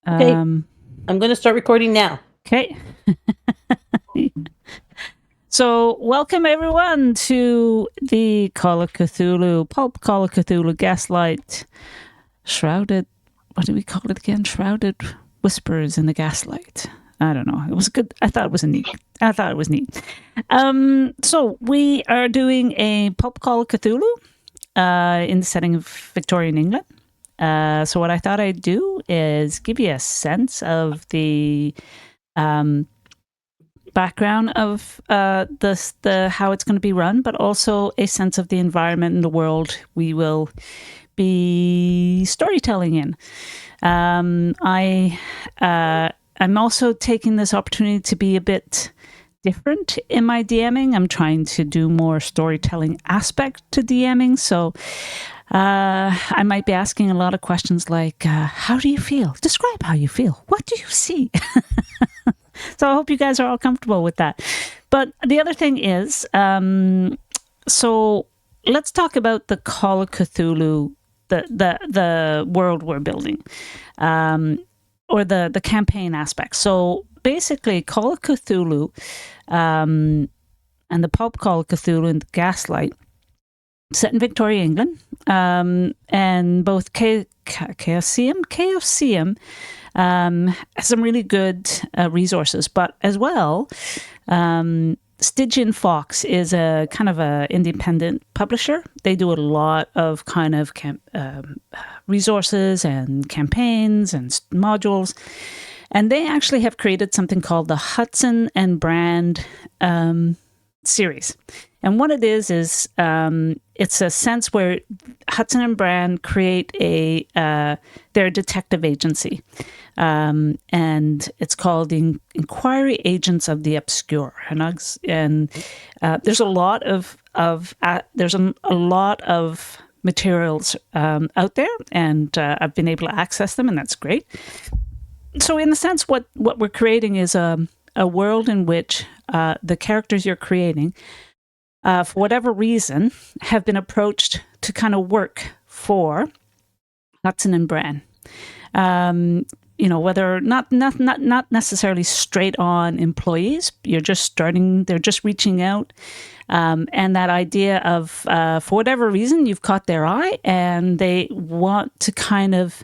Okay, Um, I'm going to start recording now. okay. So, welcome everyone to the Call of Cthulhu, Pulp Call of Cthulhu Gaslight, Shrouded. What do we call it again? Shrouded Whispers in the Gaslight. I don't know. It was good. I thought it was neat. So we are doing a Pulp Call of Cthulhu in the setting of Victorian England. So what I thought I'd do is give you a sense of the background of the how it's going to be run, but also a sense of the environment and the world we will be storytelling in. I'm also taking this opportunity to be a bit different in my DMing. I'm trying to do more storytelling aspect to DMing. So I might be asking a lot of questions like, how do you feel? Describe how you feel. What do you see? So I hope you guys are all comfortable with that. But the other thing is, so let's talk about the Call of Cthulhu, the world we're building, or the campaign aspect. So basically, Call of Cthulhu and the pulp Call of Cthulhu and the Gaslight, set in Victoria, England, and both Chaosium has some really good resources, but as well, Stygian Fox is a kind of a independent publisher. They do a lot of kind of resources and campaigns and modules, and they actually have created something called the Hudson and Brand series. And what it is it's a sense where Hudson and Brand create their detective agency, and it's called the Inquiry Agents of the Obscure. And there's a lot of materials out there, and I've been able to access them, and that's great. So, in a sense, what we're creating is a world in which the characters you're creating, for whatever reason, have been approached to kind of work for Hudson and Brand. Whether not necessarily straight on employees, they're just reaching out. And that idea of, for whatever reason, you've caught their eye and they want to kind of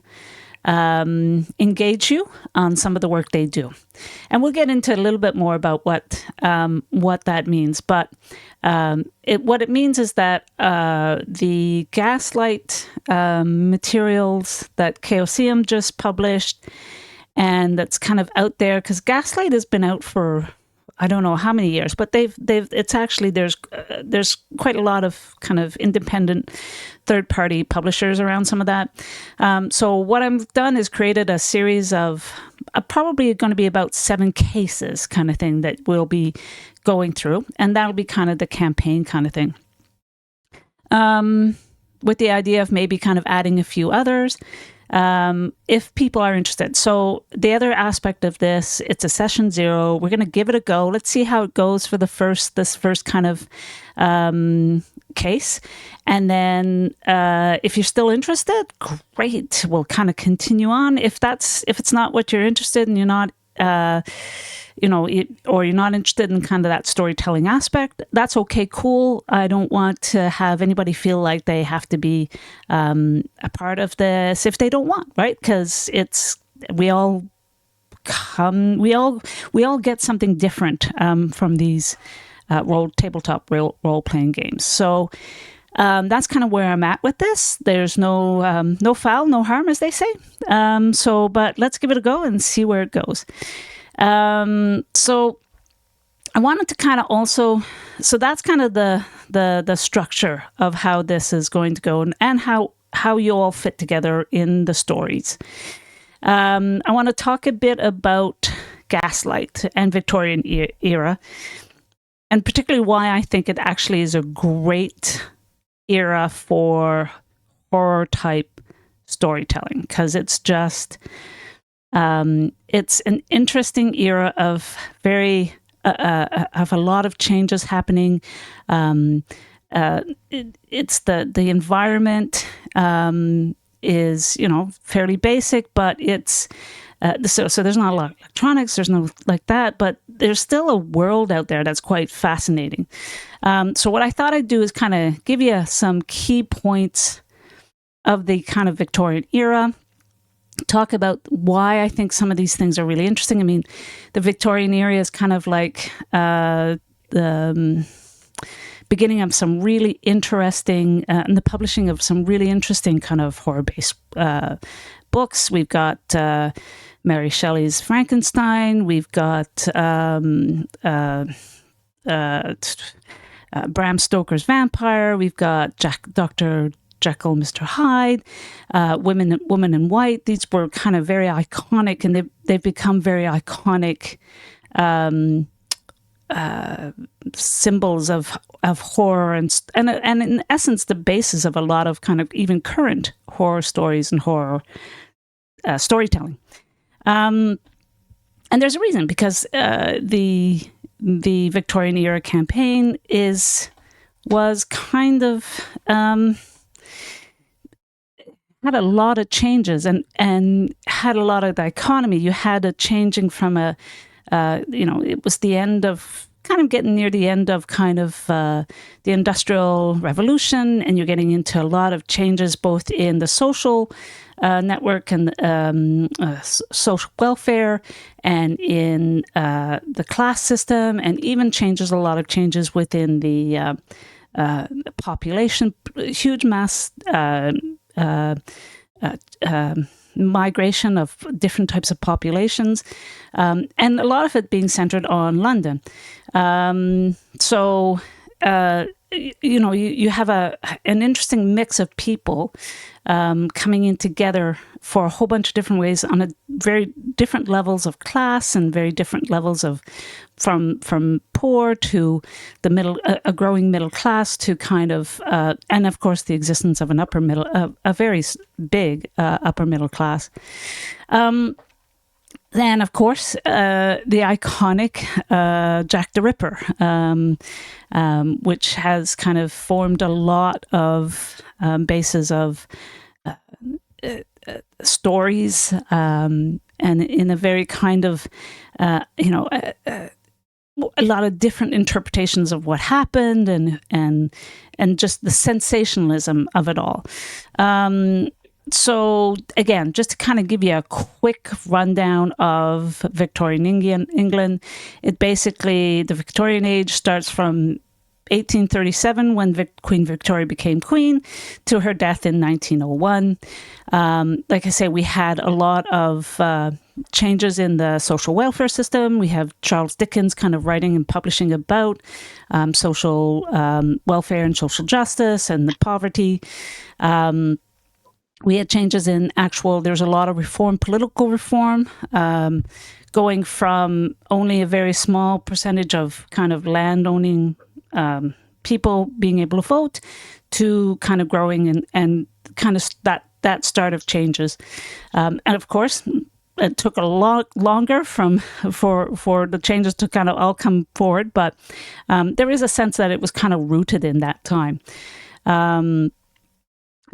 engage you on some of the work they do. And we'll get into a little bit more about what that means. But what it means is that the Gaslight materials that Chaosium just published, and that's kind of out there, because Gaslight has been out for I don't know how many years, but it's actually there's quite a lot of kind of independent third party publishers around some of that. So what I've done is created a series of probably going to be about 7 cases kind of thing that we'll be going through, and that'll be kind of the campaign kind of thing. With the idea of maybe kind of adding a few others. If people are interested. So the other aspect of this, it's a session 0. We're going to give it a go. Let's see how it goes for this first kind of case. And then if you're still interested, great. We'll kind of continue on. If it's not what you're interested in, you're not or you're not interested in kind of that storytelling aspect, that's okay, cool. I don't want to have anybody feel like they have to be a part of this if they don't want, right? Because we all get something different from these tabletop role playing games. So that's kind of where I'm at with this. There's no foul, no harm, as they say. But let's give it a go and see where it goes. So I wanted to kind of also, so that's kind of the structure of how this is going to go and how you all fit together in the stories. I want to talk a bit about Gaslight and Victorian era, and particularly why I think it actually is a great era for horror type storytelling, because it's just it's an interesting era of of a lot of changes happening. It's the environment is fairly basic, but it's So there's not a lot of electronics. There's no like that, but there's still a world out there that's quite fascinating. So what I thought I'd do is kind of give you some key points of the kind of Victorian era, talk about why I think some of these things are really interesting. I mean, the Victorian era is kind of like the beginning of some really interesting, and the publishing of some really interesting kind of horror-based books. We've got Mary Shelley's Frankenstein. We've got Bram Stoker's Vampire. We've got Dr. Jekyll, Mr. Hyde, Woman in White. These were kind of very iconic, and they've become very iconic symbols of horror and in essence the basis of a lot of kind of even current horror stories and horror storytelling. And there's a reason, because the Victorian era campaign was kind of had a lot of changes and had a lot of dichotomy. You had a changing from it was the end of kind of getting near the end of kind of the Industrial Revolution, and you're getting into a lot of changes both in the social network and social welfare, and in the class system, and even a lot of changes within the population, huge mass migration of different types of populations, and a lot of it being centered on London. You have an interesting mix of people coming in together for a whole bunch of different ways on a very different levels of class and very different levels of from poor to the middle, a growing middle class, to kind of and of course the existence of an upper middle, a very big upper middle class. Then, of course, the iconic Jack the Ripper, which has kind of formed a lot of bases of stories, and in a very kind of, a lot of different interpretations of what happened, and just the sensationalism of it all. So again, just to kind of give you a quick rundown of Victorian England, it basically, the Victorian age starts from 1837, when Queen Victoria became queen, to her death in 1901. Like I say, we had a lot of changes in the social welfare system. We have Charles Dickens kind of writing and publishing about social welfare and social justice and the poverty. We had changes in there's a lot of political reform, going from only a very small percentage of kind of land-owning people being able to vote, to kind of growing and kind of that start of changes. And of course, it took a lot longer for the changes to kind of all come forward, but there is a sense that it was kind of rooted in that time.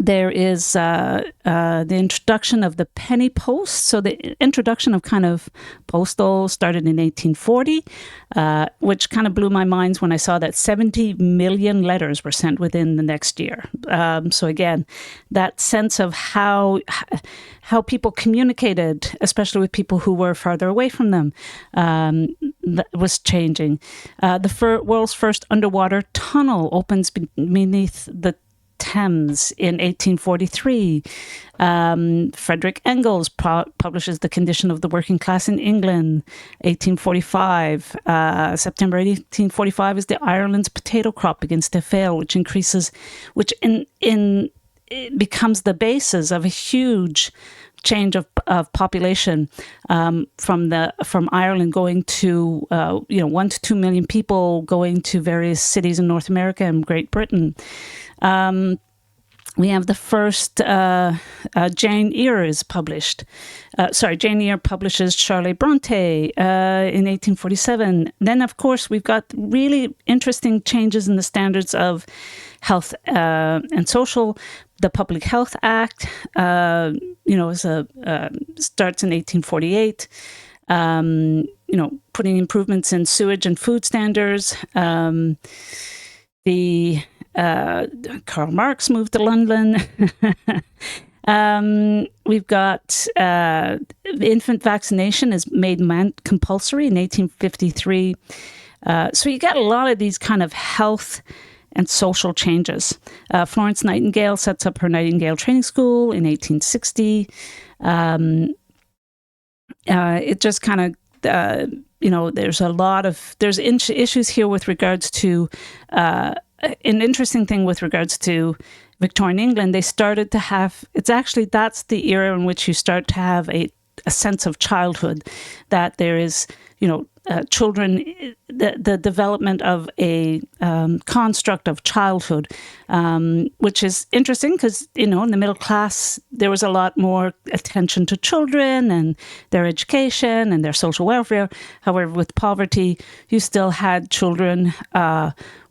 There is the introduction of the penny post. So the introduction of kind of postal started in 1840, which kind of blew my mind when I saw that 70 million letters were sent within the next year. So again, that sense of how people communicated, especially with people who were farther away from them, that was changing. The world's first underwater tunnel opens beneath the Thames in 1843. Frederick Engels publishes The Condition of the Working Class in England, 1845. September 1845 is the Ireland's potato crop begins to fail, which it becomes the basis of a huge change of population, from Ireland going to 1 to 2 million people going to various cities in North America and Great Britain. We have the first Jane Eyre is published. Jane Eyre publishes Charlotte Bronte in 1847. Then, of course, we've got really interesting changes in the standards of health and social. The Public Health Act starts in 1848. Putting improvements in sewage and food standards. Karl Marx moved to London. We've got infant vaccination is made compulsory in 1853. So you got a lot of these kind of health and social changes. Florence Nightingale sets up her Nightingale Training School in 1860. It just kind of, there's issues here with regards to, an interesting thing with regards to Victorian England. They started to have, that's the era in which you start to have a sense of childhood, that there is, children, the development of a construct of childhood, which is interesting because, in the middle class, there was a lot more attention to children and their education and their social welfare. However, with poverty, you still had children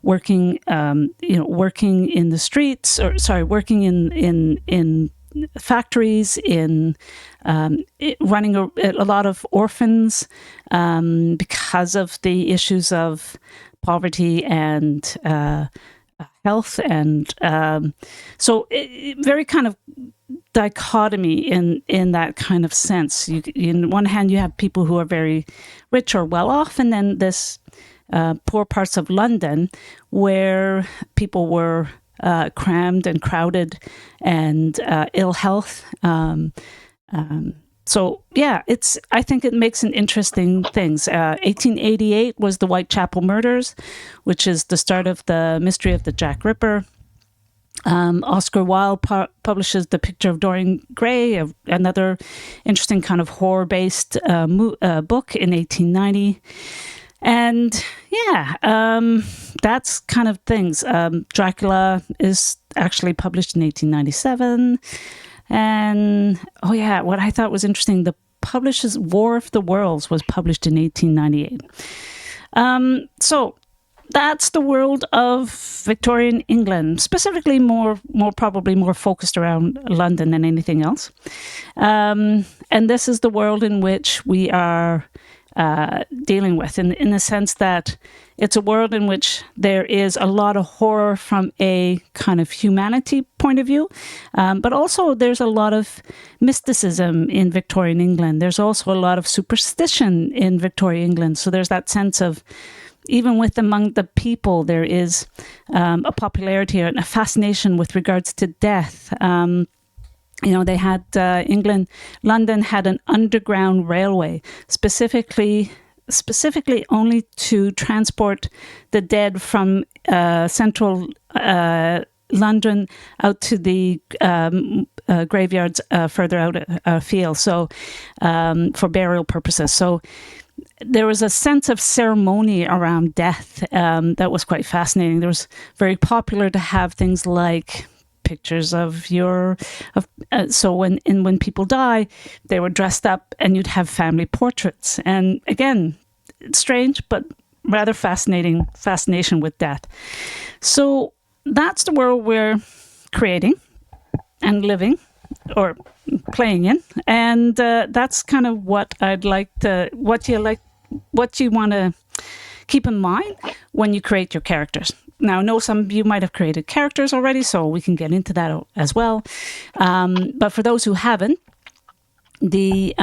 working in the streets, working in factories, in running a lot of orphans because of the issues of poverty and health, and so very kind of dichotomy in that kind of sense. In one hand, you have people who are very rich or well off, and then this poor parts of London where people were crammed and crowded and ill health. So yeah, I think it makes an interesting things. 1888 was the Whitechapel murders, which is the start of the mystery of the Jack Ripper. Oscar Wilde publishes The Picture of Dorian Gray, another interesting kind of horror-based book in 1890. And that's kind of things. Dracula is actually published in 1897. And what I thought was interesting, the publisher's War of the Worlds was published in 1898. So that's the world of Victorian England, specifically probably more focused around London than anything else. And this is the world in which we are dealing with, in the sense that it's a world in which there is a lot of horror from a kind of humanity point of view, but also there's a lot of mysticism in Victorian England. There's also a lot of superstition in Victorian England. So there's that sense of, even among the people, there is a popularity and a fascination with regards to death. They had London had an underground railway, specifically only to transport the dead from central London out to the graveyards further out afield, so for burial purposes. So there was a sense of ceremony around death that was quite fascinating. There was very popular to have things like pictures of so when people die, they were dressed up and you'd have family portraits. And again, it's strange, but rather fascination with death. So that's the world we're creating and living or playing in. And that's kind of what I'd like to, what you want to keep in mind when you create your characters. Now, I know some of you might have created characters already, so we can get into that as well. But for those who haven't, the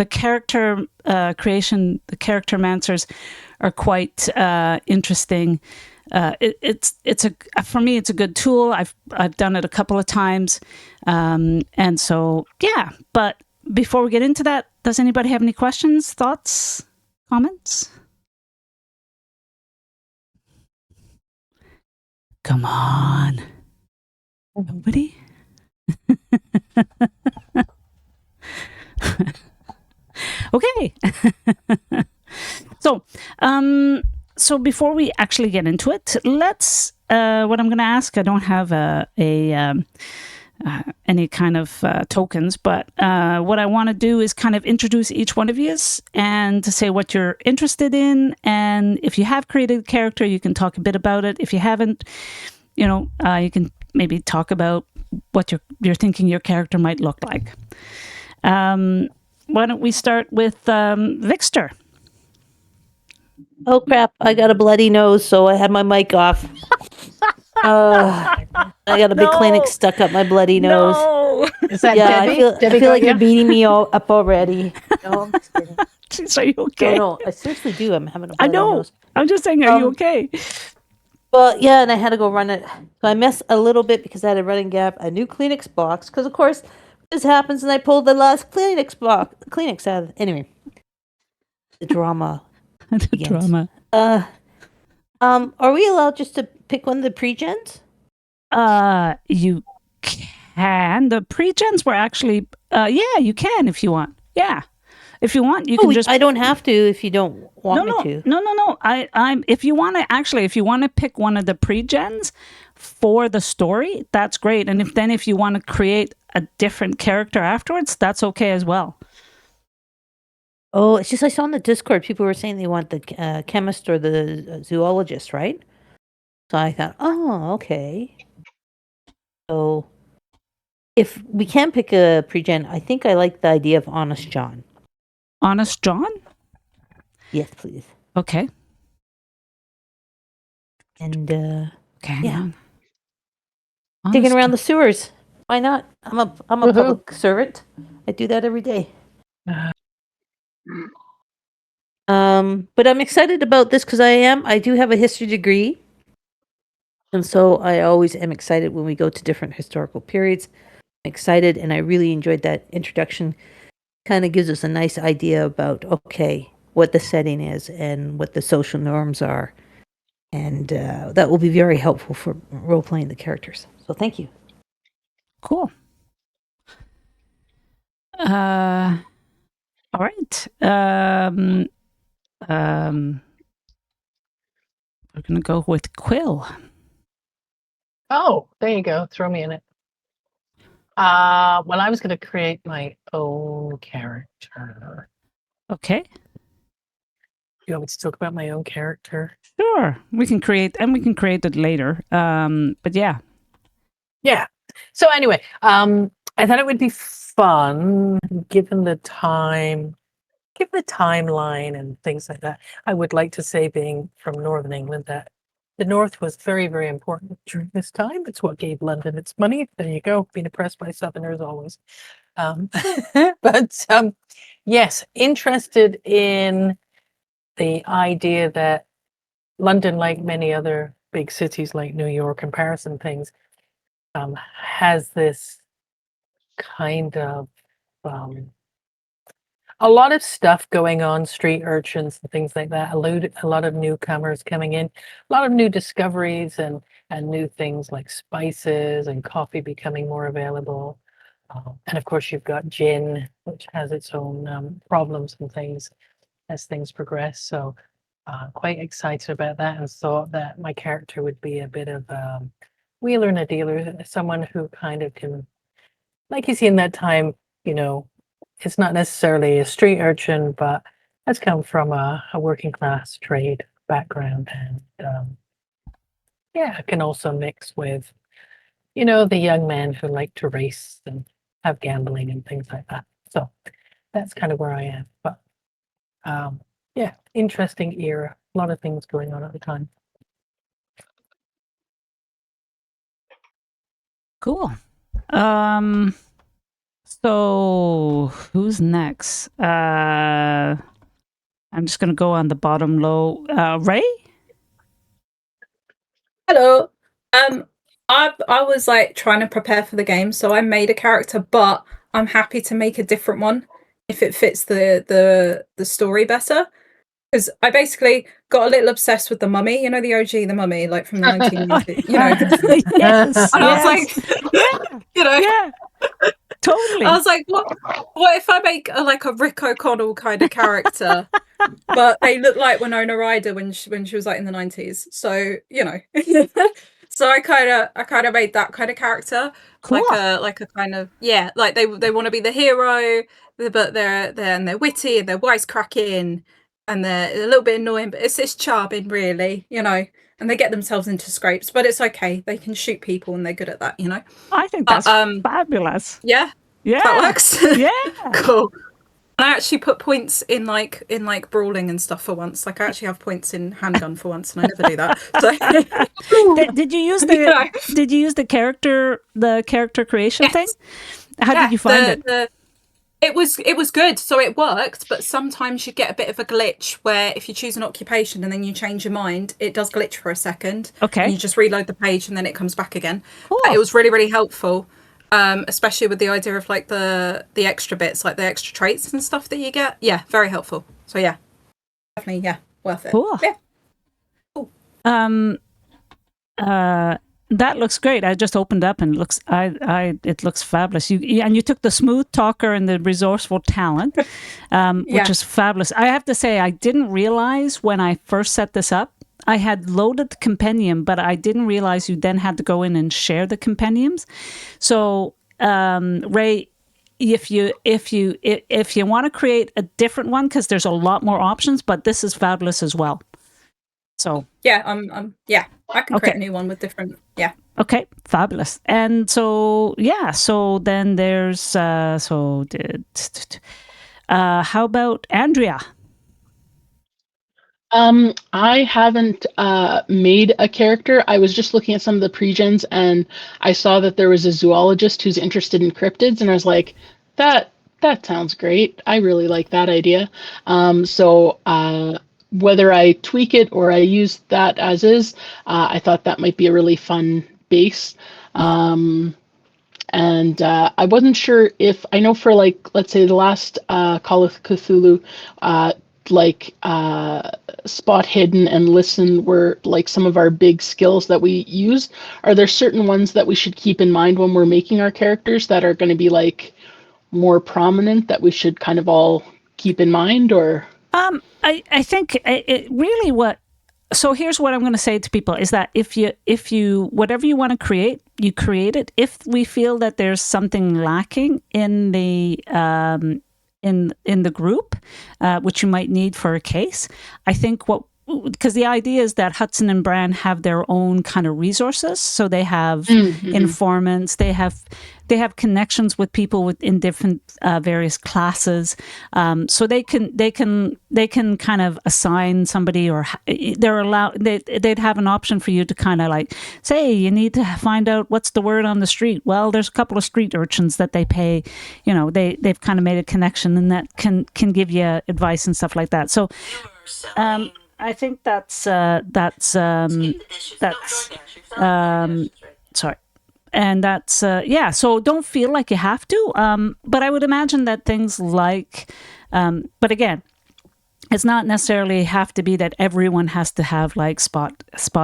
character creation, the character mancers are quite interesting. For me, it's a good tool. I've done it a couple of times, and so yeah. But before we get into that, does anybody have any questions, thoughts, comments? Come on. Nobody? Okay. So before we actually get into it, let's, what I'm going to ask, I don't have any kind of tokens, but what I want to do is kind of introduce each one of you and to say what you're interested in. And if you have created a character, you can talk a bit about it. If you haven't, you can maybe talk about what you're thinking your character might look like. Why don't we start with Vixter? Oh crap! I got a bloody nose, so I had my mic off. I got a big clinic stuck up my bloody nose. No. Is that Yeah, Debbie? I feel like you're beating me all up already. No, I'm just kidding. Jeez, are you okay? No, I seriously do. I'm having a I bloody know. nose. I'm just saying, are you okay? Well, yeah, and I had to go run it. So I missed a little bit because I had a running gap, a new Kleenex box, because of course this happens, and I pulled the last Kleenex out of. Anyway, the drama. The begins. drama. Are we allowed just to pick one of the pre-gens? You can. The pre-gens were actually, yeah, you can if you want. Yeah. If you want, you can just. I don't have to if you don't want me to. No. I'm. If you want to pick one of the pre-gens for the story, that's great. And if you want to create a different character afterwards, that's okay as well. Oh, it's just I saw on the Discord people were saying they want the chemist or the zoologist, right? So I thought, oh, okay. So if we can pick a pre-gen, I think I like the idea of Honest John. Honest John? Yes, please. Okay. And okay, yeah, digging around the sewers. Why not? I'm a public servant. I do that every day. But I'm excited about this because I do have a history degree. And so I always am excited when we go to different historical periods. I'm excited, and I really enjoyed that introduction. Kind of gives us a nice idea about, okay, what the setting is and what the social norms are. And that will be very helpful for role-playing the characters. So thank you. Cool. All right. We're going to go with Quill. Oh, there you go. Throw me in it. Well, I was going to create my own character. Okay. You want me to talk about my own character? Sure. We can create it later. But yeah. Yeah. So anyway, I thought it would be fun given the timeline and things like that. I would like to say, being from Northern England, that the North was very, very important during this time. It's what gave London its money. There you go. Being oppressed by Southerners always. But yes, interested in the idea that London, like many other big cities like New York and Paris and things, has this kind of a lot of stuff going on, street urchins and things like that, a lot of newcomers coming in, a lot of new discoveries and new things like spices and coffee becoming more available. And of course, you've got gin, which has its own problems and things as things progress. So quite excited about that, and thought that my character would be a bit of a wheeler and a dealer, someone who kind of can, like you see in that time, it's not necessarily a street urchin, but has come from a working class trade background, and can also mix with, the young men who like to race and have gambling and things like that. So that's kind of where I am. But interesting era. A lot of things going on at the time. Cool. So who's next? I'm just gonna go on the bottom low. Ray? Hello. I was like trying to prepare for the game, so I made a character, but I'm happy to make a different one if it fits the story better. Because I basically got a little obsessed with the Mummy, the OG, the Mummy, like from the 1990s, Yes. And I was like, yeah, totally. I was like, what if I make a Rick O'Connell kind of character, but they look like Winona Ryder when she was like in the 90s. So so I kind of made that kind of character, cool. like a kind of like they want to be the hero, but they're witty and they're wisecracking and they're a little bit annoying, but it's charming, really, and they get themselves into scrapes, but it's okay. They can shoot people and they're good at that, you know? I think that's fabulous. Yeah. Yeah. That works. Yeah. Cool. And I actually put points in like brawling and stuff for once. Like I actually have points in handgun for once, and I never do that. So Did you use the character creation thing? How did you find it? It was good, so it worked, but sometimes you get a bit of a glitch where if you choose an occupation and then you change your mind, it does glitch for a second. Okay. And you just reload the page and then it comes back again. Cool. But it was really, really helpful, especially with the idea of like the extra bits, like the extra traits and stuff that you get. Yeah, very helpful. So yeah, definitely, yeah, worth it. Cool. Yeah. Cool. That looks great. I just opened up and it looks fabulous. You took the smooth talker and the resourceful talent, which is fabulous. I have to say, I didn't realize when I first set this up, I had loaded the compendium, but I didn't realize you then had to go in and share the compendiums. So, Ray, if you want to create a different one, because there's a lot more options, but this is fabulous as well. So yeah, I can create a new one with different. Yeah. Okay, fabulous. And so so then there's how about Andrea? I haven't made a character. I was just looking at some of the pre-gens and I saw that there was a zoologist who's interested in cryptids, and I was like, that sounds great. I really like that idea. So whether I tweak it or I use that as is, I thought that might be a really fun base. And I wasn't sure if, I know for like, let's say the last Call of Cthulhu, spot hidden and listen were like some of our big skills that we use. Are there certain ones that we should keep in mind when we're making our characters that are going to be like more prominent that we should kind of all keep in mind, or? I think it really so here's what I'm going to say to people is that if you whatever you want to create, you create it. If we feel that there's something lacking in the in the group, which you might need for a case, I think because the idea is that Hudson and Bran have their own kind of resources, so they have informants, they have connections with people in different various classes, so they can kind of assign somebody, or they'd have an option for you to kind of like say, you need to find out what's the word on the street. Well, there's a couple of street urchins that they pay, they've kind of made a connection, and that can give you advice and stuff like that. So I think that's sorry. And that's, so don't feel like you have to. But I would imagine that things like, but again, it's not necessarily have to be that everyone has to have like spot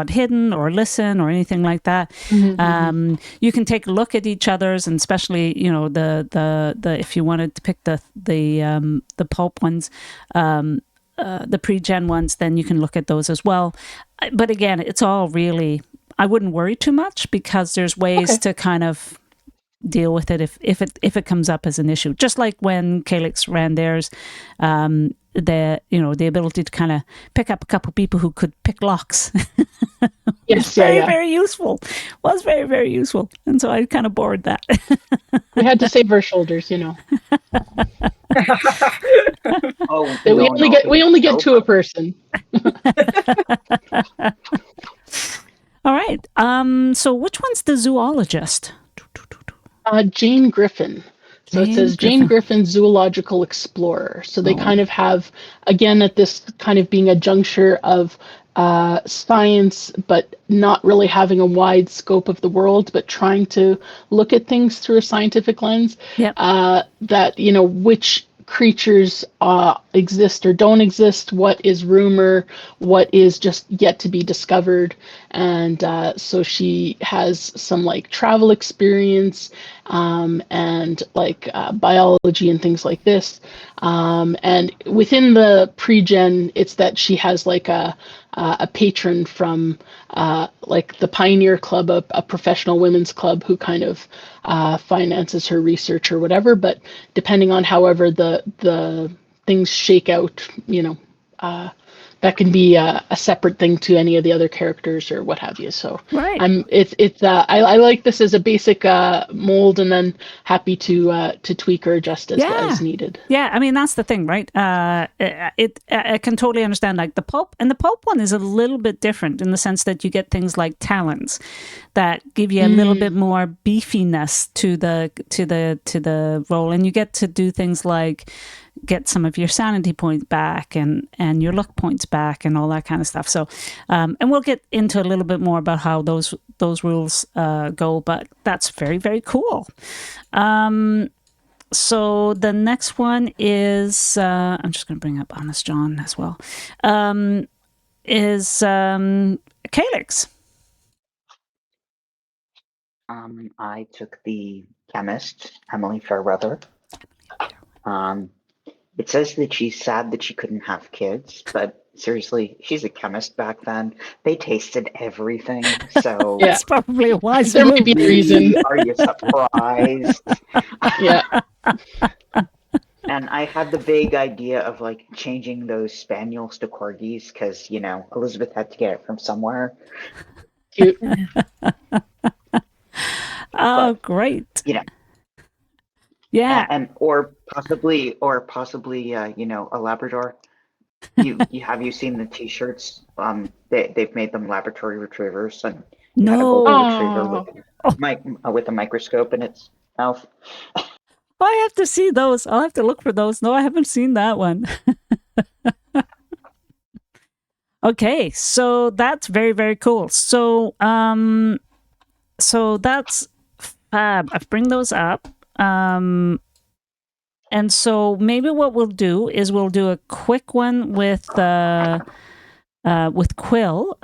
hidden or listen or anything like that. You can take a look at each other's, and especially, the if you wanted to pick the pulp ones, the pre-gen ones, then you can look at those as well. But again, it's all really, I wouldn't worry too much, because there's ways to kind of deal with it if it comes up as an issue. Just like when Calyx ran theirs, the ability to kind of pick up a couple people who could pick locks. Yes, very useful. Was very, very useful. And so I kind of bored that. We had to save our shoulders, we only get to a person. All right. So which one's the zoologist? Jane Griffin. So it says Jane Griffin, Zoological Explorer. So they kind of have, again, at this kind of being a juncture of science, but not really having a wide scope of the world, but trying to look at things through a scientific lens. Yep. That, which creatures exist or don't exist, what is rumor, what is just yet to be discovered. And so she has some like travel experience and like biology and things like this. And within the pre-gen, it's that she has like a patron from like the Pioneer Club, a professional women's club who kind of finances her research or whatever. But depending on however the things shake out, that can be a separate thing to any of the other characters or what have you. So Right. I like this as a basic mold, and then happy to tweak or adjust as needed. Yeah, I mean that's the thing, right? I can totally understand like the pulp, and the pulp one is a little bit different in the sense that you get things like talons that give you a little bit more beefiness to the role, and you get to do things like get some of your sanity points back and your luck points back and all that kind of stuff. So, and we'll get into a little bit more about how those rules go, but that's very, very cool. So the next one is, I'm just going to bring up Honest John as well, is Calyx. I took the chemist, Emily Fairweather. It says that she's sad that she couldn't have kids, but seriously, she's a chemist back then. They tasted everything, so That's probably a wise There move. might be a reason. Are you surprised? Yeah. And I had the vague idea of like changing those spaniels to corgis because Elizabeth had to get it from somewhere. Cute. Oh, great. Yeah. And or possibly a Labrador. Have you seen the T-shirts? They've made them laboratory retrievers, and you had a No. golden retriever with a microscope in its mouth. I have to see those. I'll have to look for those. No, I haven't seen that one. Okay, so that's very, very cool. So so that's fab. I bring those up. And so maybe what we'll do is we'll do a quick one with Quill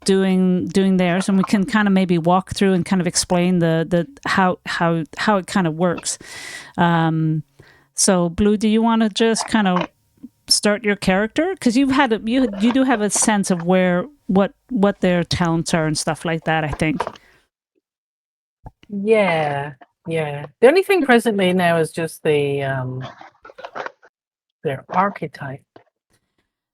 doing theirs, and we can kind of maybe walk through and kind of explain the how it kind of works. So Blue, do you want to just kind of start your character, because you do have a sense of what their talents are and stuff like that, I think. Yeah. The only thing presently now is just their archetype.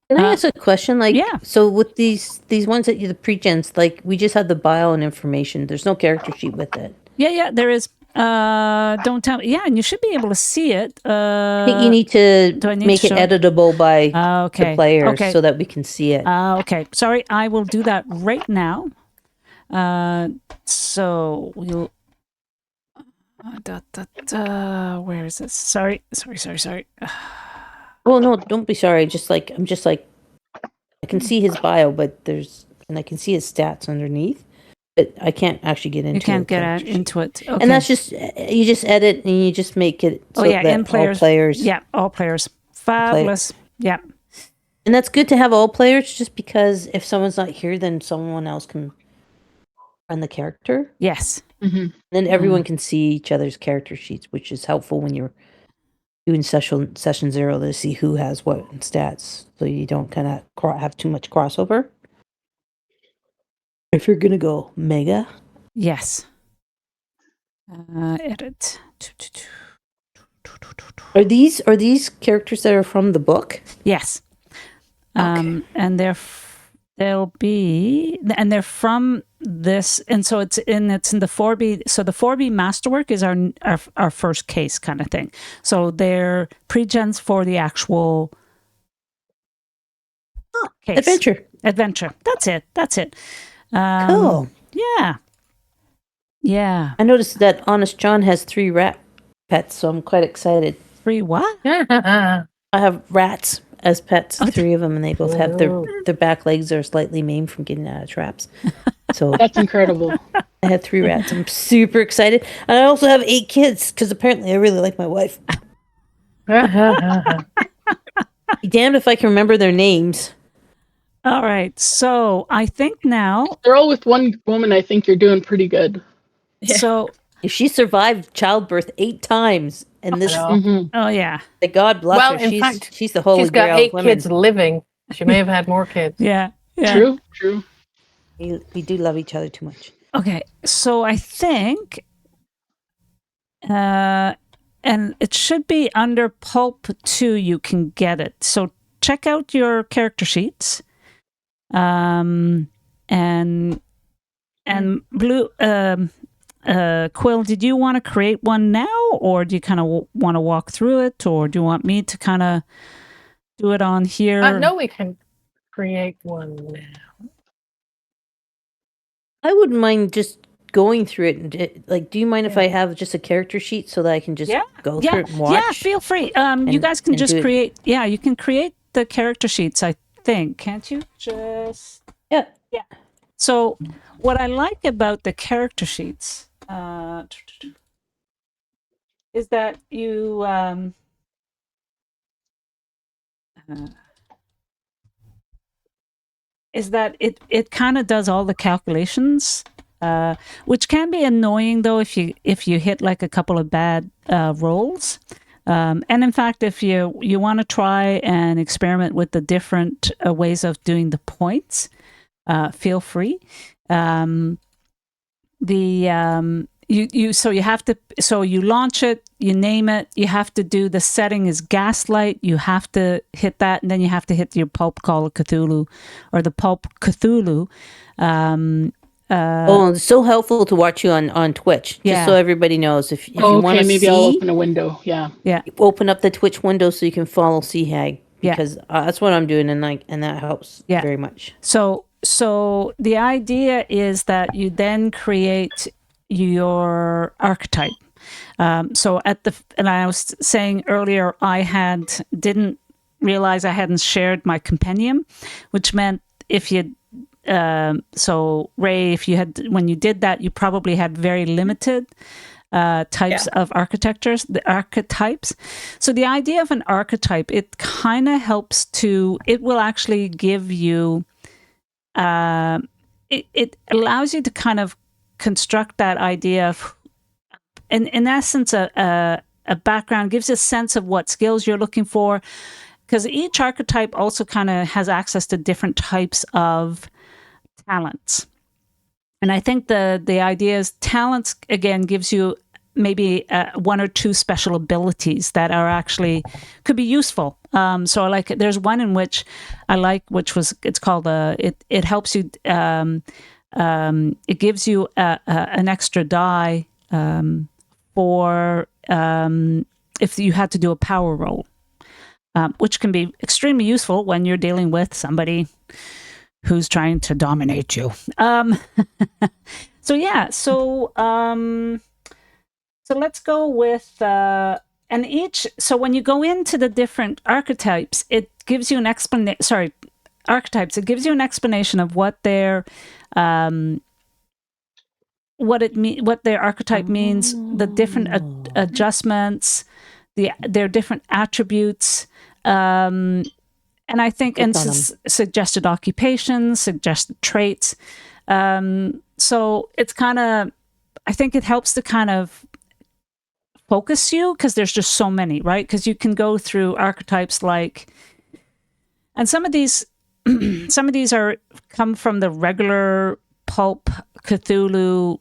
Can I ask a question? Like, yeah. So with these ones that you the pre-gens, like we just have the bio and information. There's no character sheet with it. Yeah, there is. Don't tell me. Yeah, and you should be able to see it. I think you need to make it editable by the players so that we can see it. Okay. Sorry, I will do that right now. So we'll. Where is this? Sorry. Oh no, don't be sorry. I'm just like I can see his bio, but I can see his stats underneath, but I can't actually get into. You can't get into it, okay. And that's just you just edit and you just make it. So that in players. All players. Yeah, all players. Fabulous. Yeah. And that's good to have all players, just because if someone's not here, then someone else can run the character. Yes. Mm-hmm. Then everyone can see each other's character sheets, which is helpful when you're doing session 0 to see who has what stats, so you don't kind of have too much crossover. If you're gonna go mega, yes. Edit. Are these characters that are from the book? Yes. Okay. And they'll be, and they're from this, and so it's in the 4B. So the 4B masterwork is our first case kind of thing. So they're pre-gens for the actual case. Adventure. That's it. Cool. Yeah. I noticed that Honest John has 3 rat pets, so I'm quite excited. 3 what? I have rats as pets, 3 of them, and they both have their back legs are slightly maimed from getting out of traps. So That's incredible. I have 3 rats. I'm super excited. And I also have 8 kids, because apparently I really like my wife. Be damned if I can remember their names. All right. So I think now. They're all with one woman. I think you're doing pretty good. Yeah. So If she survived childbirth 8 times, and this, Mm-hmm. oh yeah. the God bless Well, her, in fact, she's the holy She's got grail 8 of women. kids living. She may have had more kids. Yeah. True. We do love each other too much. Okay, so I think, and it should be under Pulp 2, you can get it. So check out your character sheets. And Blue, Quill, did you want to create one now, or do you kind of want to walk through it, or do you want me to kind of do it on here? I know we can create one now. I wouldn't mind just going through it. And like, do you mind if I have just a character sheet so that I can just go through it and watch? Yeah, feel free. You guys can just create. Yeah, you can create the character sheets, I think. Can't you? Just Yeah. So what I like about the character sheets is that you it kind of does all the calculations, which can be annoying though if you hit like a couple of bad rolls. And in fact, if you want to try and experiment with the different ways of doing the points, feel free. You launch it, you name it, you have to do the setting is Gaslight, you have to hit that, and then you have to hit your Pulp Call of Cthulhu or the Pulp Cthulhu. It's so helpful to watch you on Twitch, just so everybody knows. If you want to maybe I'll open a window. Yeah. Open up the Twitch window so you can follow CHAG, because that's what I'm doing, and that helps very much. So the idea is that you then create your archetype. So and I was saying earlier, I didn't realize I hadn't shared my compendium, which meant if you so Ray, when you did that, you probably had very limited types of the archetypes. So the idea of an archetype, it kind of helps it will actually give you, it allows you to kind of construct that idea of, in essence, a background, gives a sense of what skills you're looking for, because each archetype also kind of has access to different types of talents. And I think the idea is talents, again, gives you maybe one or two special abilities that are actually could be useful. So I like it. There's one in which I like, it's called it helps you. It gives you an extra die for if you had to do a power roll, which can be extremely useful when you're dealing with somebody who's trying to dominate you. So let's go with so when you go into the different archetypes, it gives you an explanation. Archetypes. It gives you an explanation of what their what their archetype means, the different adjustments, their different attributes. And I think, suggested occupations, suggested traits. So it's kind of, I think it helps to kind of focus you, because there's just so many, right? Because you can go through archetypes and some of these come from the regular Pulp Cthulhu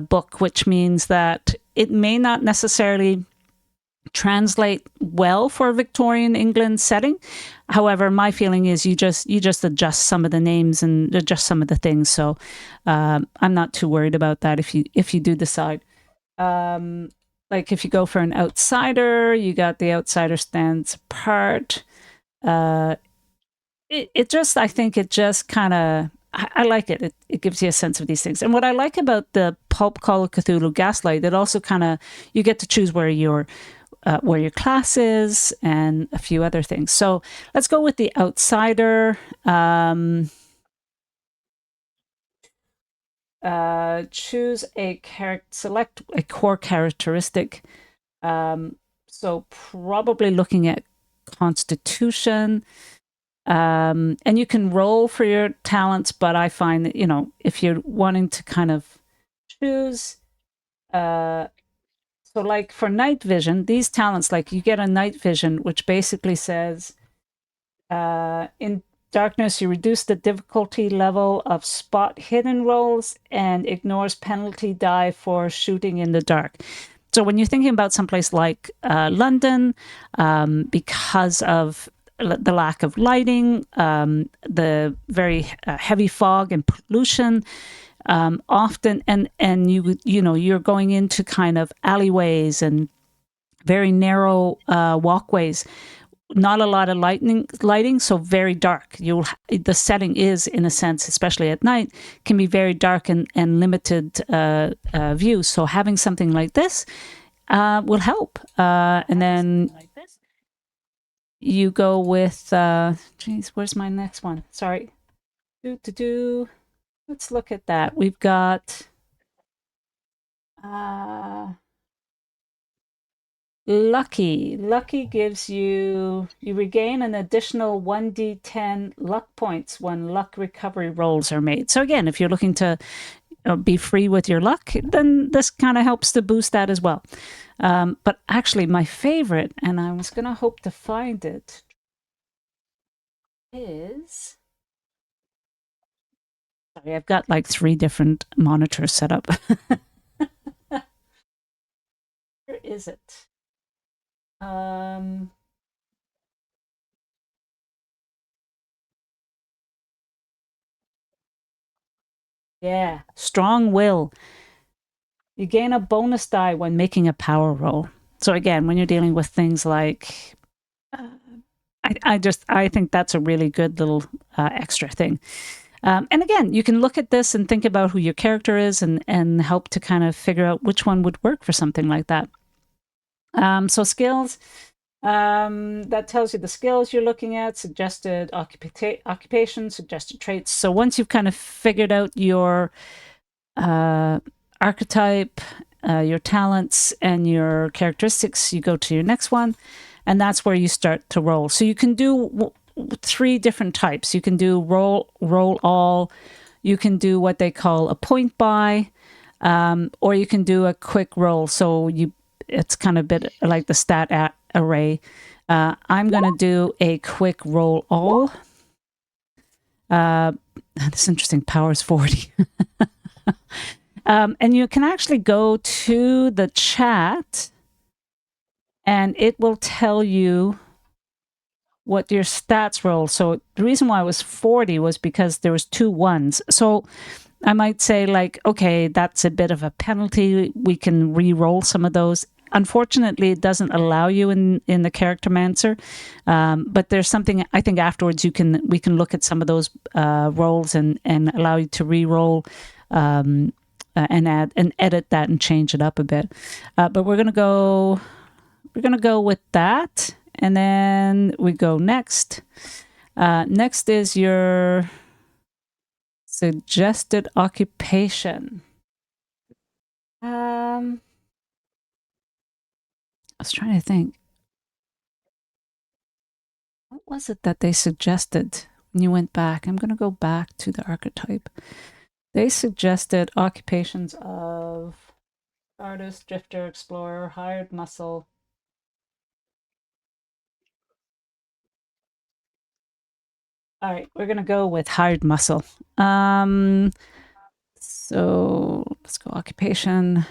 book, which means that it may not necessarily translate well for a Victorian England setting. However, my feeling is you just adjust some of the names and adjust some of the things. So I'm not too worried about that if you do decide. Like if you go for an outsider, you got the outsider stands apart. I think it just kind of, I like it. It gives you a sense of these things. And what I like about the Pulp Call of Cthulhu Gaslight, it also kind of, you get to choose where your class is and a few other things. So let's go with the outsider. Choose select a core characteristic. So probably looking at Constitution. And you can roll for your talents, but I find that, if you're wanting to kind of choose, so like for night vision, these talents, like you get a night vision, which basically says, in darkness, you reduce the difficulty level of spot hidden rolls and ignores penalty die for shooting in the dark. So when you're thinking about someplace like London, because of the lack of lighting, the very heavy fog and pollution. Often, and you're going into kind of alleyways and very narrow walkways. Not a lot of lighting, so very dark. The setting is, in a sense, especially at night, can be very dark and limited view. So having something like this will help. And then you go with, geez, where's my next one? Sorry. Let's look at that. We've got Lucky. Lucky gives you regain an additional 1d10 luck points when luck recovery rolls are made. So again, if you're looking to be free with your luck, then this kind of helps to boost that as well. But actually, my favorite, and I was going to hope to find it, is... Sorry, I've got like 3 different monitors set up. Where is it? Yeah, strong will. You gain a bonus die when making a power roll. So again, when you're dealing with things like, I think that's a really good little extra thing. And again, you can look at this and think about who your character is and help to kind of figure out which one would work for something like that. So skills, that tells you the skills you're looking at, suggested occupation, suggested traits. So once you've kind of figured out your archetype, your talents, and your characteristics, you go to your next one, and that's where you start to roll. So you can do 3 different types. You can do roll all, you can do what they call a point buy, or you can do a quick roll. So it's kind of a bit like the stat array. I'm going to do a quick roll all. This is interesting. Power is 40. And you can actually go to the chat and it will tell you what your stats roll. So the reason why it was 40 was because there was 2 ones. So I might say like, okay, that's a bit of a penalty. We can re-roll some of those. Unfortunately, it doesn't allow you in the Charactermancer, but there's something I think afterwards we can look at some of those rolls and allow you to re-roll and add and edit that and change it up a bit. But we're gonna go with that, and then we go next. Next is your suggested occupation. I was trying to think. What was it that they suggested when you went back? I'm going to go back to the archetype. They suggested occupations of artist, drifter, explorer, hired muscle. All right, we're going to go with hired muscle. So let's go occupation.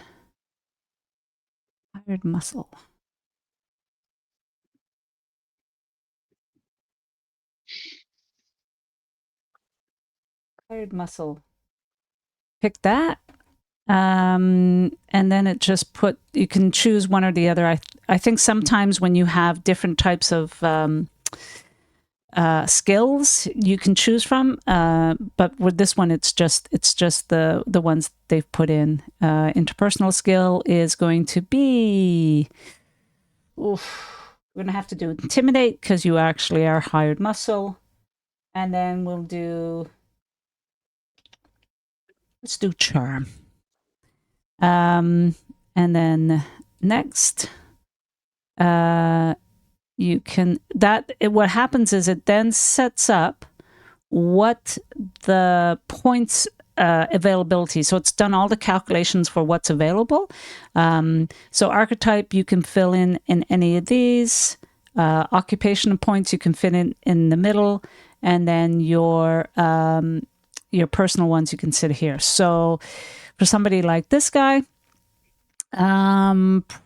Hired muscle. Hired muscle. Pick that. And then it just you can choose one or the other. I think sometimes when you have different types of skills you can choose from, but with this one it's just the ones they've put in. Interpersonal skill is going to be, we're gonna have to do intimidate because you actually are hired muscle, and then let's do charm. And then next, you can, what happens is it then sets up what the points availability. So it's done all the calculations for what's available. So archetype, you can fill in any of these. Occupation points, you can fit in the middle. And then your personal ones, you can sit here. So for somebody like this guy,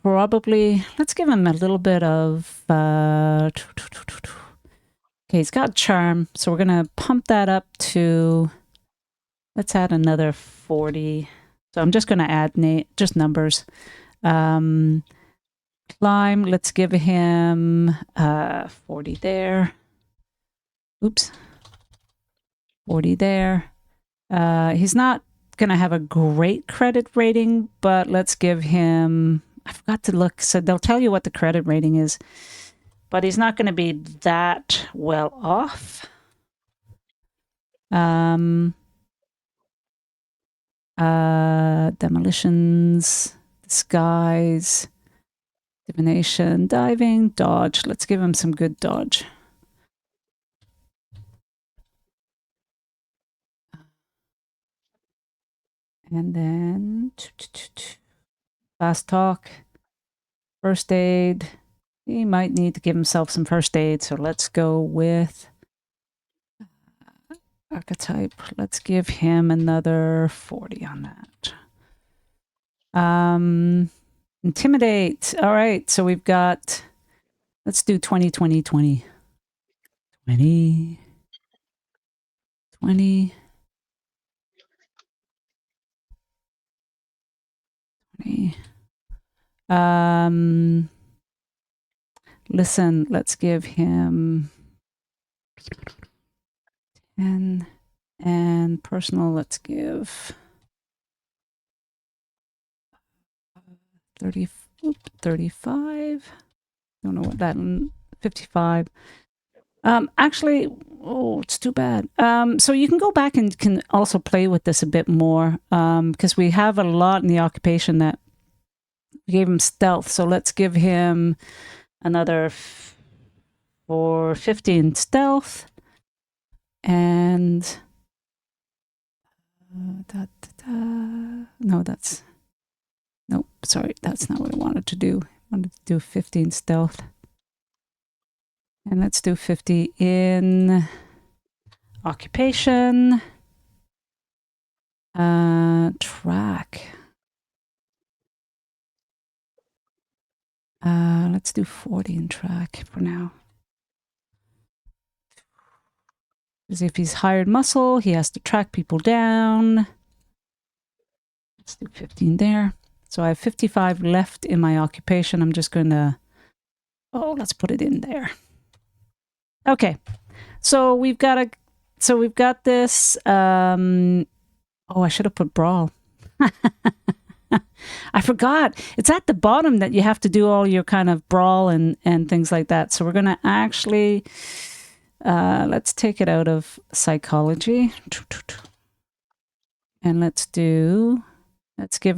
probably let's give him a little bit of Okay, he's got charm, so we're going to pump that up to, let's add another 40. So I'm just going to add just numbers. Climb, let's give him 40 there. Oops. 40 there. He's not going to have a great credit rating, but let's give him, I forgot to look, so they'll tell you what the credit rating is, but he's not going to be that well off. Demolitions, disguise, divination, diving, dodge. Let's give him some good dodge. And then fast talk, first aid. He might need to give himself some first aid, so let's go with archetype. Let's give him another 40 on that. Intimidate. All right, so we've got, let's do 20, 20, 20. 20, 20, 20. Listen, let's give him 10, and personal, let's give 30, 35. Don't know what that, 55. Actually, oh, it's too bad. So you can go back and can also play with this a bit more, because we have a lot in the occupation that we gave him stealth. So let's give him another for 15 stealth, and no, that's, nope, sorry, that's not what I wanted to do. I wanted to do 15 stealth, and let's do 50 in occupation. Track. Let's do 40 in track for now. Because if he's hired muscle, he has to track people down. Let's do 15 there. So I have 55 left in my occupation. I'm just going to, let's put it in there. Okay. So we've got this. I should have put brawl. I forgot. It's at the bottom that you have to do all your kind of brawl and things like that. So we're going to actually, let's take it out of psychology. And let's give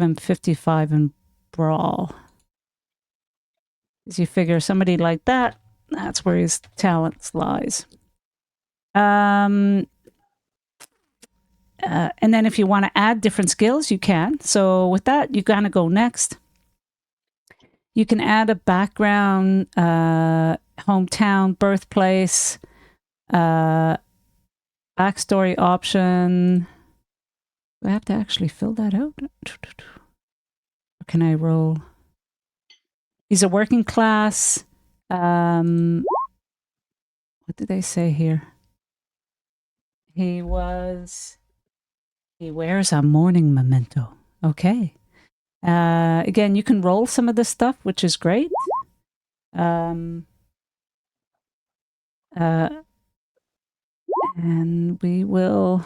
him 55 in brawl. As you figure somebody like that, that's where his talents lies. And then if you want to add different skills, you can. So with that, you kind of go next. You can add a background, hometown, birthplace, backstory option. Do I have to actually fill that out? Or can I roll? He's a working class. What did they say here? He wears a mourning memento. Okay. Again, you can roll some of this stuff, which is great. And we will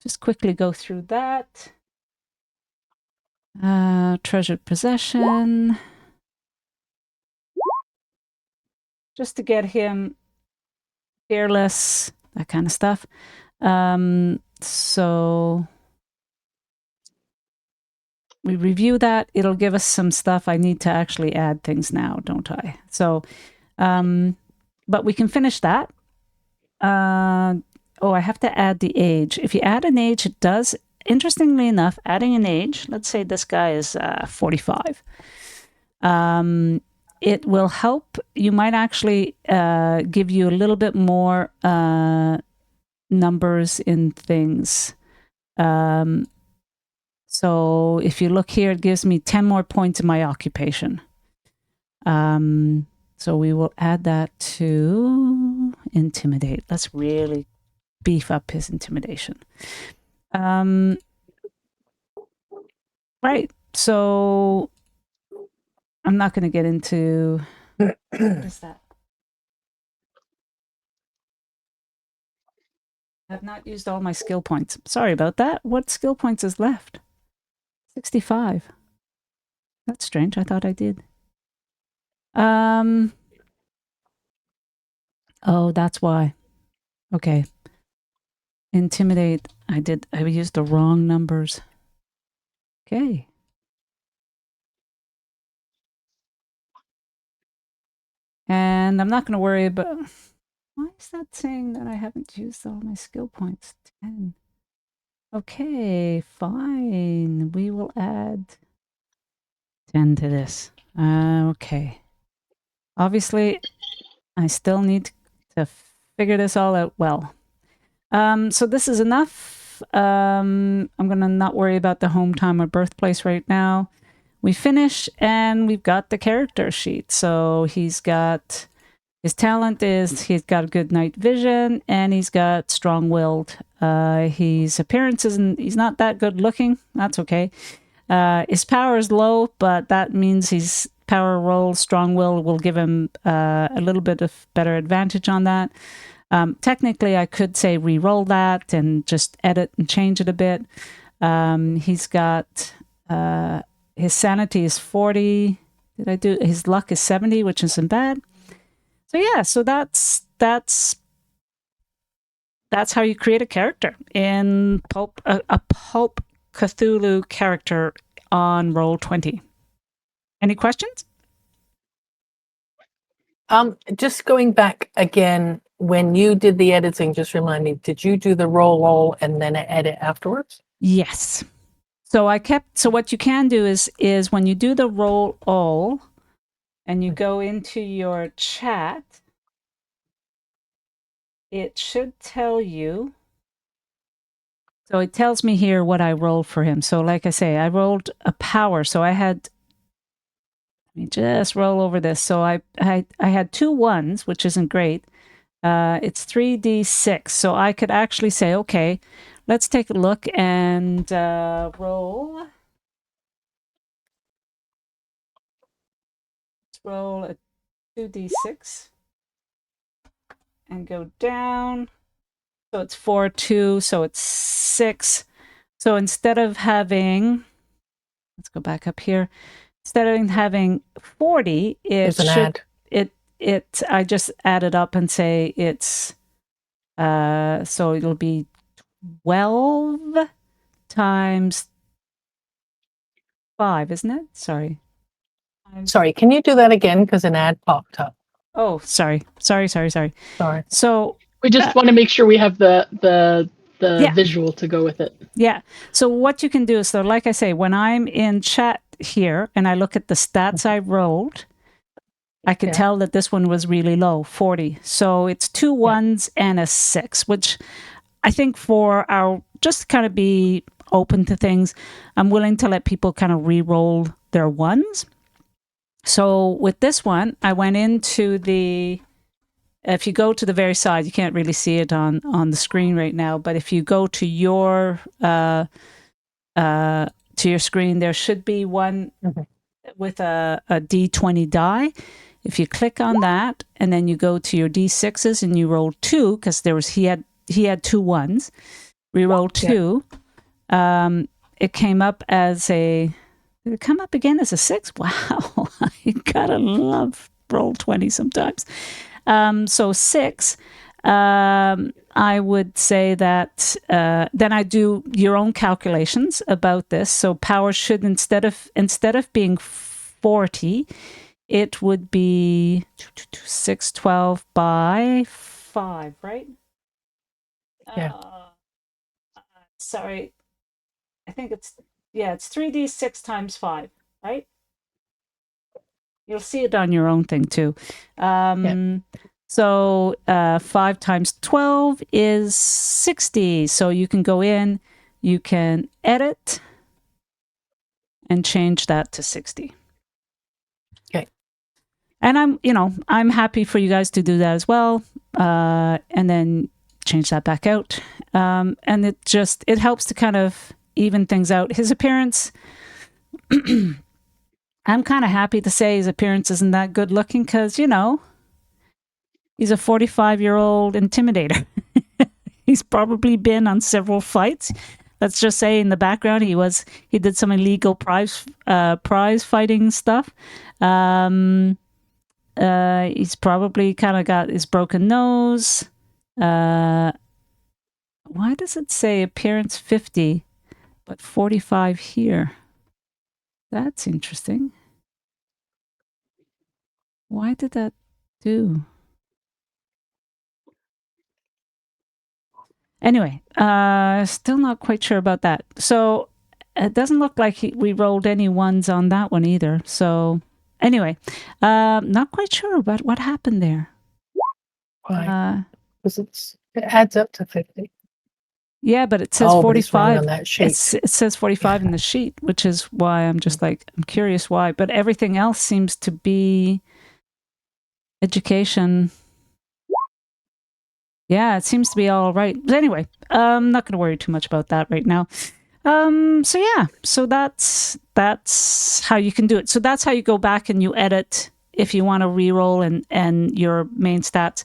just quickly go through that. Treasured possession. Just to get him fearless, that kind of stuff. So we review that. It'll give us some stuff. I need to actually add things now, don't I? So, but we can finish that. I have to add the age. If you add an age, it does, interestingly enough, adding an age, let's say this guy is 45. It will help. You might actually give you a little bit more numbers in things. So if you look here, it gives me 10 more points in my occupation. So So we will add that to intimidate. Let's really beef up his intimidation. Right. So I'm not going to get into what is that? I've not used all my skill points. Sorry about that. What skill points is left? 65. That's strange. I thought I did. Oh, that's why. Okay. Intimidate. I used the wrong numbers. Okay. And I'm not going to worry about... Why is that saying that I haven't used all my skill points? 10. Okay, fine. We will add 10 to this. Okay. Obviously, I still need to figure this all out well. So this is enough. I'm going to not worry about the home time or birthplace right now. We finish and we've got the character sheet. So he's got... His talent is he's got good night vision and he's got strong-willed. His appearance isn't, he's not that good looking. That's okay. His power is low, but that means his power roll, strong-will will give him a little bit of better advantage on that. Technically, I could say re-roll that and just edit and change it a bit. He's got his sanity is 40. Did I do his luck is 70, which isn't bad. So yeah, so that's how you create a character in pulp, a pulp Cthulhu character on Roll20. Any questions? Just going back again, when you did the editing, just remind me, did you do the roll all and then edit afterwards? Yes. So what you can do is when you do the roll all and you go into your chat, it should tell you. So it tells me here what I rolled for him. So like I say, I rolled a power. So let me just roll over this. So I had 2 1s, which isn't great. It's 3d6. So I could actually say, okay, let's take a look and roll. Let's roll a 2d6 and go down. So it's 4, 2, so it's 6. So instead of having, let's go back up here. Instead of having 40, I just add it up and say it's, so it'll be 12 times 5, isn't it? Sorry. Sorry, can you do that again? Because an ad popped up. Oh, sorry. So We just want to make sure we have the Yeah. visual to go with it. yeah. So what you can do is, so like I say, when I'm in chat here and I look at the stats I rolled, I can tell that this one was really low, 40. So it's 2 1s and a 6, which I think for our, just kind of be open to things, I'm willing to let people kind of re-roll their 1s. So with this one, I went into the, if you go to the very side, you can't really see it on the screen right now, but if you go to your screen, there should be one with a D20 die. If you click on that and then you go to your D6s and you roll 2, because he had 2 1s, re-roll 2. It came up as a, did it come up again as a 6? Wow, you gotta love Roll20 sometimes. So 6, I would say that then I do your own calculations about this. So power should, instead of being 40, it would be 6, 12 by 5, right? Yeah. Sorry. I think it's 3d6 times 5, right? You'll see it on your own thing too. So 5 times 12 is 60. So you can go in, you can edit and change that to 60. Okay. And I'm happy for you guys to do that as well. And then change that back out. And it helps to kind of even things out. His appearance, I'm kind of happy to say his appearance isn't that good looking because, he's a 45-year-old intimidator. He's probably been on several fights. Let's just say in the background, he did some illegal prize fighting stuff. He's probably kind of got his broken nose. Why does it say appearance 50, but 45 here? That's interesting. Why did that do? Anyway, still not quite sure about that. So it doesn't look like we rolled any ones on that one either. So anyway, not quite sure about what happened there. Why? Because it adds up to 50. Yeah, but it says but it's wrong 45 on that sheet. It says 45 in the sheet, which is why I'm just like, I'm curious why. But everything else seems to be education. Yeah, it seems to be all right. But anyway, I'm not going to worry too much about that right now. So that's how you can do it. So that's how you go back and you edit if you want to re-roll and your main stats.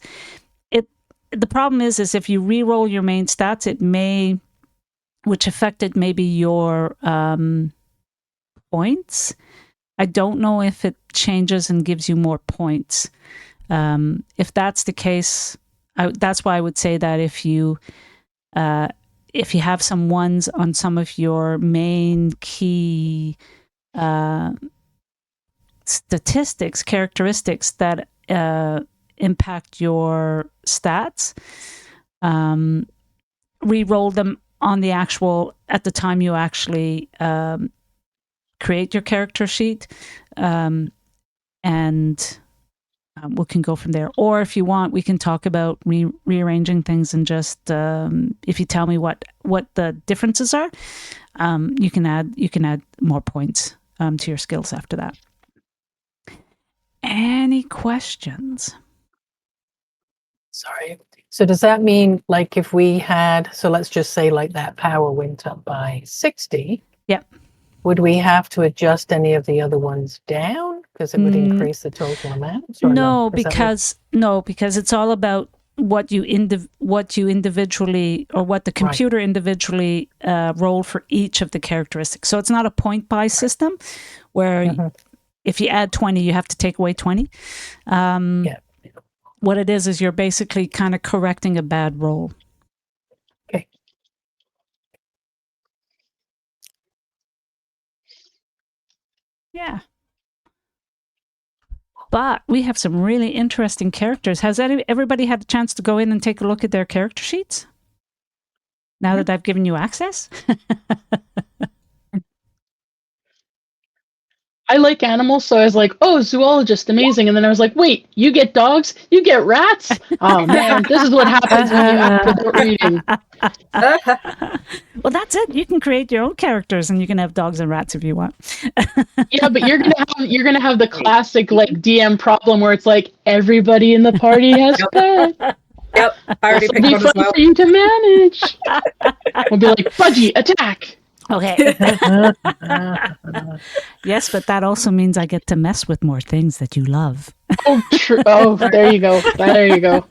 The problem is if you re-roll your main stats, it may, which affected maybe your points. I don't know if it changes and gives you more points. If that's the case, that's why I would say that if you have some ones on some of your main key statistics, characteristics that impact your stats, re-roll them on the actual, at the time you actually create your character sheet, and we can go from there. Or if you want, we can talk about rearranging things and just if you tell me what the differences are, you can add more points to your skills after that. Any questions? Sorry. So does that mean like if we had, so let's just say like that power went up by 60. Yep. Would we have to adjust any of the other ones down because it would increase the total amount? No, because it's all about what you individually, or what the computer individually rolled for each of the characteristics. So it's not a point buy system where if you add 20, you have to take away 20. What it is you're basically kind of correcting a bad roll. Okay. Yeah. But we have some really interesting characters. Has everybody had a chance to go in and take a look at their character sheets? Now that I've given you access? I like animals, so I was like, oh, zoologist, amazing. And then I was like, wait, you get dogs? You get rats? Oh, man, this is what happens when you act without reading. Well, that's it. You can create your own characters and you can have dogs and rats if you want. Yeah, but you're gonna have the classic like DM problem where it's like everybody in the party has pets. Yep, I already It'll picked be one fun as well. for you to manage. We'll be like, Budgie, attack! Okay. Yes, but that also means I get to mess with more things that you love. Oh, true. Oh, there you go. There you go.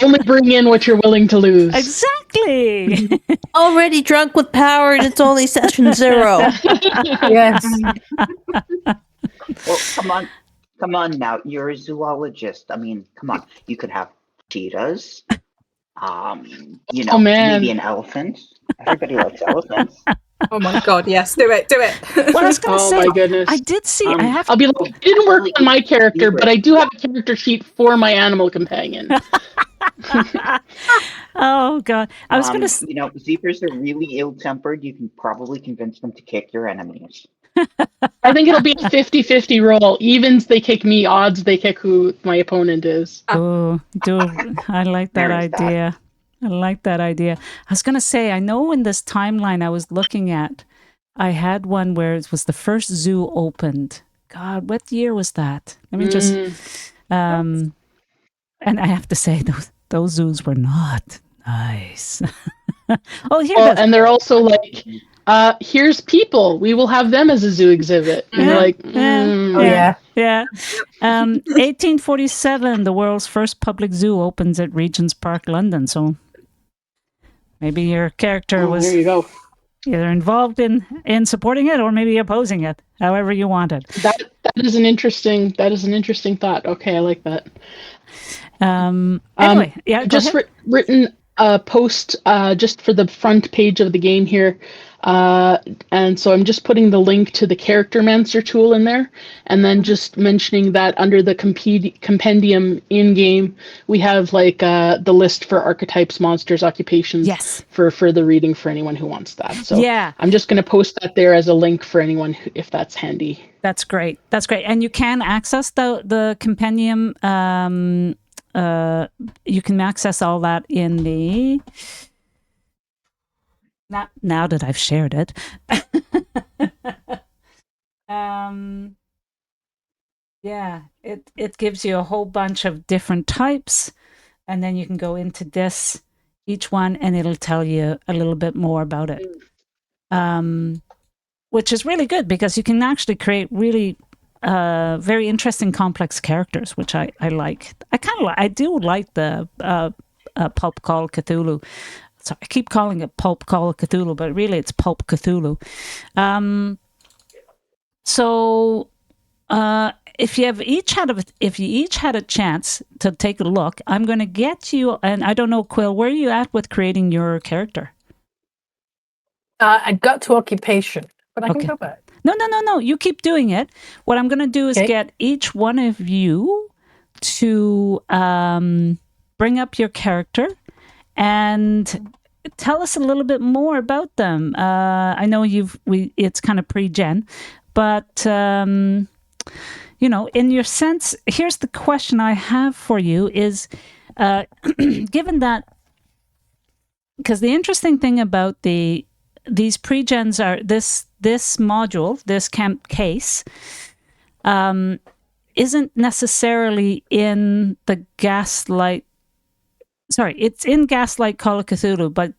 Only bring in what you're willing to lose. Exactly. Already drunk with power and it's only session 0. Yes. Well, come on now. You're a zoologist. I mean, come on. You could have cheetahs. Oh, man. Maybe an elephant. Everybody likes elephants. Oh my god, yes, do it. Well, I was going to say, my goodness. I did see, I'll be like, it didn't work on my character, but I do have a character sheet for my animal companion. Oh god, I was going to. Zebras are really ill-tempered. You can probably convince them to kick your enemies. I think it'll be a 50-50 roll. Evens, they kick me. Odds, they kick who my opponent is. Oh, I like that idea. I like that idea. I was going to say, I know in this timeline I was looking at, I had one where it was the first zoo opened God, what year was that? Let me just. And I have to say, those zoos were not nice. Oh, here Well, it is. and they're also like, here's people. We will have them as a zoo exhibit. And you're like, Oh yeah. Yeah. 1847, the world's first public zoo opens at Regent's Park, London. So maybe your character was there you go. either involved in supporting it or maybe opposing it, however you wanted. That is an interesting thought. Okay, I like that. Anyway, yeah, just written a post just for the front page of the game here, and so I'm just putting the link to the Character Mancer tool in there, and then just mentioning that under the compendium in game we have like the list for archetypes, monsters, occupations. Yes. For further reading for anyone who wants that. So yeah, I'm just going to post that there as a link for anyone if that's handy. That's great. That's great, and you can access the compendium. You can access all that in the. Now that I've shared it. Yeah, it gives you a whole bunch of different types, and then you can go into this each one, and it'll tell you a little bit more about it. Which is really good because you can actually create really very interesting, complex characters, which I like. I do like the Pulp Call Cthulhu. So I keep calling it Pulp Call Cthulhu, but really it's Pulp Cthulhu. If you each had a chance to take a look, I'm going to get you. And I don't know, Quill, where are you at with creating your character? I got to occupation, but I can go back. No. You keep doing it. What I'm going to do is get each one of you to bring up your character and tell us a little bit more about them. I know it's kind of pre-gen, but in your sense, here's the question I have for you is, given that, because the interesting thing about these pre-gens are this module, this case, isn't necessarily in the Gaslight. Sorry, it's in Gaslight Call of Cthulhu, but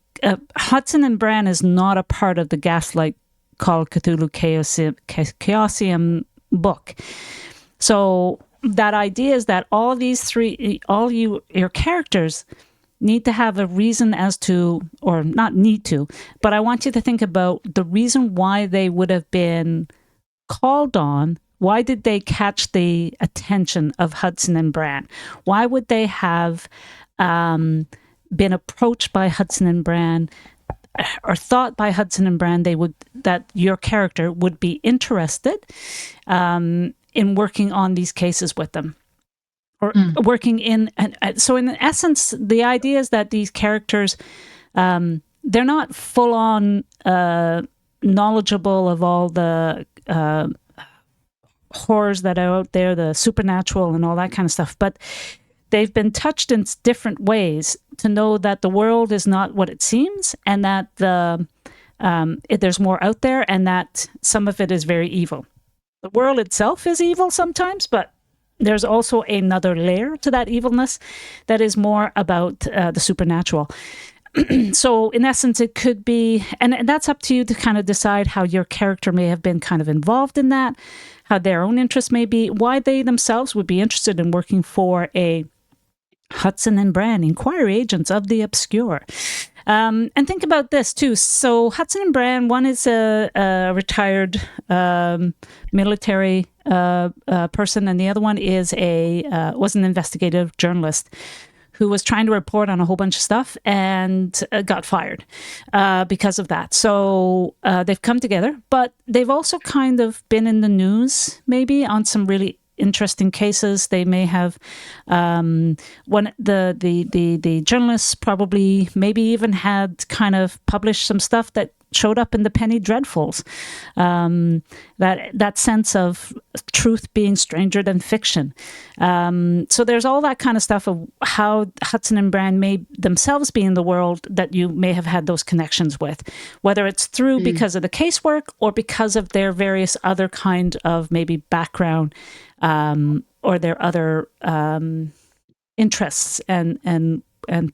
Hudson and Bran is not a part of the Gaslight Call of Cthulhu Chaosium book. So that idea is that all your characters need to have a reason as to, or not need to, but I want you to think about the reason why they would have been called on. Why did they catch the attention of Hudson and Bran? Why would they have been approached by Hudson and Bran, or thought by Hudson and Bran that your character would be interested in working on these cases with them, or working in? And so, in essence, the idea is that these characters, they're not full on knowledgeable of all the horrors that are out there, the supernatural and all that kind of stuff, but they've been touched in different ways to know that the world is not what it seems, and that there's more out there, and that some of it is very evil. The world itself is evil sometimes, but there's also another layer to that evilness that is more about the supernatural. So in essence, it could be, and that's up to you to kind of decide how your character may have been kind of involved in that, how their own interests may be, why they themselves would be interested in working for a Hudson and Bran, inquiry agents of the obscure. And think about this too. So Hudson and Bran, one is a retired military person, and the other one is was an investigative journalist who was trying to report on a whole bunch of stuff and got fired because of that. So they've come together, but they've also kind of been in the news maybe on some really interesting cases. They may have the journalists probably maybe even had kind of published some stuff that showed up in the Penny Dreadfuls. That sense of truth being stranger than fiction. So there's all that kind of stuff of how Hudson and Bran may themselves be in the world that you may have had those connections with, whether it's through because of the casework or because of their various other kind of maybe background or their other interests and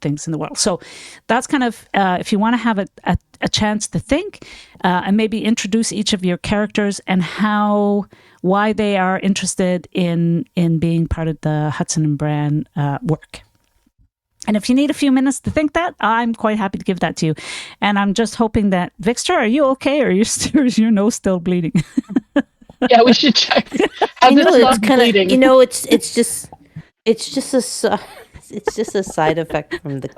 things in the world. So that's kind of, if you want to have a chance to think and maybe introduce each of your characters and why they are interested in being part of the Hudson and Bran work. And if you need a few minutes to think that, I'm quite happy to give that to you. And I'm just hoping that, Vixter, are you okay? Or is your nose still bleeding? Yeah, we should check. I know it's kind of, it's just a side effect from the.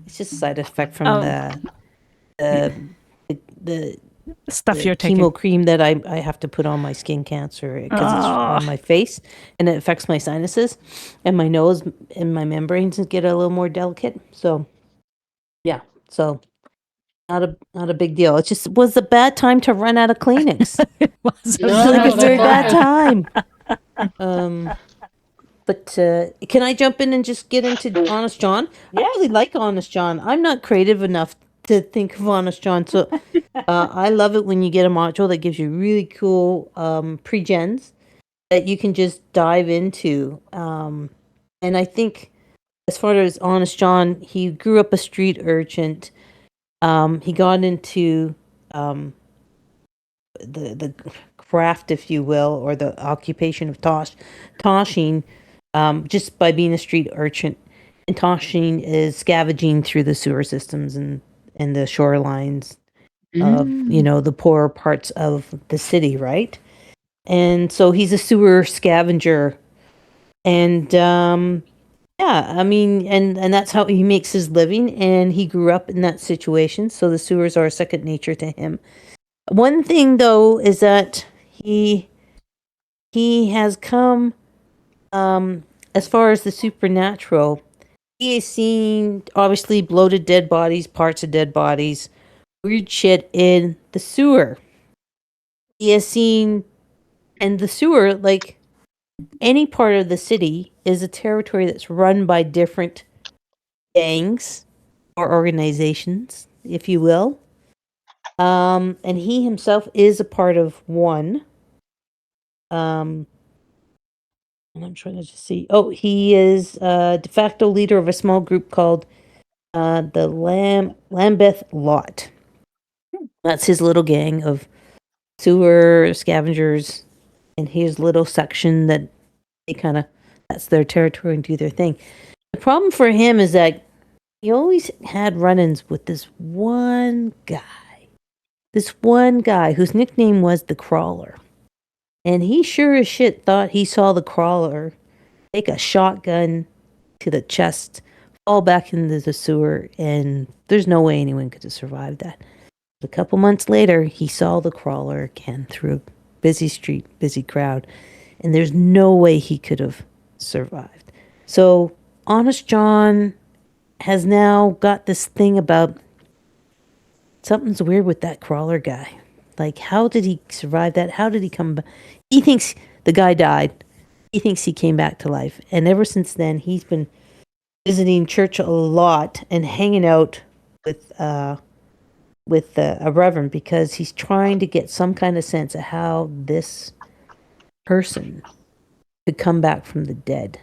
It's just a side effect from the stuff you're taking. chemo cream that I have to put on my skin cancer because it's on my face and it affects my sinuses and my nose and my membranes get a little more delicate. So, yeah. So, not a big deal. It just was a bad time to run out of Kleenex. It was a very bad time. But can I jump in and just get into Honest John? I really like Honest John. I'm not creative enough to think of Honest John, so I love it when you get a module that gives you really cool pre-gens that you can just dive into. And I think as far as Honest John, he grew up a street urchin. He got into the craft, if you will, or the occupation of toshing. Just by being a street urchin, and toshing is scavenging through the sewer systems and the shorelines of the poorer parts of the city, right? And so he's a sewer scavenger, and I mean, and that's how he makes his living. And he grew up in that situation, so the sewers are second nature to him. One thing though is that he has come. As far as the supernatural, he has seen obviously bloated dead bodies, parts of dead bodies, weird shit in the sewer. He has seen, and the sewer, like any part of the city, is a territory that's run by different gangs or organizations, if you will. And he himself is a part of one. And I'm trying to just see. Oh, he is de facto leader of a small group called the Lambeth Lot. That's his little gang of sewer scavengers in his little section that that's their territory and do their thing. The problem for him is that he always had run-ins with this one guy whose nickname was the Crawler. And he sure as shit thought he saw the Crawler take a shotgun to the chest, fall back into the sewer, and there's no way anyone could have survived that. A couple months later, he saw the Crawler again through a busy street, busy crowd, and there's no way he could have survived. So, Honest John has now got this thing about something's weird with that Crawler guy. Like, how did he survive that? How did he come back? He thinks the guy died. He thinks he came back to life. And ever since then, he's been visiting church a lot and hanging out with a reverend because he's trying to get some kind of sense of how this person could come back from the dead.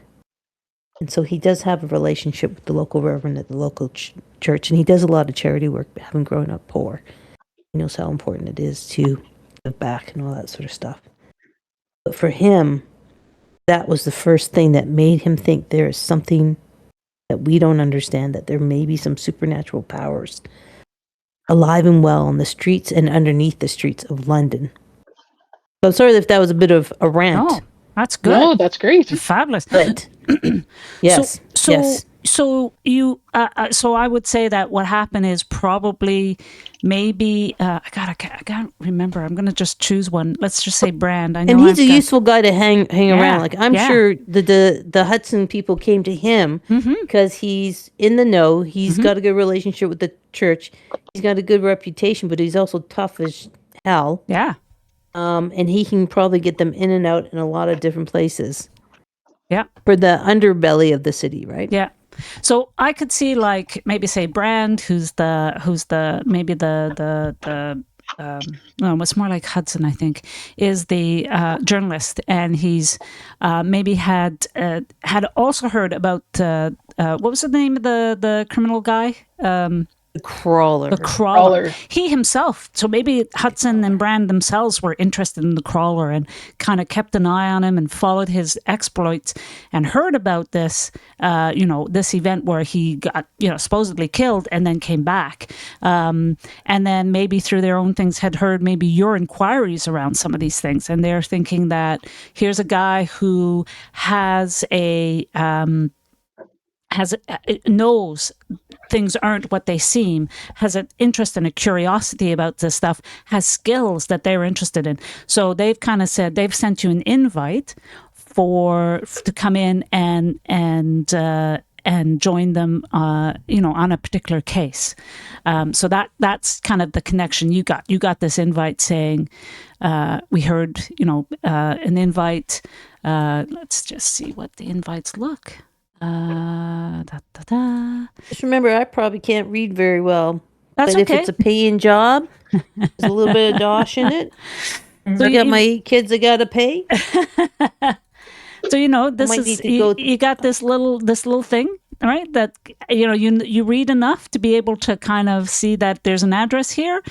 And so he does have a relationship with the local reverend at the local church, and he does a lot of charity work, having grown up poor. He knows how important it is to give back and all that sort of stuff. But for him, that was the first thing that made him think there is something that we don't understand, that there may be some supernatural powers alive and well on the streets and underneath the streets of London. So I'm sorry if that was a bit of a rant. Oh, that's good. No, that's great. Fabulous. But yes, So yes. so so I would say that what happened is probably maybe I can't remember. I'm gonna just choose one. Let's just say Brand. I know And he's I've a got- useful guy to hang Yeah, around. Like I'm yeah. sure the Hudson people came to him because he's in the know. He's got a good relationship with the church. He's got a good reputation, but he's also tough as hell. Yeah, And he can probably get them in and out in a lot of different places yeah. for the underbelly of the city, right? Yeah. So I could see like maybe say Brand, who's the maybe no, it's more like Hudson, I think, is the journalist, and he's maybe had also heard about what was the name of the criminal guy? The crawler. The crawler. Crawler. He himself. So maybe Hudson and Brand themselves were interested in the crawler and kind of kept an eye on him and followed his exploits and heard about this, this event where he got, supposedly killed and then came back. And then maybe through their own things had heard maybe your inquiries around some of these things. And they're thinking that here's a guy who has knows things aren't what they seem, has an interest and a curiosity about this stuff, has skills that they're interested in. So they've kind of said they've sent you an invite to come in and join them, on a particular case. So that's kind of the connection you got. You got this invite saying, we heard, an invite. Let's just see what the invites look. Just remember, I probably can't read very well. That's but okay. if it's a paying job, there's a little bit of dosh in it. So I got my 8 kids I gotta pay. So this might is need to go- you got this little thing, right? That you read enough to be able to kind of see that there's an address here,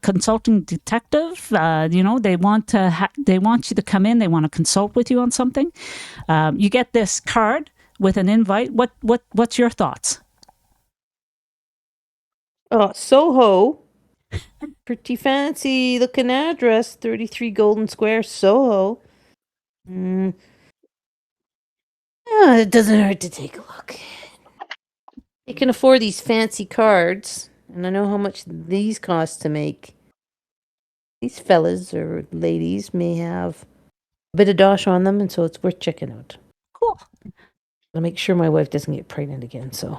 consulting detective. They want you to come in. They want to consult with you on something. You get this card with an invite. What's your thoughts? Soho. Pretty fancy looking address. 33 Golden Square, Soho. It doesn't hurt to take a look. You can afford these fancy cards, and I know how much these cost to make. These fellas or ladies may have a bit of dosh on them, and so it's worth checking out. Cool. I'll make sure my wife doesn't get pregnant again, so.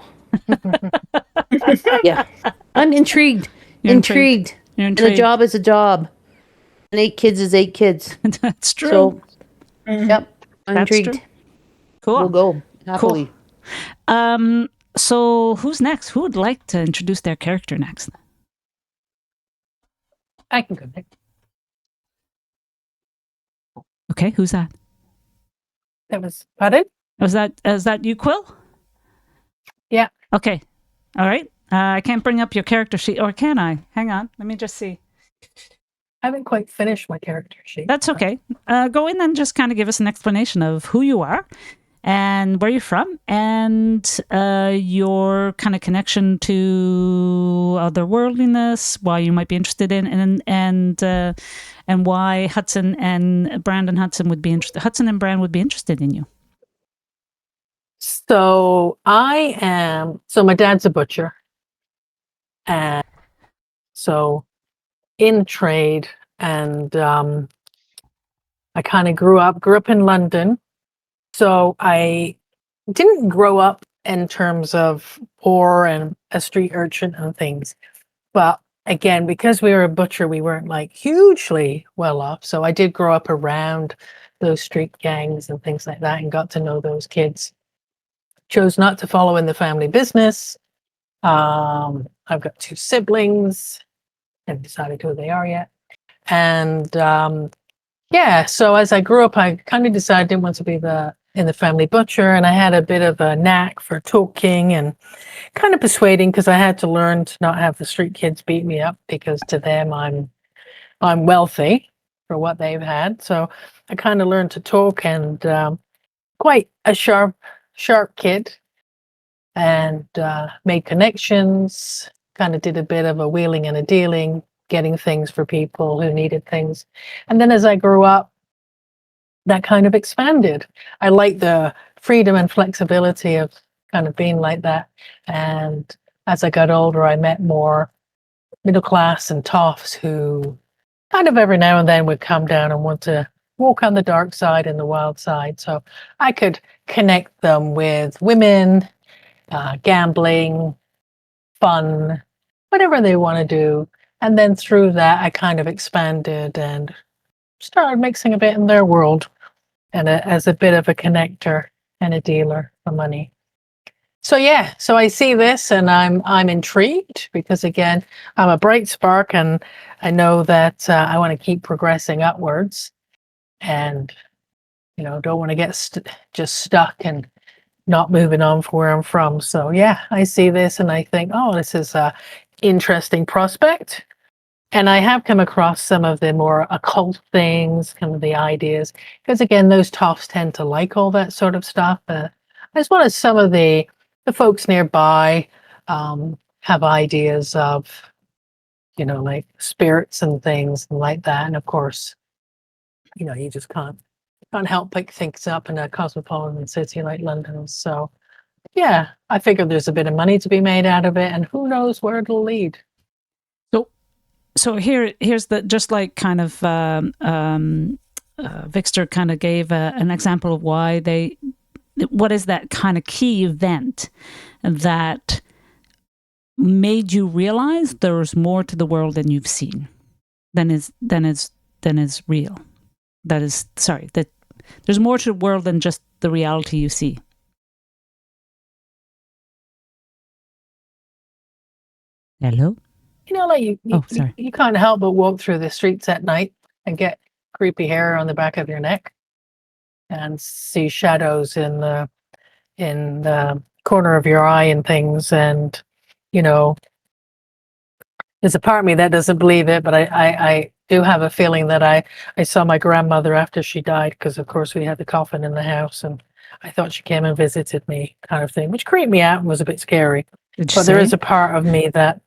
Yeah. I'm intrigued. You're Intrigued. You're And a intrigued. job is a job. And 8 kids is 8 kids. That's true. So, yep. I'm That's intrigued. true. Cool. We'll go. Happily. So who's next? Who would like to introduce their character next? I can go next. Okay, who's that? That was pardon? Is that you, Quill? Yeah. Okay. All right. I can't bring up your character sheet, or can I? Hang on. Let me just see. I haven't quite finished my character sheet. That's okay. Go in and just kind of give us an explanation of who you are and where you're from and your kind of connection to otherworldliness, why you might be interested in, and why Hudson and Brandon Hudson would be interested. Hudson and Brand would be interested in you. So my dad's a butcher. And so in trade, and I kind of grew up in London. So I didn't grow up in terms of poor and a street urchin and things. But again, because we were a butcher, we weren't like hugely well off. So I did grow up around those street gangs and things like that and got to know those kids. Chose not to follow in the family business. I've got 2 siblings. Haven't decided who they are yet. And so as I grew up, I kind of decided I didn't want to be in the family butcher, and I had a bit of a knack for talking and kind of persuading, because I had to learn to not have the street kids beat me up, because to them I'm wealthy for what they've had. So I kind of learned to talk, and quite a sharp kid, and made connections, kind of did a bit of a wheeling and a dealing, getting things for people who needed things. And then as I grew up, that kind of expanded. I like the freedom and flexibility of kind of been like that. And as I got older, I met more middle class and toffs who kind of every now and then would come down and want to walk on the dark side and the wild side. So I could connect them with women, gambling, fun, whatever they want to do. And then through that, I kind of expanded and started mixing a bit in their world and as a bit of a connector and a dealer for money. So yeah, so I see this and I'm intrigued because again, I'm a bright spark and I know that I want to keep progressing upwards and don't want to get just stuck and not moving on from where I'm from. So yeah, I see this and I think, oh, this is a interesting prospect. And I have come across some of the more occult things, kind of the ideas, because again, those toffs tend to like all that sort of stuff, as well as some of the folks nearby have ideas of, like spirits and things and like that. And of course, you just can't help pick things up in a cosmopolitan city like London. So yeah, I figure there's a bit of money to be made out of it, and who knows where it'll lead. So here's the just like kind of Vixter kind of gave an example of why what is that kind of key event that made you realize there's more to the world than you've seen, than is real. That there's more to the world than just the reality you see. Hello? Like you can't help but walk through the streets at night and get creepy hair on the back of your neck and see shadows in the corner of your eye and things. And, there's a part of me that doesn't believe it, but I do have a feeling that I saw my grandmother after she died, because of course we had the coffin in the house and I thought she came and visited me, kind of thing, which creeped me out and was a bit scary. But there is a part of me that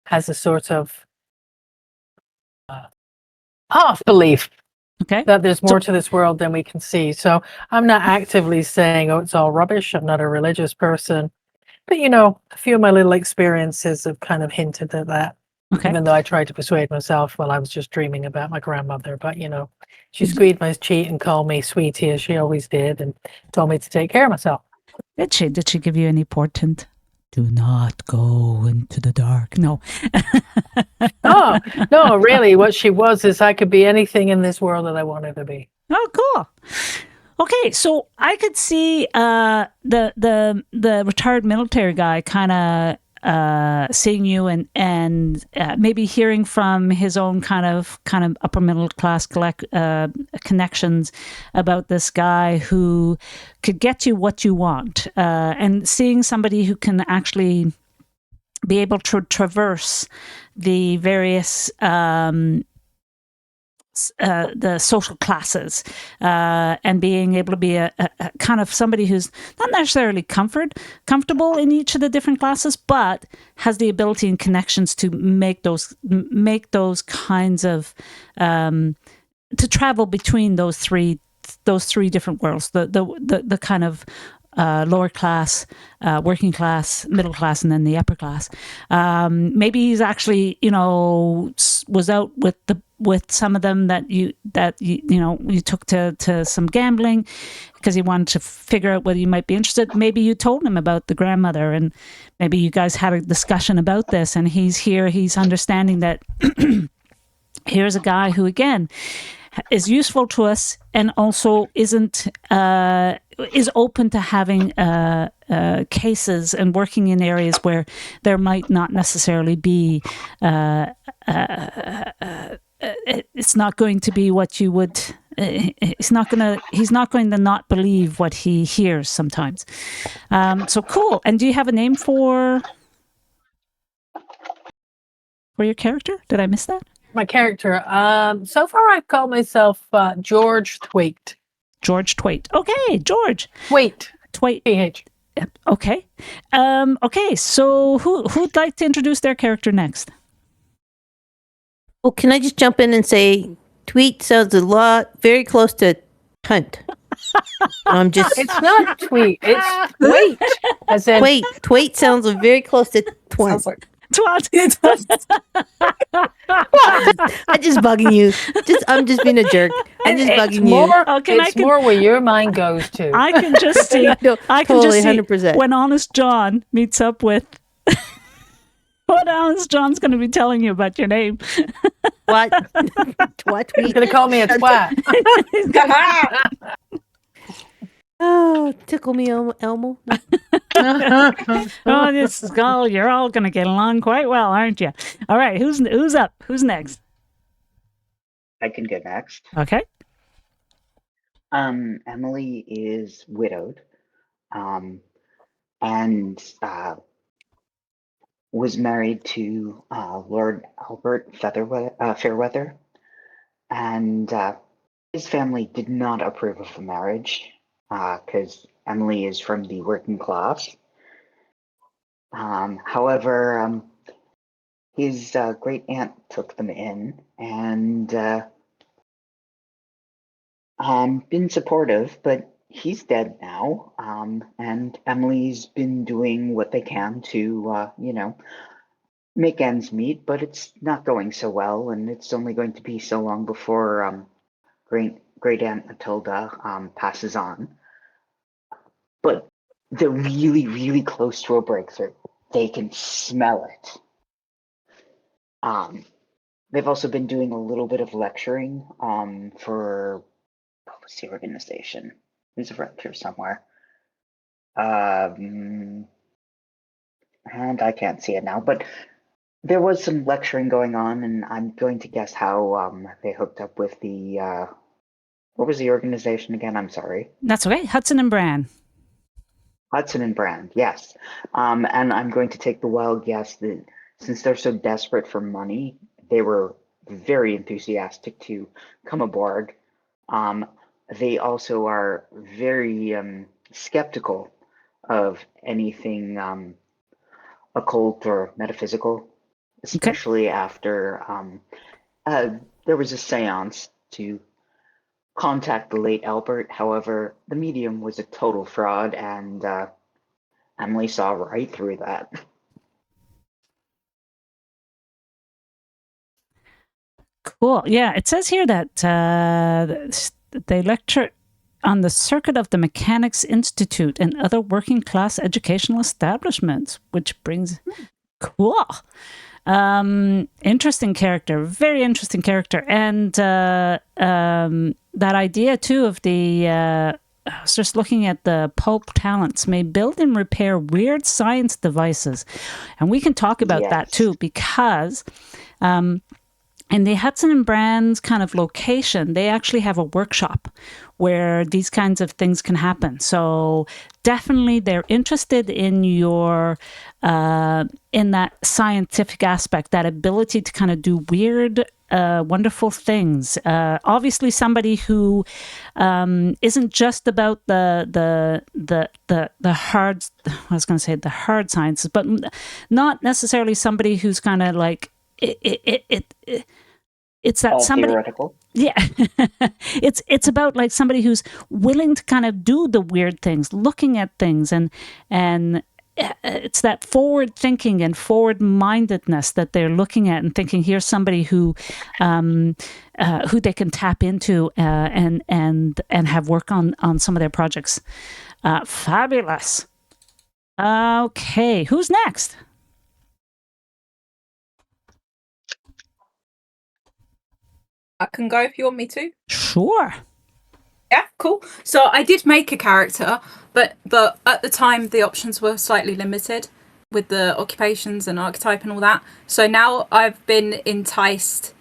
has a sort of half belief that there's more to this world than we can see. So I'm not actively saying, oh, it's all rubbish. I'm not a religious person. But, a few of my little experiences have kind of hinted at that. Okay. Even though I tried to persuade myself while I was just dreaming about my grandmother. But, she squeezed my cheek and called me sweetie, as she always did, and told me to take care of myself. Did she? Did she give you any portent? Do not go into the dark. No. Oh, no, really. What she was is I could be anything in this world that I wanted to be. Oh, cool. Okay, so I could see the retired military guy kind of seeing you and maybe hearing from his own kind of upper middle class connections about this guy who could get you what you want, and seeing somebody who can actually be able to traverse the various the social classes, and being able to be a kind of somebody who's not necessarily comfortable in each of the different classes, but has the ability and connections to make those kinds of to travel between those three different worlds, the kind of lower class, working class, middle class, and then the upper class. Maybe he's actually, was out with some of them that you took to some gambling because he wanted to figure out whether you might be interested. Maybe you told him about the grandmother, and maybe you guys had a discussion about this, and he's understanding that here's a guy who, again, is useful to us and also is open to having cases and working in areas where there might not necessarily be it's not going to be what you would he's not going to not believe what he hears sometimes. So cool. And do you have a name for your character? Did I miss that? My character, so far I've called myself George Thwaite. George Thwaite. Okay, George. Thwaite. PH. Okay. Okay, so who'd like to introduce their character next? Well, can I just jump in and say Tweet sounds very close to Hunt. I'm just It's not tweet. It's tweet. As in, tweet sounds very close to twat. sounds like Twat. I'm just bugging you. I'm just being a jerk. I'm just it's bugging more. you. Okay, It's more where your mind goes to. I can just see. No, I can totally, just see 100%. when Honest John meets up with what Honest John's going to be telling you about your name. What? Twat He's tweet. gonna call me a twat. Oh, tickle me, Elmo. Oh, this is all. You're all going to get along quite well, aren't you? All right, who's up? Who's next? I can go next. Okay. Emily is widowed, and was married to Lord Albert Fairweather, and his family did not approve of the marriage because Emily is from the working class. However, his great aunt took them in and been supportive, but he's dead now. And Emily's been doing what they can to, make ends meet, but it's not going so well, and it's only going to be so long before great aunt Matilda passes on. But they're really, really close to a breakthrough. They can smell it. They've also been doing a little bit of lecturing for what was the organization? There's a rep here somewhere. And I can't see it now, but there was some lecturing going on, and I'm going to guess how they hooked up with the what was the organization again? I'm sorry. That's okay. Hudson and Bran. Hudson and Brand, yes. And I'm going to take the wild guess that since they're so desperate for money, they were very enthusiastic to come aboard. They also are very skeptical of anything occult or metaphysical, especially after there was a seance to contact the late Albert. However, the medium was a total fraud, and Emily saw right through that. Cool. Yeah, it says here that they lecture on the circuit of the Mechanics Institute and other working class educational establishments, which brings cool. Interesting character, very interesting character, and that idea too of the. I was just looking at the Pope talents may build and repair weird science devices, and we can talk about that too because. In the Hudson and Brand's kind of location, they actually have a workshop where these kinds of things can happen. So definitely they're interested in your, in that scientific aspect, that ability to kind of do weird, wonderful things. Obviously somebody who isn't just about the hard, I was going to say the hard sciences, but not necessarily somebody who's kind of like, it's that all somebody theoretical. Yeah. it's about like somebody who's willing to kind of do the weird things, looking at things, and it's that forward thinking and forward mindedness that they're looking at and thinking, here's somebody who they can tap into and have work on some of their projects. Fabulous. Okay, who's next? I can go if you want me to. Sure. Yeah, cool. So I did make a character, but at the time the options were slightly limited with the occupations and archetype and all that. So now I've been enticed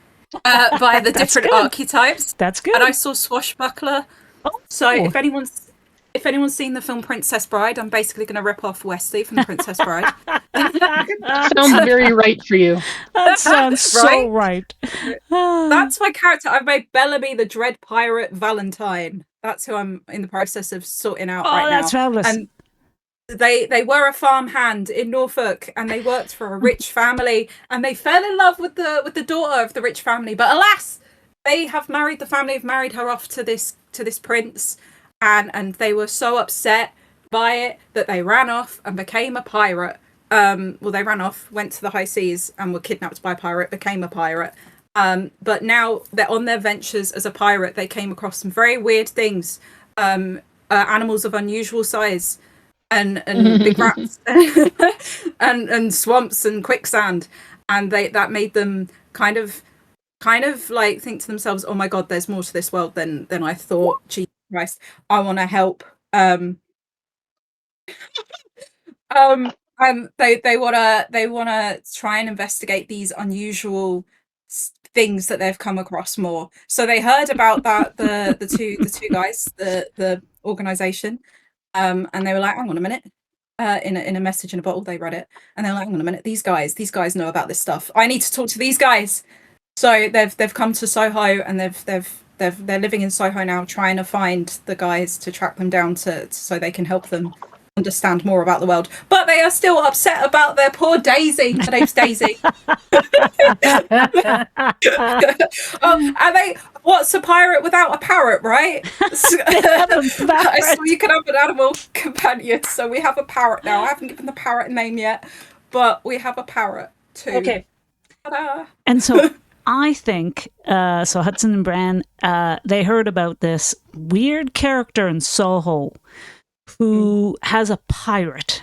by the different archetypes. That's good. And I saw Swashbuckler. Oh, so cool. if anyone's seen the film Princess Bride, I'm basically going to rip off Wesley from the Princess Bride. Sounds very right for you. That sounds so right. That's my character. I've made Bellamy the Dread Pirate Valentine. That's who I'm in the process of sorting out right now. Oh, that's fabulous. And they were a farmhand in Norfolk, and they worked for a rich family, and they fell in love with the daughter of the rich family. But alas, the family have married her off to this prince, and they were so upset by it that they ran off and became a pirate. Well, they ran off, went to the high seas, and were kidnapped by a pirate, became a pirate. But now they're on their ventures as a pirate. They came across some very weird things, animals of unusual size, and big rats, and swamps and quicksand, and that made them kind of like think to themselves, "Oh my God, there's more to this world than I thought. Jesus Christ, I want to help." And they wanna try and investigate these unusual things that they've come across more. So they heard about that the two guys, the organization, and they were like, "Hang on a minute." In a message in a bottle, they read it, and they're like, "Hang on a minute, these guys know about this stuff. I need to talk to these guys." So they've come to Soho, and they're living in Soho now, trying to find the guys to track them down so they can help them understand more about the world. But they are still upset about their poor Daisy. Her name's Daisy. And what's a pirate without a parrot, right? So you can have an animal companion. So we have a parrot now. I haven't given the parrot a name yet, but we have a parrot too. Okay. Ta-da. And so I think, so Hudson and Bran, they heard about this weird character in Soho who has a parrot,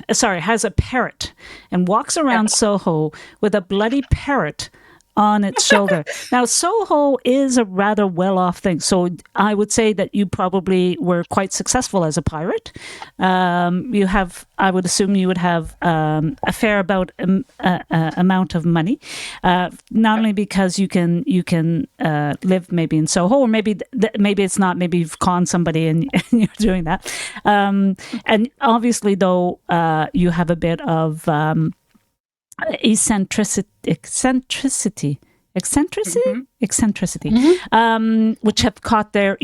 and walks around Soho with a bloody parrot on its shoulder. Now, Soho is a rather well-off thing, so I would say that you probably were quite successful as a pirate. I would assume you would have a fair amount of money, not only because you can live maybe in Soho, or maybe it's not. Maybe you've conned somebody and you're doing that. And obviously, though, you have a bit of eccentricity, which have caught their,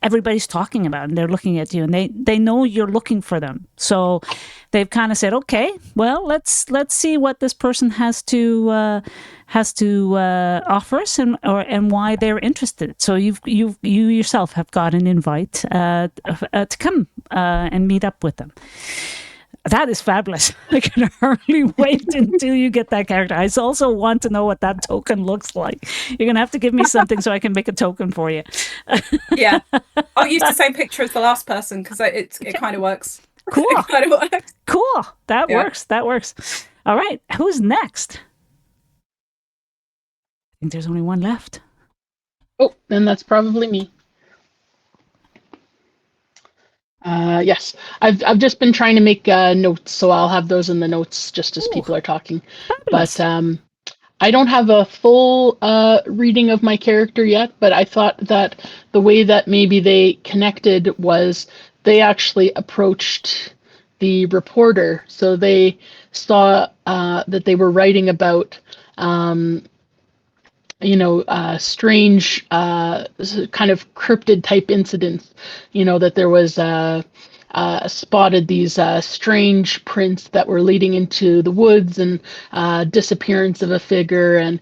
everybody's talking about it, and they're looking at you, and they know you're looking for them. So they've kind of said, okay, well, let's see what this person has to offer us, and why they're interested. So you yourself have got an invite to come and meet up with them. That is fabulous. I can hardly wait until you get that character. I also want to know what that token looks like. You're going to have to give me something so I can make a token for you. Yeah. I'll use the same picture as the last person, because it kind of works. Cool. It kind of works. Cool. That works. All right. Who's next? I think there's only one left. Oh, then that's probably me. Yes, I've just been trying to make notes, so I'll have those in the notes just as people are talking. Fabulous. But I don't have a full reading of my character yet, but I thought that the way that maybe they connected was they actually approached the reporter. So they saw that they were writing about strange kind of cryptid type incidents, that there was spotted these strange prints that were leading into the woods, and disappearance of a figure, and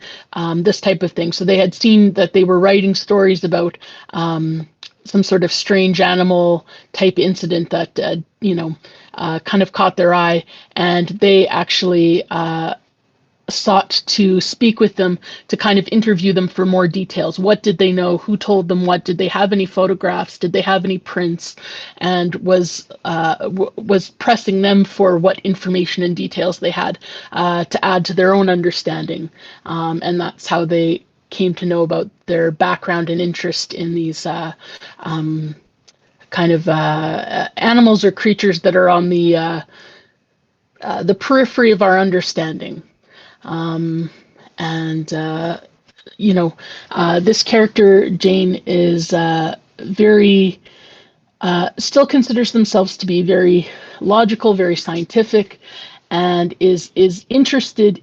this type of thing. So they had seen that they were writing stories about some sort of strange animal type incident that, kind of caught their eye, and they actually sought to speak with them to kind of interview them for more details. What did they know? Who told them what? Did they have any photographs? Did they have any prints? And was pressing them for what information and details they had to add to their own understanding. And that's how they came to know about their background and interest in these kind of animals or creatures that are on the periphery of our understanding. This character, Jane, is very, still considers themselves to be very logical, very scientific, and is interested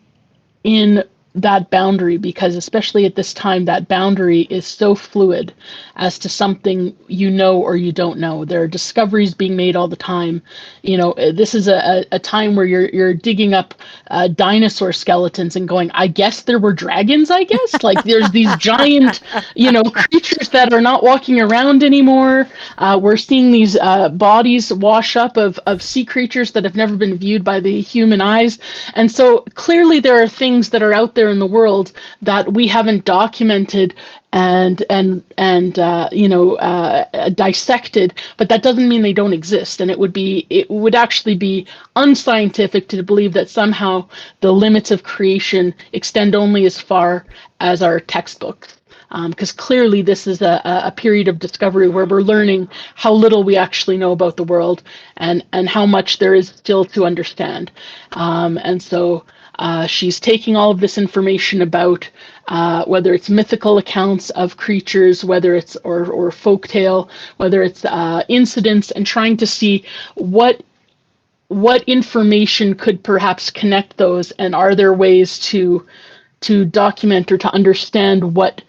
in that boundary, because especially at this time, that boundary is so fluid as to something you know or you don't know. There are discoveries being made all the time. This is a time where you're digging up dinosaur skeletons and going, I guess there were dragons, I guess. Like there's these giant, creatures that are not walking around anymore. We're seeing these bodies wash up of sea creatures that have never been viewed by the human eyes. And so clearly there are things that are out there in the world that we haven't documented and dissected, but that doesn't mean they don't exist. And it would actually be unscientific to believe that somehow the limits of creation extend only as far as our textbooks. Because clearly this is a period of discovery where we're learning how little we actually know about the world and how much there is still to understand. And so she's taking all of this information about whether it's mythical accounts of creatures, whether it's or folktale, whether it's incidents, and trying to see what information could perhaps connect those, and are there ways to document or to understand what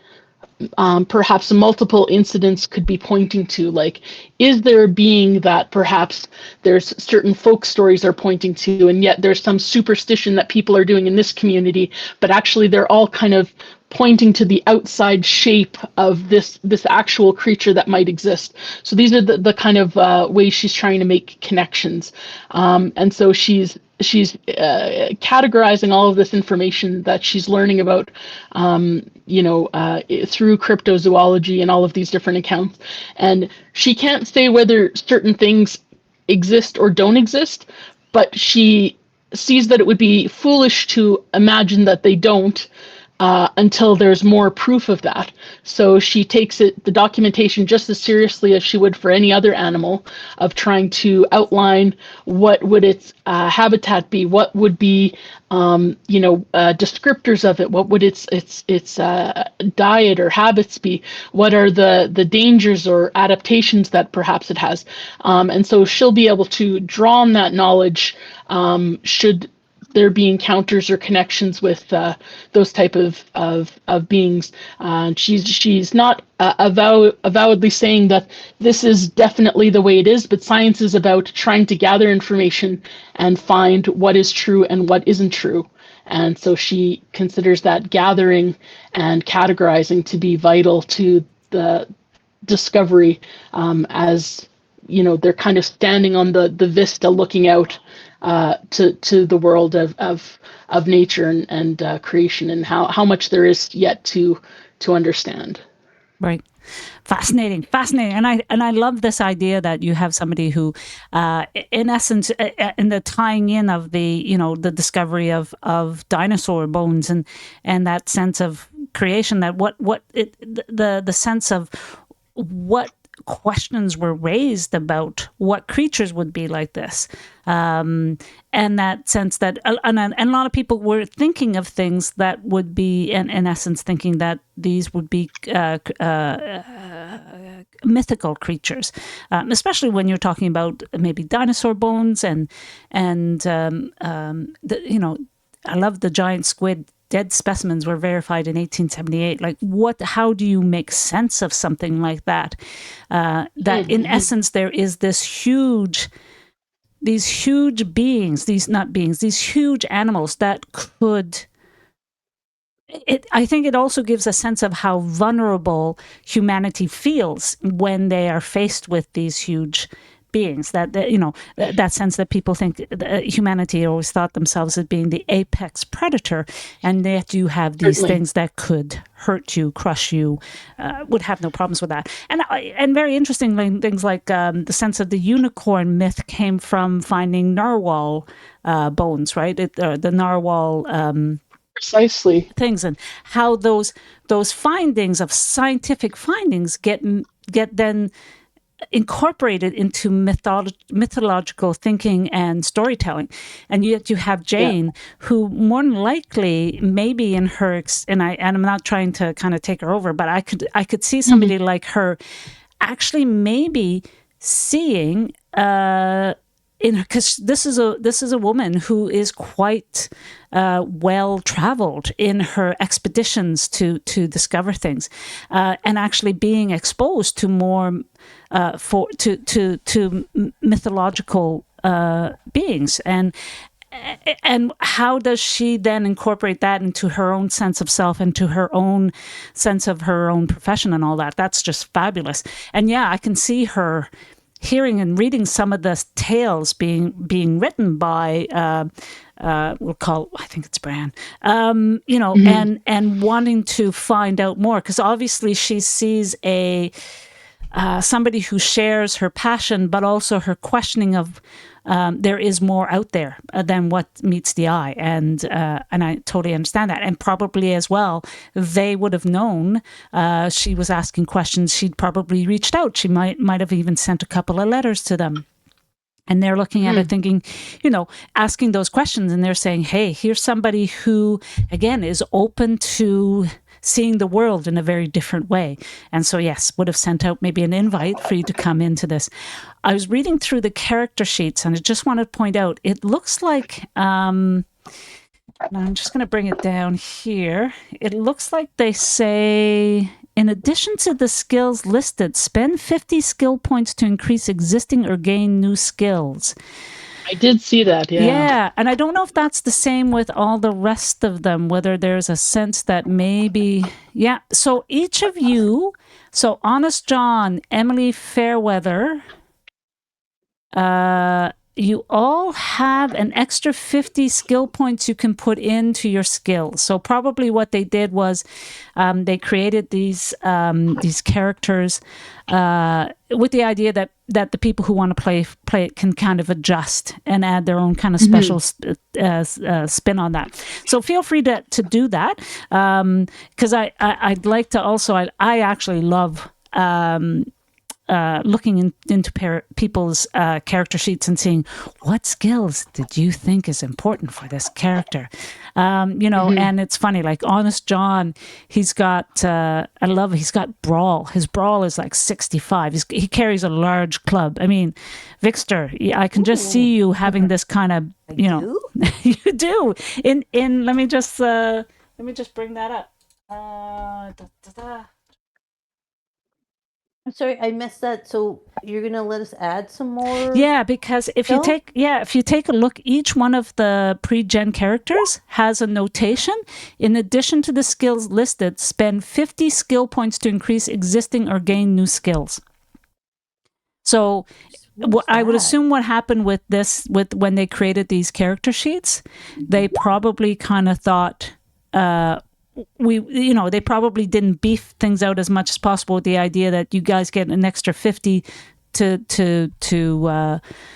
perhaps multiple incidents could be pointing to. Like, is there a being that perhaps there's certain folk stories are pointing to, and yet there's some superstition that people are doing in this community, but actually they're all kind of pointing to the outside shape of this actual creature that might exist. So these are the kind of ways she's trying to make connections. And so she's categorizing all of this information that she's learning about, through cryptozoology and all of these different accounts. And she can't say whether certain things exist or don't exist, but she sees that it would be foolish to imagine that they don't, until there's more proof of that. So she takes the documentation just as seriously as she would for any other animal, of trying to outline what would its habitat be, what would be descriptors of it, what would its diet or habits be, what are the dangers or adaptations that perhaps it has, and so she'll be able to draw on that knowledge should there be encounters or connections with those type of beings. She's not avowedly saying that this is definitely the way it is, but science is about trying to gather information and find what is true and what isn't true. And so she considers that gathering and categorizing to be vital to the discovery, as they're kind of standing on the vista looking out to the world of nature and creation, and how much there is yet to understand. Right. Fascinating. And I love this idea that you have somebody who, in essence, in the tying in of the discovery of dinosaur bones and that sense of creation, that the sense of what questions were raised about what creatures would be like this, and that sense that and a lot of people were thinking of things that would be in essence thinking that these would be mythical creatures, especially when you're talking about maybe dinosaur bones and I love the giant squid. Dead specimens were verified in 1878. Like, how do you make sense of something like that? That in essence, there is these huge beings, these huge animals that could. I think it also gives a sense of how vulnerable humanity feels when they are faced with these huge beings, that sense that people think humanity always thought themselves as being the apex predator, and yet you have these things that could hurt you, crush you, would have no problems with that. And very interestingly, things like the sense of the unicorn myth came from finding narwhal bones, right? The narwhal precisely things, and how those findings of scientific findings get then incorporated into mythological thinking and storytelling. And yet you have Jane, who more than likely, maybe in her, and I'm not trying to kind of take her over, but I could see somebody like her actually maybe seeing because this is a woman who is quite well traveled in her expeditions to discover things, and actually being exposed to more to mythological beings, and how does she then incorporate that into her own sense of self and to her own sense of her own profession and all that? That's just fabulous. And yeah, I can see her hearing and reading some of the tales being written by we'll call, I think it's Bran, and wanting to find out more, because obviously she sees somebody who shares her passion, but also her questioning of there is more out there than what meets the eye, and I totally understand that. And probably as well, they would have known she was asking questions. She'd probably reached out. She might have even sent a couple of letters to them. And they're looking at it thinking, asking those questions, and they're saying, hey, here's somebody who, again, is open to seeing the world in a very different way. And so, yes, would have sent out maybe an invite for you to come into this. I was reading through the character sheets, and I just want to point out, it looks like, and I'm just going to bring it down here. It looks like they say, in addition to the skills listed, spend 50 skill points to increase existing or gain new skills. I did see that, yeah. Yeah, and I don't know if that's the same with all the rest of them, whether there's a sense that maybe, yeah. So each of you, so Honest John, Emily Fairweather, you all have an extra 50 skill points you can put into your skills. So probably what they did was they created these characters with the idea that the people who want to play it can kind of adjust and add their own kind of special spin on that. So feel free to do that, because I'd like to also, I actually love looking into people's character sheets and seeing what skills did you think is important for this character. And it's funny, like Honest John, he's got, he's got brawl. His brawl is like 65. He carries a large club. I mean, Vixter, I can just see you having this kind of, you do. Let me just bring that up. I'm sorry, I missed that. So you're gonna let us add some more? Yeah, because if you take a look, each one of the pre-gen characters has a notation. In addition to the skills listed, spend 50 skill points to increase existing or gain new skills. So I would assume what happened with when they created these character sheets, they probably kind of thought, they probably didn't beef things out as much as possible with the idea that you guys get an extra 50 to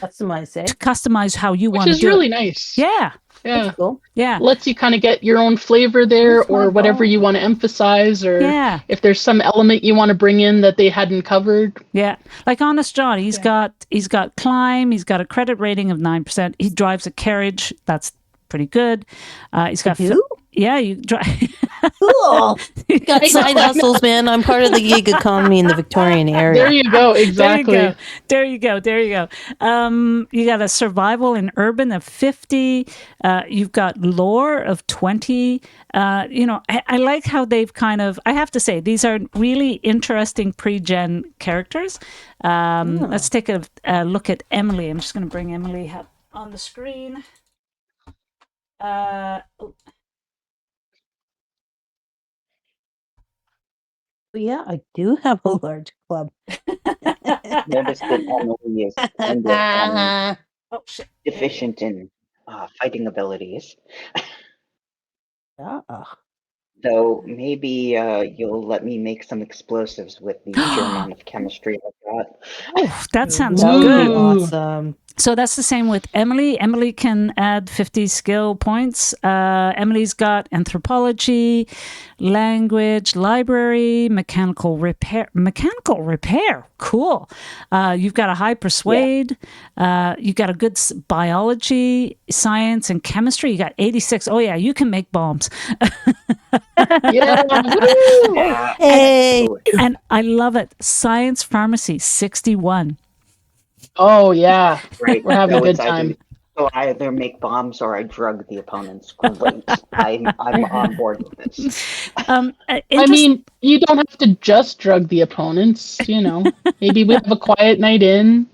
customize it. To customize how you want to do it. Which is really nice. Yeah. Yeah. That's cool. Yeah. Lets you kind of get your own flavor there, or whatever you want to emphasize, or if there's some element you want to bring in that they hadn't covered. Yeah. Like Honest John, he's got climb, he's got a credit rating of 9%. He drives a carriage. That's pretty good. He's got yeah, you drive. Cool. Got side hustles, man. I'm part of the gig economy in the Victorian area. There you go. Exactly. There you go. You got a survival in urban of 50. You've got lore of 20. I like how they've kind of, I have to say, these are really interesting pre-gen characters. Let's take a look at Emily. I'm just going to bring Emily up on the screen. Yeah, I do have a large club. Notice that Emily is kind of deficient in fighting abilities. Yeah. So maybe you'll let me make some explosives with the sheer amount of chemistry I've got. Oh, that sounds That would good. be awesome. So that's the same with Emily. Emily can add 50 skill points. Emily's got anthropology, language, library, mechanical repair. Cool. You've got a high persuade. You've got a good biology, science, and chemistry. You got 86. Oh yeah, you can make bombs. Hey. And I love it. Science, pharmacy, 61. Oh yeah, Right. we're having a So good it's time. either so I either make bombs or I drug the opponents. Great. I'm on board with this. I Interest. mean, you don't have to just drug the opponents, you know. Maybe we have a quiet night in.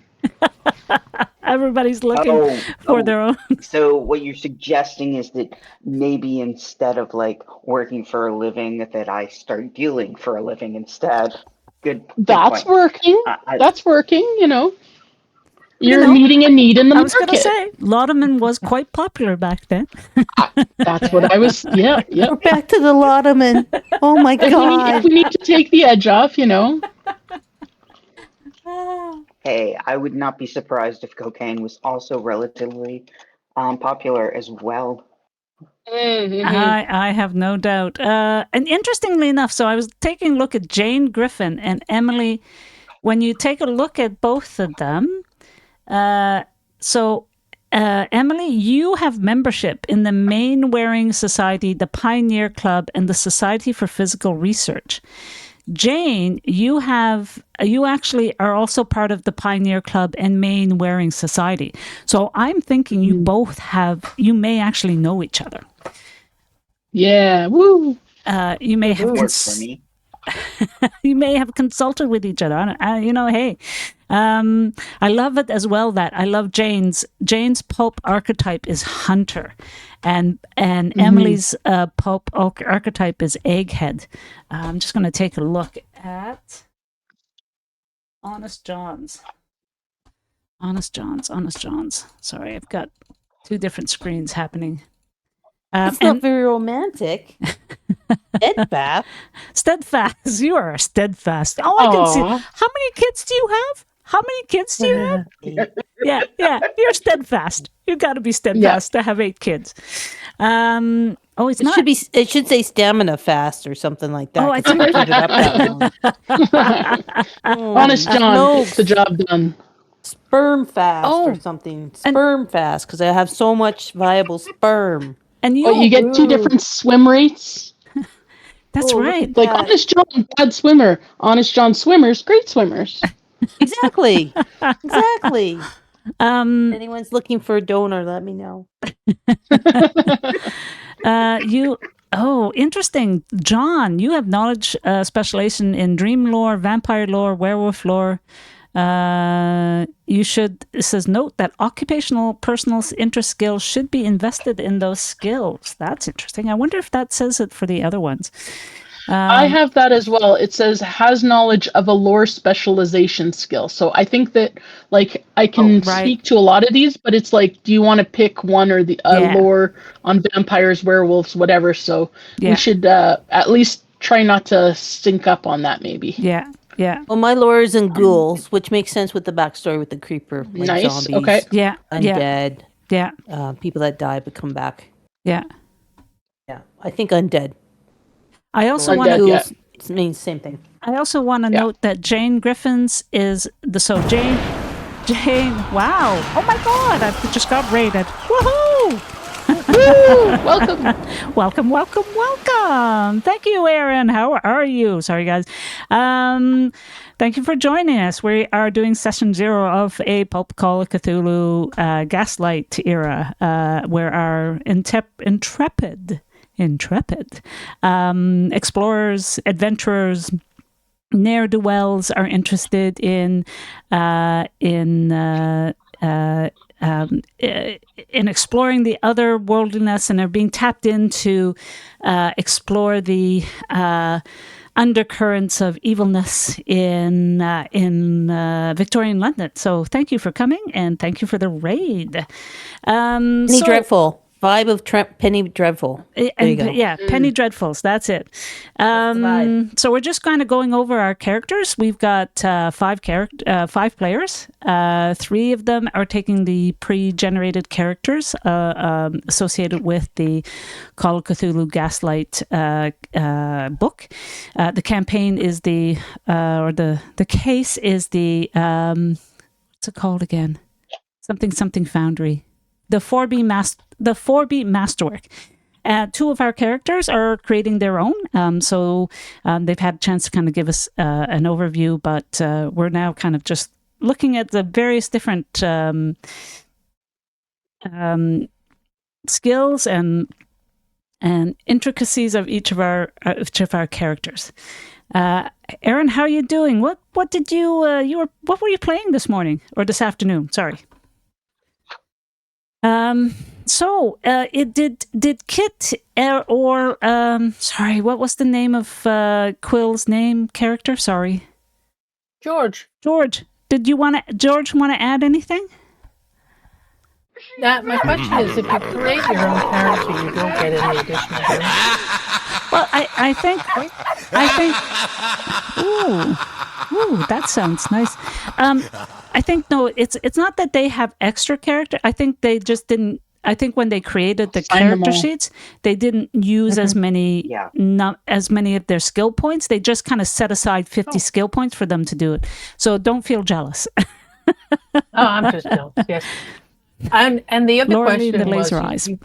Everybody's looking Oh, for oh. their own. So what you're suggesting is that maybe instead of like working for a living, that I start dealing for a living instead. Good That's point. working. I, That's working, you know. You You're know, meeting a need in the I was going to market. say, Lauderman was quite popular back then. That's what I was. Yeah, yeah. We're back to the Lauderman. Oh my If God. we need to take the edge off, you know. hey, I would not be surprised if cocaine was also relatively popular as well. Mm-hmm. I have no doubt. And interestingly enough, so I was taking a look at Jane Griffin and Emily. When you take a look at both of them, so Emily, you have membership in the Main Wearing Society, the Pioneer Club, and the Society for Physical Research. Jane, you actually are also part of the Pioneer Club and Main Wearing Society. So I'm thinking you may actually know each other. Yeah. Woo. You may have Works for me. you may have consulted with each other. Hey, I love it as well that I love Jane's pulp archetype is hunter, and Emily's pulp archetype is egghead. I'm just going to take a look at Honest John's. Sorry, I've got two different screens happening. It's not very romantic. Steadfast. Steadfast. You are steadfast. Oh, I can see. Aw. How many kids do you have? Yeah. You're steadfast. You got to be steadfast to have 8 kids. It's not. It should say stamina fast or something like that. Oh, I 'cause you think- keep it up that long. Honest John No. gets the job done. Sperm fast Oh, or something. Sperm fast because I have so much viable sperm. And you. But you get 2 different swim rates. That's Oh, look right. at Like that. Honest John, bad swimmer. Honest John swimmers, great swimmers. Exactly. Exactly. Um. Anyone's looking for a donor, let me know. You. Oh, interesting, John. You have knowledge specialization in dream lore, vampire lore, werewolf lore. It says note that occupational personal interest skills should be invested in those skills. That's interesting. I wonder if that says it for the other ones. I have that as well. It says has knowledge of a lore specialization skill. So I think that like I can right. speak to a lot of these, but it's like, do you want to pick one or the lore on vampires, werewolves, whatever? So we should at least try not to sync up on that, maybe. Yeah. Well, my lore is in ghouls, which makes sense with the backstory with the creeper. Like Nice. Zombies, Okay. Yeah. undead, Yeah. people that die but come back. Yeah. Yeah, I think undead. I also Undead, want to. Ghouls means same thing. I also want to note that Jane Griffin's is Jane. Wow! Oh my God! I just got raided. Woohoo! Welcome. Thank you, Aaron. How are you? Sorry, guys. Thank you for joining us. We are doing session 0 of a Pulp Call of Cthulhu Gaslight era, where our intrepid explorers, adventurers, ne'er-do-wells are interested in exploring the other worldliness and are being tapped in to explore the undercurrents of evilness in Victorian London. So thank you for coming and thank you for the raid. Penny Dreadful. Vibe of Penny Dreadful. There you go. Yeah, Penny Dreadfuls. That's it. So we're just kind of going over our characters. We've got 5 players. 3 of them are taking the pre-generated characters associated with the Call of Cthulhu Gaslight book. The campaign is the case is the what's it called again? Something Foundry. The 4B Masterwork. 2 of our characters are creating their own. So they've had a chance to kind of give us an overview, but we're now kind of just looking at the various different skills and intricacies of each of our characters. Erin, how are you doing? What did you what were you playing this morning or this afternoon? Sorry. So it did Kit or sorry, what was the name of Quill's character? Sorry, George. Did you George want to add anything? My question is, if you create your own character, you don't get any additional bonus. Well, I think. Ooh, that sounds nice. I think no, it's not that they have extra character. I think they just didn't. I think when they created the character sheets, they didn't use as many, not as many of their skill points. They just kind of set aside 50 skill points for them to do it. So don't feel jealous. I'm just jealous. Yes. And the other question the laser was, eyes.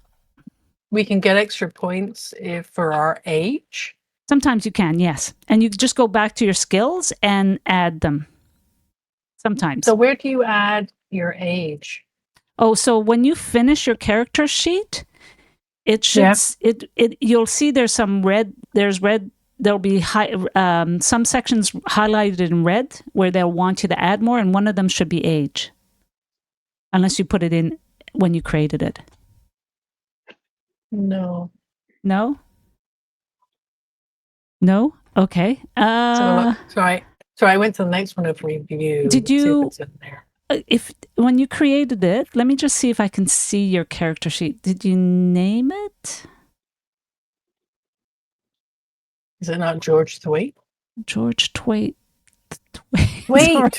We can get extra points for our age. Sometimes you can, yes, and you just go back to your skills and add them. Sometimes. So where do you add your age? Oh, so when you finish your character sheet, it should you'll see there's some red. There's red. There'll be some sections highlighted in red where they'll want you to add more, and one of them should be age, unless you put it in when you created it. No. Okay. So I went to the next one of review. Did you? See if it's in there. If when you created it, let me just see if I can see your character sheet. Did you name it? Is it not George Thwaite? George Thwaite. Wait. I'm gonna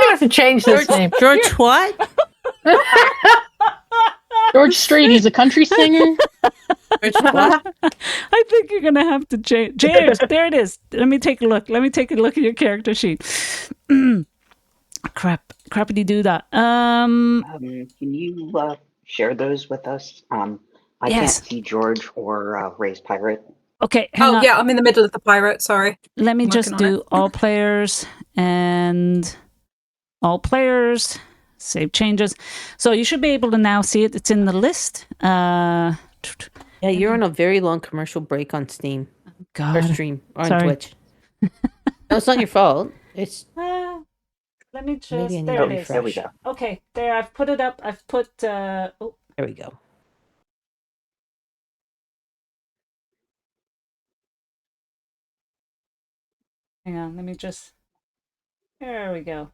have to change this name. George what? George Strait, he's a country singer. I think you're gonna have to change. James, there it is. Let me take a look. Let me take a look at your character sheet. Crappity do that. Can you share those with us? I can't see George or Ray's pirate. Okay. Hang on. Yeah, I'm in the middle of the pirate. Sorry. Let me just do all players and all players. Save changes. So you should be able to now see it. It's in the list. Yeah, you're on a very long commercial break on Steam. Or stream. Or on Twitch. No, it's not your fault. It's let me just there it is. There we go. Okay, there I've put it up. I've put there we go. Hang on, let me just there we go.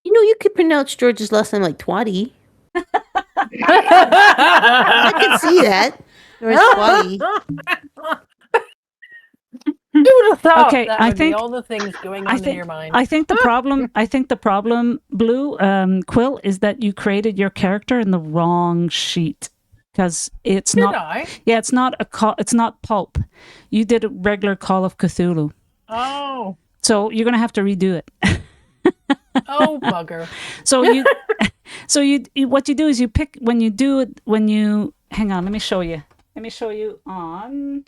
You know, you could pronounce George's last name like Twatty. I can see that. Or Twatty. Okay, I think all the things going on in your mind. I think the problem, Blue Quill, is that you created your character in the wrong sheet because it's not. Yeah, it's not it's not pulp. You did a regular Call of Cthulhu. Oh. So you're gonna have to redo it. Oh, bugger. So you what you do is you pick when you hang on, let me show you on.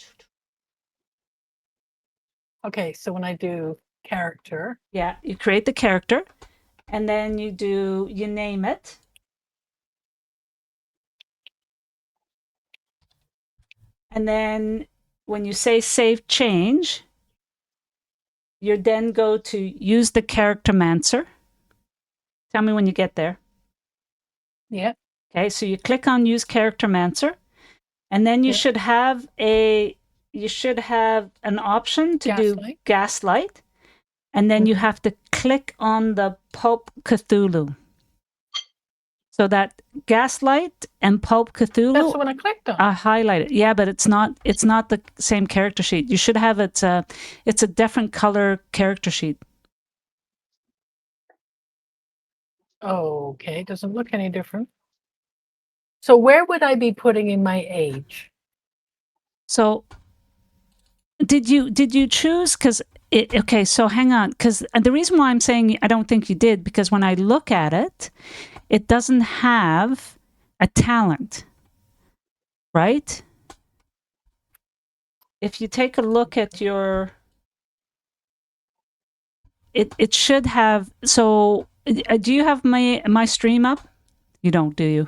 Okay, so when I do character. Yeah, you create the character and then you name it. And then when you say save change, you then go to use the charactermancer. Tell me when you get there. Yeah. Okay, so you click on use charactermancer, and then you should have an option to do Gaslight, and then you have to click on the Pulp Cthulhu. So that Gaslight and Pulp Cthulhu. That's the one I clicked on. I highlighted. Yeah, but it's not the same character sheet. You should have it's a different color character sheet. Okay, it doesn't look any different. So where would I be putting in my age? So did you choose? Because okay, so hang on, because the reason why I'm saying I don't think you did, because when I look at it, it doesn't have a talent, right? If you take a look at your it should have. So, do you have my stream up? You don't, do you?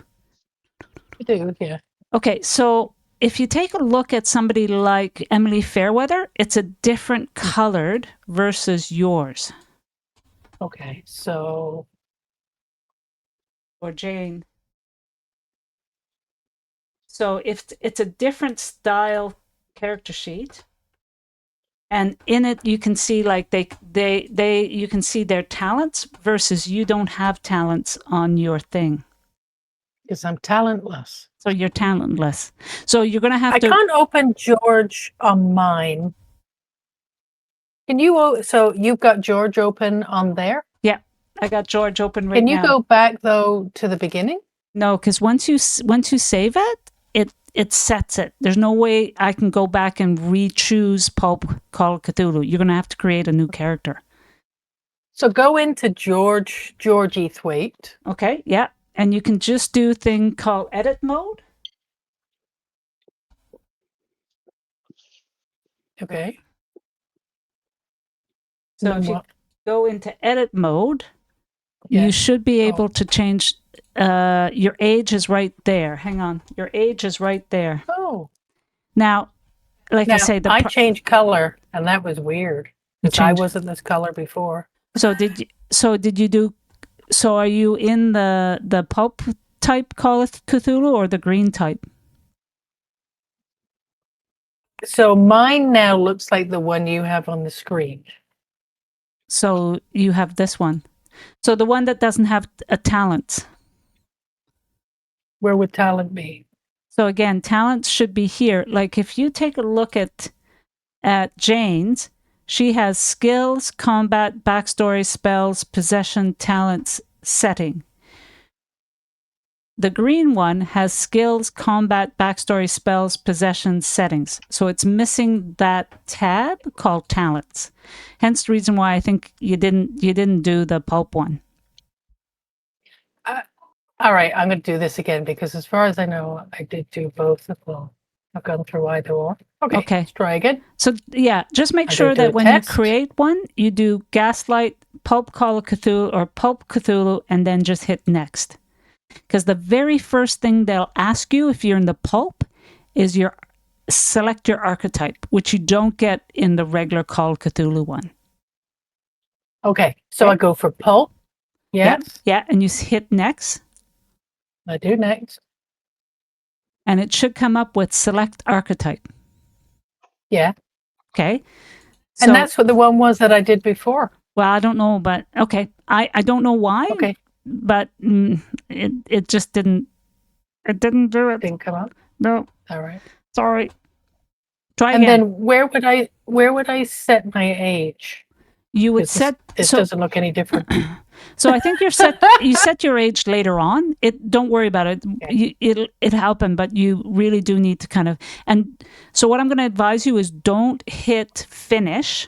I do, yeah. Okay, so if you take a look at somebody like Emily Fairweather, it's a different colored versus yours Okay, so or Jane. So if it's a different style character sheet, and in it you can see like they you can see their talents versus you don't have talents on your thing. because I'm talentless. So you're talentless. So you're gonna have I to. can't open George on mine. Can you? So you've got George open on there. Yeah, I got George open right Can you now. go back though to the beginning? No, because once you save it, it sets it. There's no way I can go back and re-choose Pulp Call of Cthulhu. You're gonna have to create a new character. So go into George Thwaite. Okay, yeah, and you can just do a thing called edit mode. Okay. So Then if you what? go into edit mode, Yeah. you should be Oh. able to change. Your age is right there. Hang on, your age is right there. Oh. Now, like Now, I say, I changed color, and that was weird because I changed- wasn't this color before. So did you do? So are you in the pulp type Call of Cthulhu or the green type? So mine now looks like the one you have on the screen. So you have this one. So the one that doesn't have a talent. Where would talent be? So again, talents should be here. Like if you take a look at Jane's, she has skills, combat, backstory, spells, possession, talents, setting. The green one has skills, combat, backstory, spells, possession, settings. So it's missing that tab called talents. Hence the reason why I think you didn't do the pulp one. All right, I'm going to do this again because as far as I know, I did do both of them. I've gone through either or. Okay. Let's try again. So yeah, just make I sure don't do that a when test. you create one, you do Gaslight, Pulp Call of Cthulhu, or Pulp Cthulhu, and then just hit next. Because the very first thing they'll ask you if you're in the pulp is select your archetype, which you don't get in the regular Call of Cthulhu one. Okay, so I go for pulp. Yes, Yeah, and you hit next, I do next. and it should come up with select archetype. Yeah, Okay. and that's what the one was that I did before. Well, I don't know, but okay. I don't know why. Okay, But it just didn't. It didn't do it. didn't come up. No, All right. sorry. Try And again. then where would I set my age? You would 'Cause set. It So, doesn't look any different. so I think you set your age later on. Don't worry about it. Okay. It'll happen, but you really do need to kind of. And so what I'm going to advise you is don't hit finish.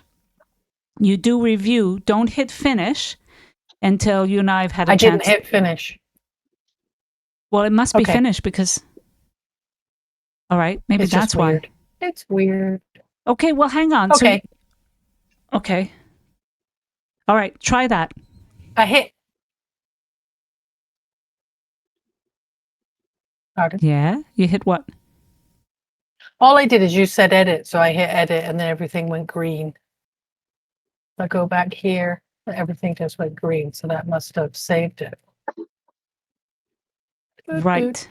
You do review. Don't hit finish until you and I have had a I chance. didn't hit finish. Well, it must be Okay. finished because. All right, maybe It's that's just why. weird. It's weird. Okay, well, hang on. Okay, Okay. All right, try that. I hit. Pardon? Yeah, you hit what? All I did is you said edit, so I hit edit, and then everything went green. I go back here, everything just went green, so that must have saved it. Right.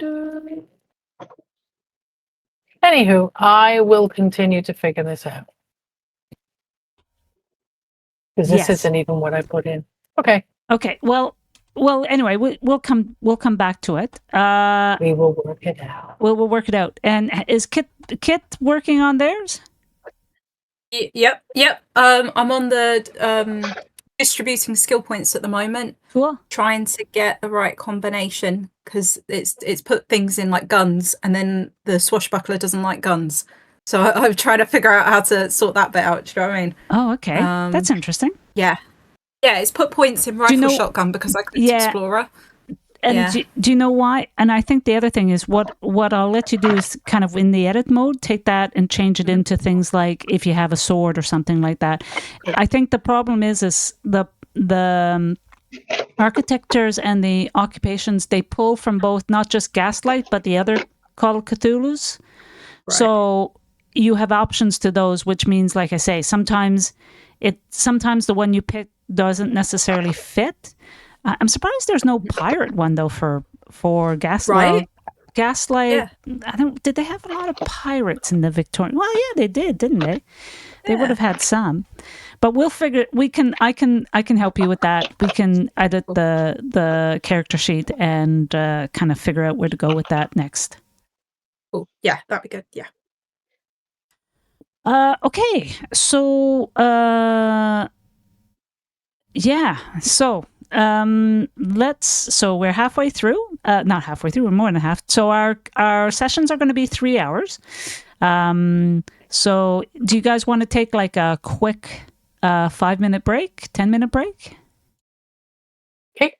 Anywho, I will continue to figure this out. Because this Yes. isn't even what I put in. Okay, Okay. Well. Anyway, we'll come back to it. we will work it out. We'll work it out. And is Kit working on theirs? Yep. I'm on the distributing skill points at the moment, Cool. trying to get the right combination because it's put things in like guns, and then the swashbuckler doesn't like guns. So I'm trying to figure out how to sort that bit out. Do you know what I mean? Oh, okay. That's interesting. Yeah, it's put points in rifle you know- shotgun because I clicked Yeah. explorer. And Yeah. do you know why? And I think the other thing is what I'll let you do is kind of in the edit mode, take that and change it into things like if you have a sword or something like that. I think the problem is the architectures and the occupations, they pull from both, not just Gaslight, but the other Call of Cthulhu's. Right. So you have options to those, which means, like I say, sometimes the one you pick doesn't necessarily fit. I'm surprised there's no pirate one though for Gaslight. Right? Gaslight. Yeah. I don't. Did they have a lot of pirates in the Victorian? Well, yeah, they did, didn't they? They would Yeah. have had some, but we'll figure. We can. I can help you with that. We can edit the character sheet and kind of figure out where to go with that next. Oh, yeah, that'd be good. Yeah. Okay. So yeah. So so we're halfway through. Not halfway through. We're more than half. So our sessions are going to be 3 hours. So do you guys want to take like a quick 5-minute break, 10-minute break? Okay.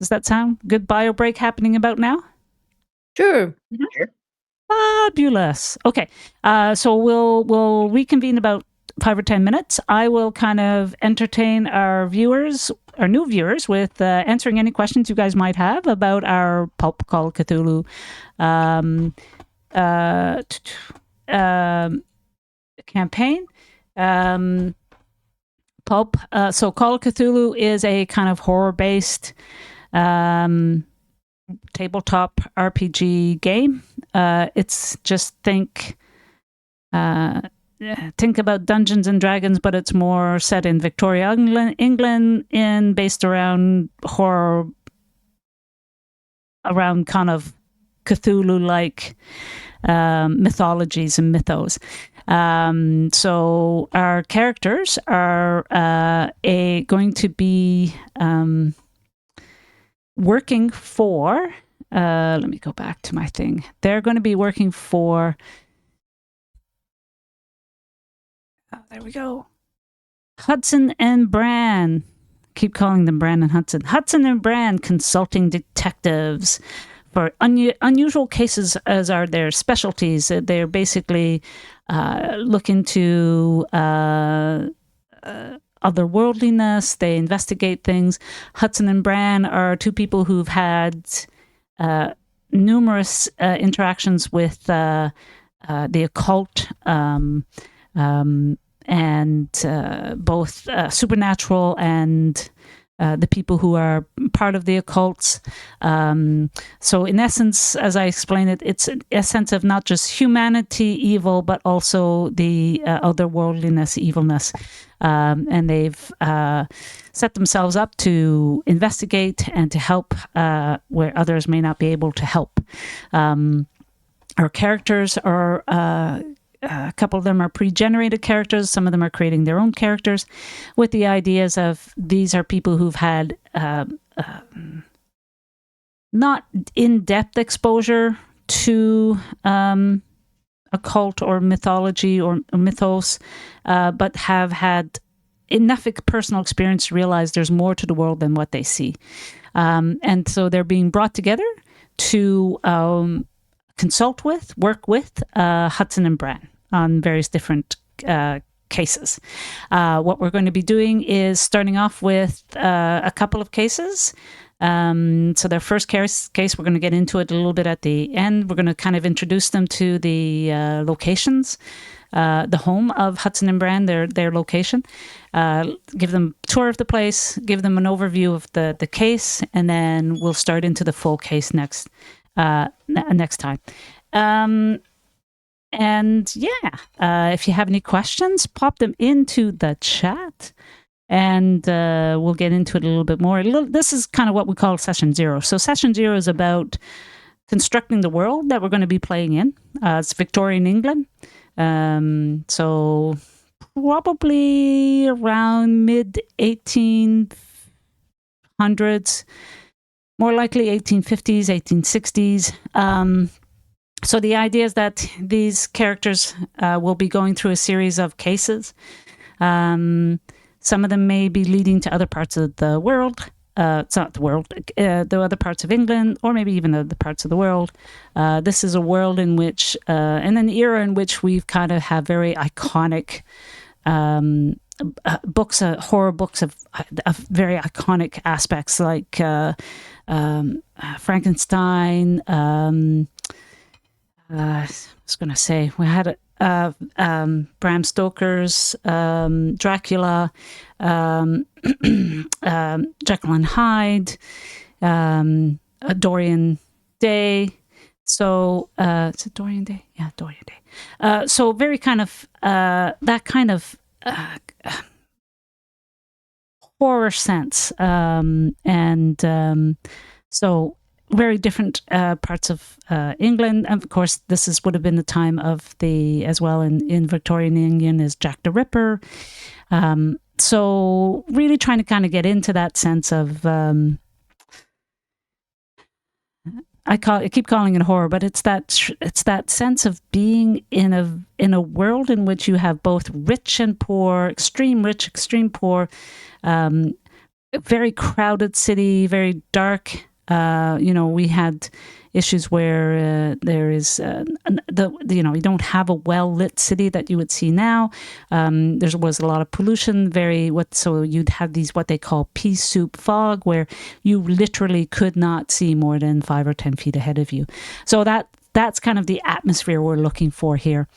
Does that sound good? Bio break happening about now? Sure. Fabulous. Okay. So we'll reconvene about 5 or 10 minutes. I will kind of entertain our new viewers, with answering any questions you guys might have about our Pulp Call of Cthulhu campaign. Pulp. So Call of Cthulhu is a kind of horror-based tabletop RPG game. It's just think about Dungeons and Dragons, but it's more set in Victoria, England, and based around horror, around kind of Cthulhu-like mythologies and mythos. So our characters are going to be working for. Let me go back to my thing. They're going to be working for. Oh, there we go. Hudson and Bran. Keep calling them Bran and Hudson. Hudson and Bran, consulting detectives for unusual cases, as are their specialties. They're basically look into otherworldliness. They investigate things. Hudson and Bran are two people who've had numerous interactions with the occult, and both supernatural and the people who are part of the occults. So in essence, as I explain it, it's a sense of not just humanity evil, but also the otherworldliness, evilness. And they've set themselves up to investigate and to help where others may not be able to help. Our characters are... a couple of them are pre-generated characters. Some of them are creating their own characters with the ideas of these are people who've had not in-depth exposure to occult or mythology or mythos, but have had enough personal experience to realize there's more to the world than what they see. And so they're being brought together to work with Hudson and Bran on various different cases. What we're going to be doing is starting off with a couple of cases. So their first case, we're going to get into it a little bit at the end. We're going to kind of introduce them to the locations, the home of Hudson and Bran, their location, give them a tour of the place, give them an overview of the case, and then we'll start into the full case next time. And yeah, if you have any questions, pop them into the chat, and we'll get into it a little bit more. This is kind of what we call session 0. So session 0 is about constructing the world that we're going to be playing in. It's Victorian England. So probably around mid 1800s, more likely 1850s, 1860s. So the idea is that these characters will be going through a series of cases. Some of them may be leading to other parts of the world. it's not the world, the other parts of England, or maybe even the parts of the world. This is a world in which, and an era in which we've kind of have very iconic books, horror books of very iconic aspects, like Frankenstein. I was going to say we had Bram Stoker's Dracula, Jekyll and Hyde, Dorian Day. So is it Dorian Day? Yeah, Dorian Day. So very kind of that kind of horror sense, and so very different parts of England. And of course, would have been the time of the, as well in Victorian England, is Jack the Ripper. So really trying to kind of get into that sense of, I keep calling it horror, but it's that sense of being in a world in which you have both rich and poor, extreme rich, extreme poor, a very crowded city, very dark. We had issues where there is you don't have a well lit city that you would see now. There was a lot of pollution. So you'd have these what they call pea soup fog, where you literally could not see more than 5 or 10 feet ahead of you. So that's kind of the atmosphere we're looking for here.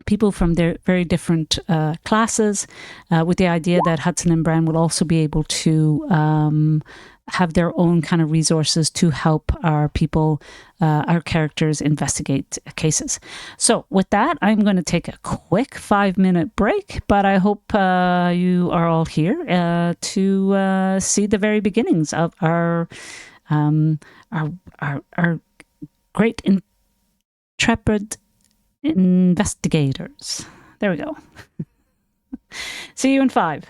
People from their very different classes, with the idea that Hudson and Bran will also be able to have their own kind of resources to help our people, our characters investigate cases. So with that, I'm going to take a quick 5-minute break, but I hope you are all here to see the very beginnings of our great intrepid investigators. There we go. See you in 5.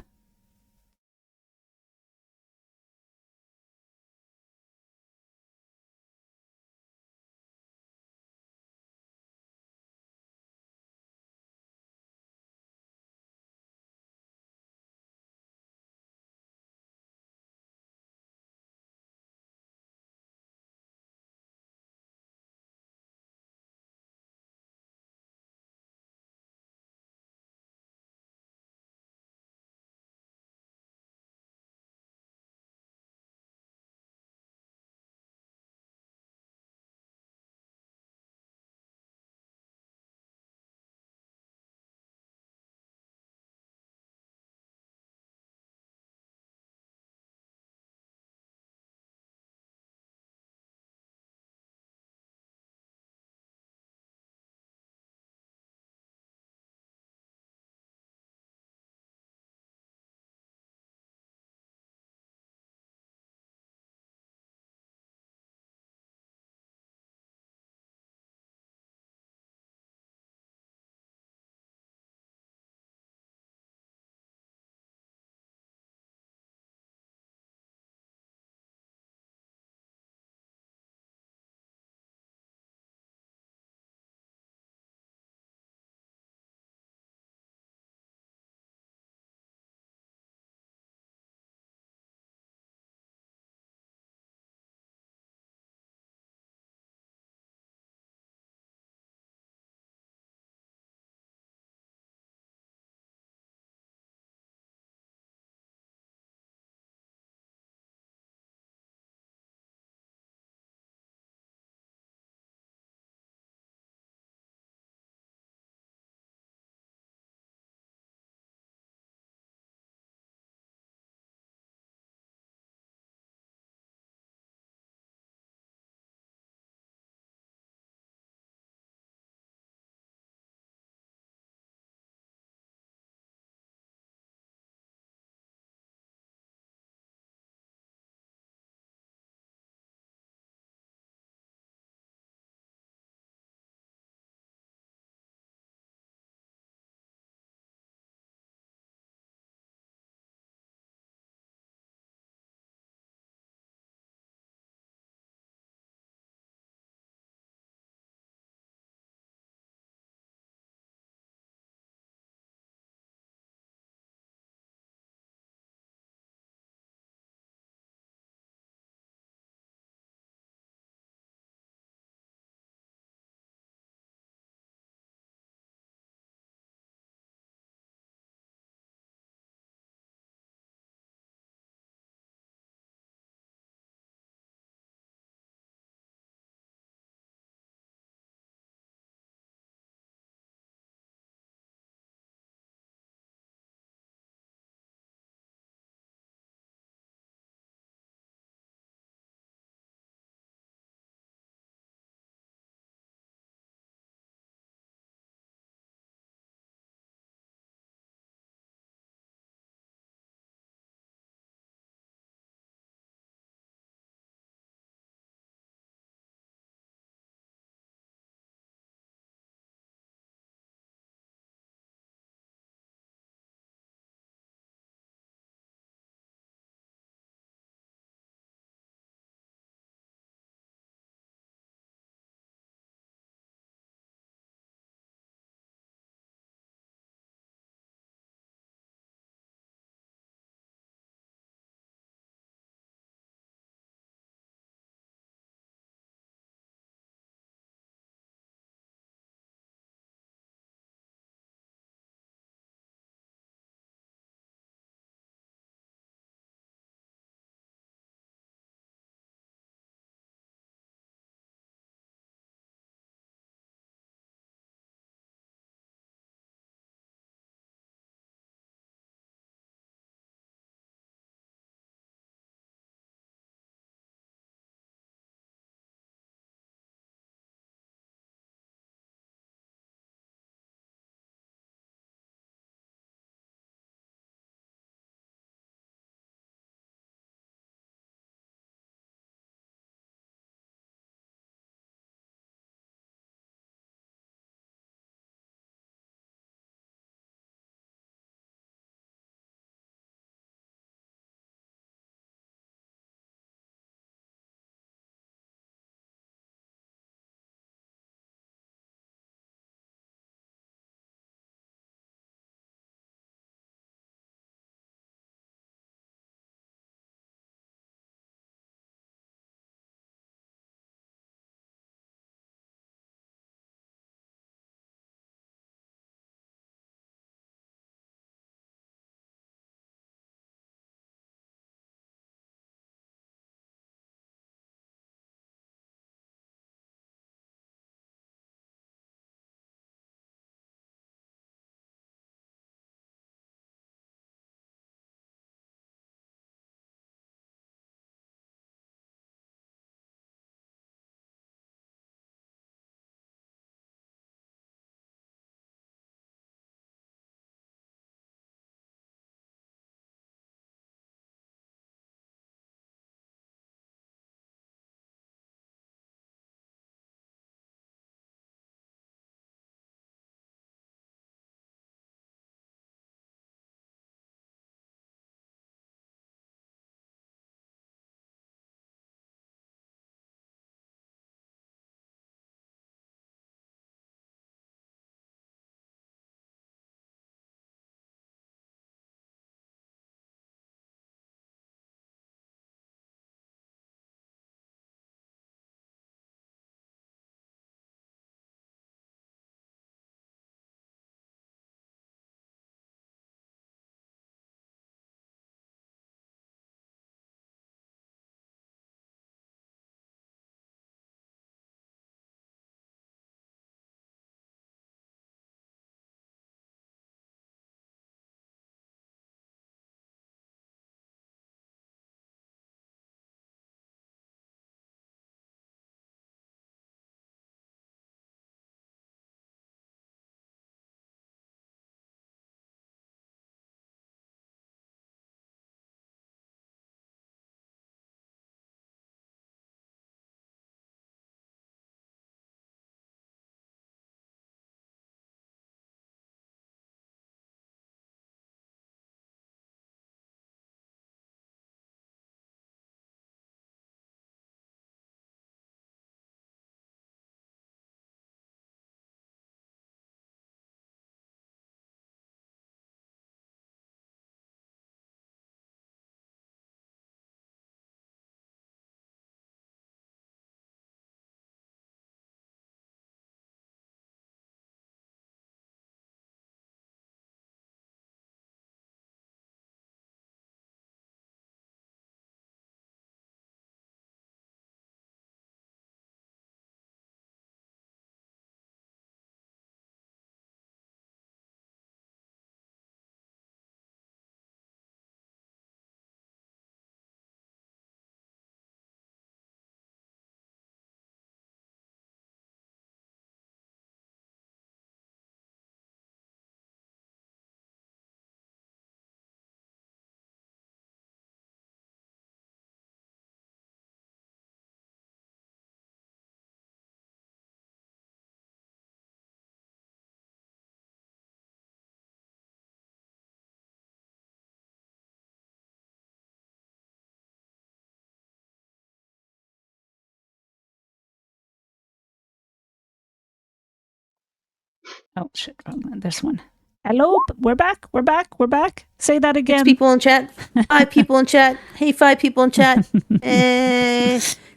Oh shit! Wrong one. This one. Hello, we're back. We're back. We're back. Say that 6 again. people in chat. 5 people in chat. Hey, 5 people in chat.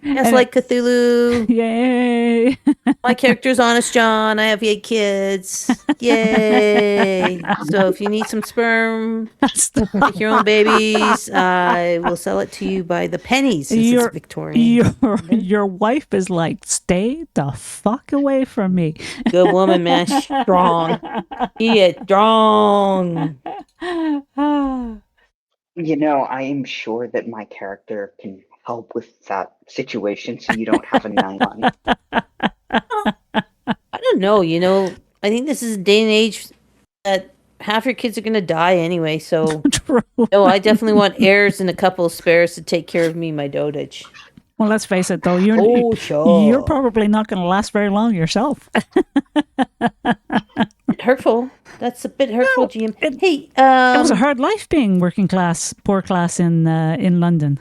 Gaslight Cthulhu. Yay! My character's Honest John. I have 8 kids. Yay! So if you need some sperm, make your own babies. I will sell it to you by the pennies since it's Victorian. Your wife is like, stay the fuck away from me. Good woman, man. Strong. He is strong. You know, I am sure that my character can help with that situation so you don't have a nylon. I don't know, I think this is a day and age that half your kids are going to die anyway, so True. no, I definitely want heirs and a couple of spares to take care of me, my dotage. Well, let's face it, though. Sure. You're probably not going to last very long yourself. Hurtful. That's a bit hurtful, No, GM. it- Hey, It was a hard life being working class, poor class in London.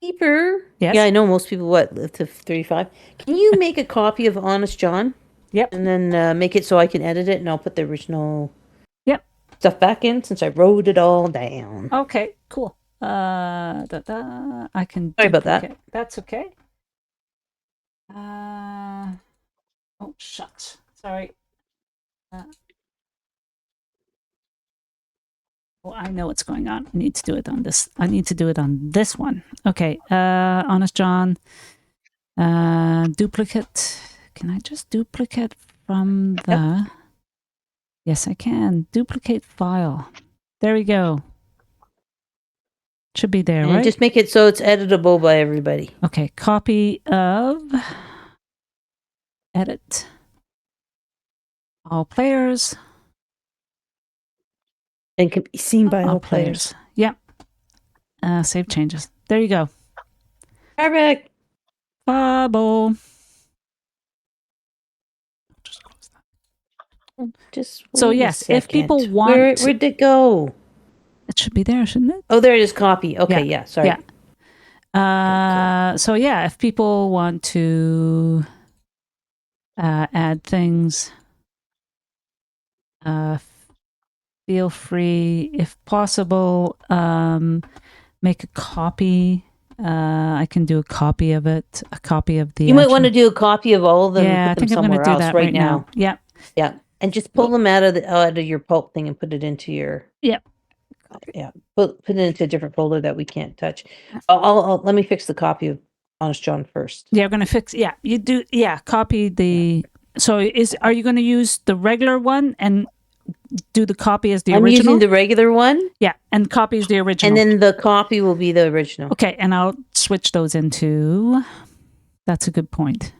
Keeper. Yes. Yeah, I know most people, live to 35. Can you make a copy of Honest John? Yep. And then make it so I can edit it, and I'll put the original Yep. stuff back in since I wrote it all down. Okay, cool. I can. Sorry about that. duplicate. That's okay. Oh shucks. Sorry. Oh, I know what's going on. I need to do it on this. I need to do it on this one. Okay. Honest John. Duplicate. Can I just duplicate from the? Yep. Yes, I can. Duplicate file. There we go. Should be there, And right? just make it so it's editable by everybody. Okay. Copy of. Edit. All players. And can be seen by all players. Yep. Save changes. There you go. Perfect. Bubble. Just close that. Just So wait a yes, if people second. want, where'd it go? it should be there, shouldn't it? Oh, there it is. Copy. Okay, yeah. Sorry. Yeah. So yeah, if people want to add things, feel free, if possible, make a copy. I can do a copy of it, a copy of the. You might want to do a copy of all of them. Yeah, I and put them think I'm going to somewhere do else that right now. Yeah. Yeah, and just pull them out of your pulp thing and put it into your. Yep. Yeah, put it into a different folder that we can't touch. I'll let me fix the copy of Honest John first. Yeah, we're going to fix. Yeah, you do. Yeah, copy the. So are you going to use the regular one and do the copy as the I'm original? using the regular one. Yeah, and copy is the original. And then the copy will be the original. Okay, and I'll switch those into. That's a good point.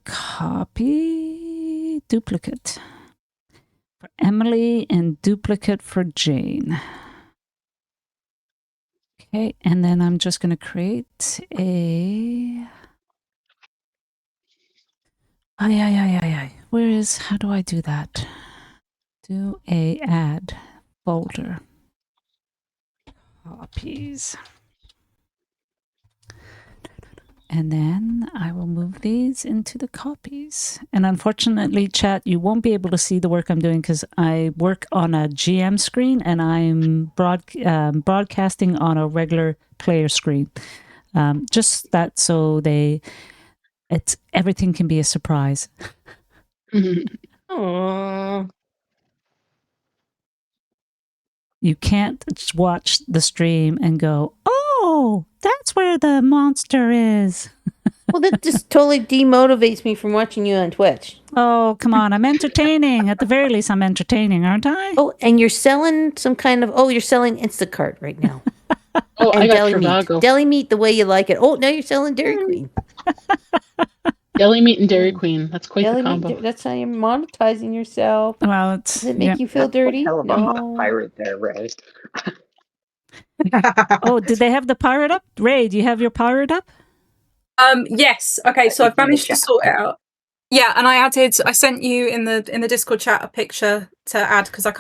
Copy, duplicate for Emily and duplicate for Jane. Okay, and then I'm just going to create a. How do I do that? Do a add folder. Copies. And then I will move these into the copies. And unfortunately, chat, you won't be able to see the work I'm doing because I work on a GM screen and I'm broadcasting on a regular player screen. Just that so everything can be a surprise. Aww. You can't watch the stream and go, oh, that's where the monster is. Well, that just totally demotivates me from watching you on Twitch. Oh, come on. I'm entertaining. At the very least, I'm entertaining, aren't I? Oh, and you're selling some kind of. Oh, you're selling Instacart right now. Oh, And I got deli meat. Trivago. Deli meat the way you like it. Oh, now you're selling Dairy Queen. Deli meat and Dairy Queen. That's quite Deli the meat. combo. That's how you're monetizing yourself. Well, Does it make you feel dirty? Hell of No. a pirate there, Ray. Oh, did they have the pirate up? Ray, do you have your pirate up? Yes. Okay, so It's I've in the managed to chat. sort it out. Yeah, and I sent you in the Discord chat a picture to add because I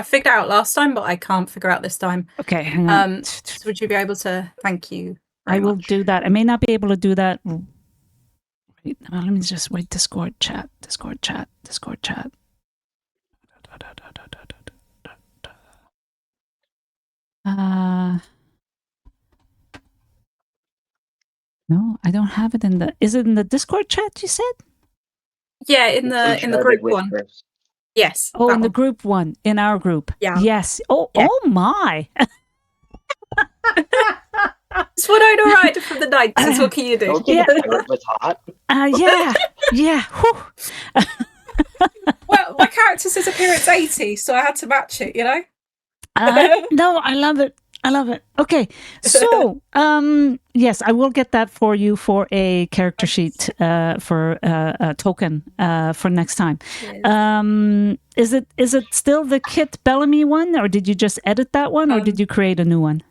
figured it out last time, but I can't figure out this time. Okay, hang on. So would you be able to? Thank you. I will do that. I may not be able to do that Wait, let me just wait. Discord chat. No, I don't have it in the. Is it in the Discord chat? You said? Yeah, in It's the Shrouded group one. Whispers. Yes. Oh, that in the one. group one, in our group. Yeah. Yes. Oh, Yeah. oh my. It's Winona Ryder from the 90s. What can you do? Told you the pirate was hot. Yeah. Whew. Well, my character says appearance 80, so I had to match it, you know? No, I love it. Okay, so yes, I will get that for you for a character sheet for a token for next time. Yes. Is it still the Kit Bellamy one, or did you just edit that one, or did you create a new one?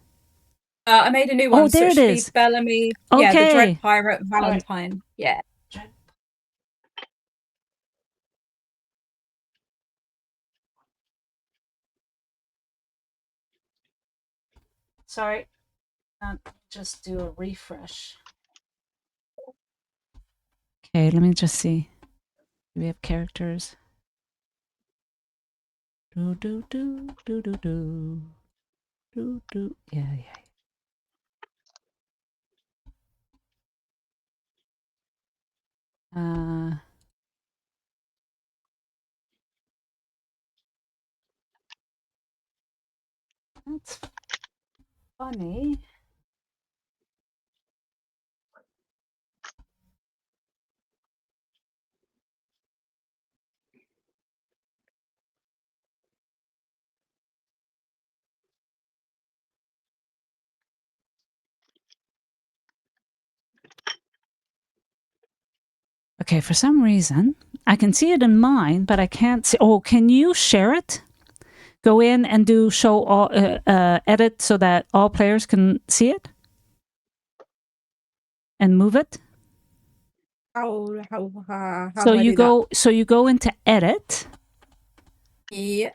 I made a new one. Oh, there so it should is. Be Bellamy. Yeah, the Okay. Dread Pirate Valentine. Yeah. Sorry, just do a refresh. Okay, let me just see. Do we have characters? Do. Yeah. That's funny. Okay, for some reason, I can see it in mine, but I can't see. Oh, can you share it? Go in and do show all, edit so that all players can see it? And move it? How So do I you do go so you go into edit. that? Yeah.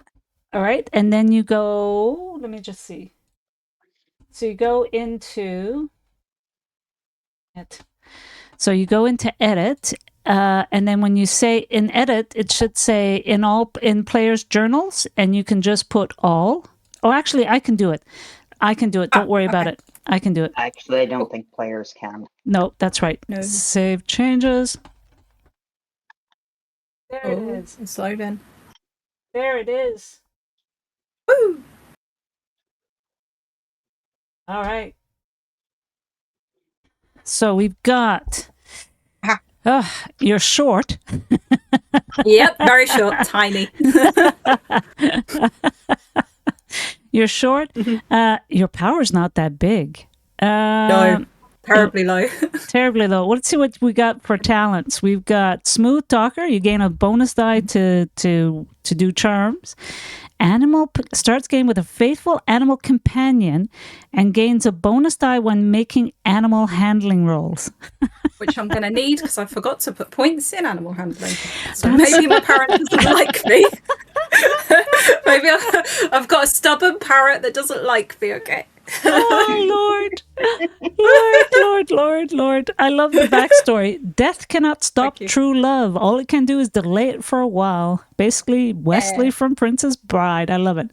All right, and then you go, let me just see. So you go into it. So you go into edit, and then when you say in edit, it should say in players' journals, and you can just put all. Oh, actually, I can do it. Don't worry about it. I can do it. Actually, I don't think players can. No, that's right. No. Save changes. There it Oh, is. it's loading. There it is. Woo! All right. So we've got. You're short. Yep, very short, tiny. You're short. Your power's not that big. No, terribly low. Terribly low. Let's see what we got for talents. We've got smooth talker. You gain a bonus die to do charms. Animal starts game with a faithful animal companion and gains a bonus die when making animal handling rolls. Which I'm going to need because I forgot to put points in animal handling. So maybe my parrot doesn't like me. Maybe I've got a stubborn parrot that doesn't like me, okay? Oh, Lord. I love the backstory. Death cannot stop true love. All it can do is delay it for a while. Basically, Wesley from Princess Bride. I love it.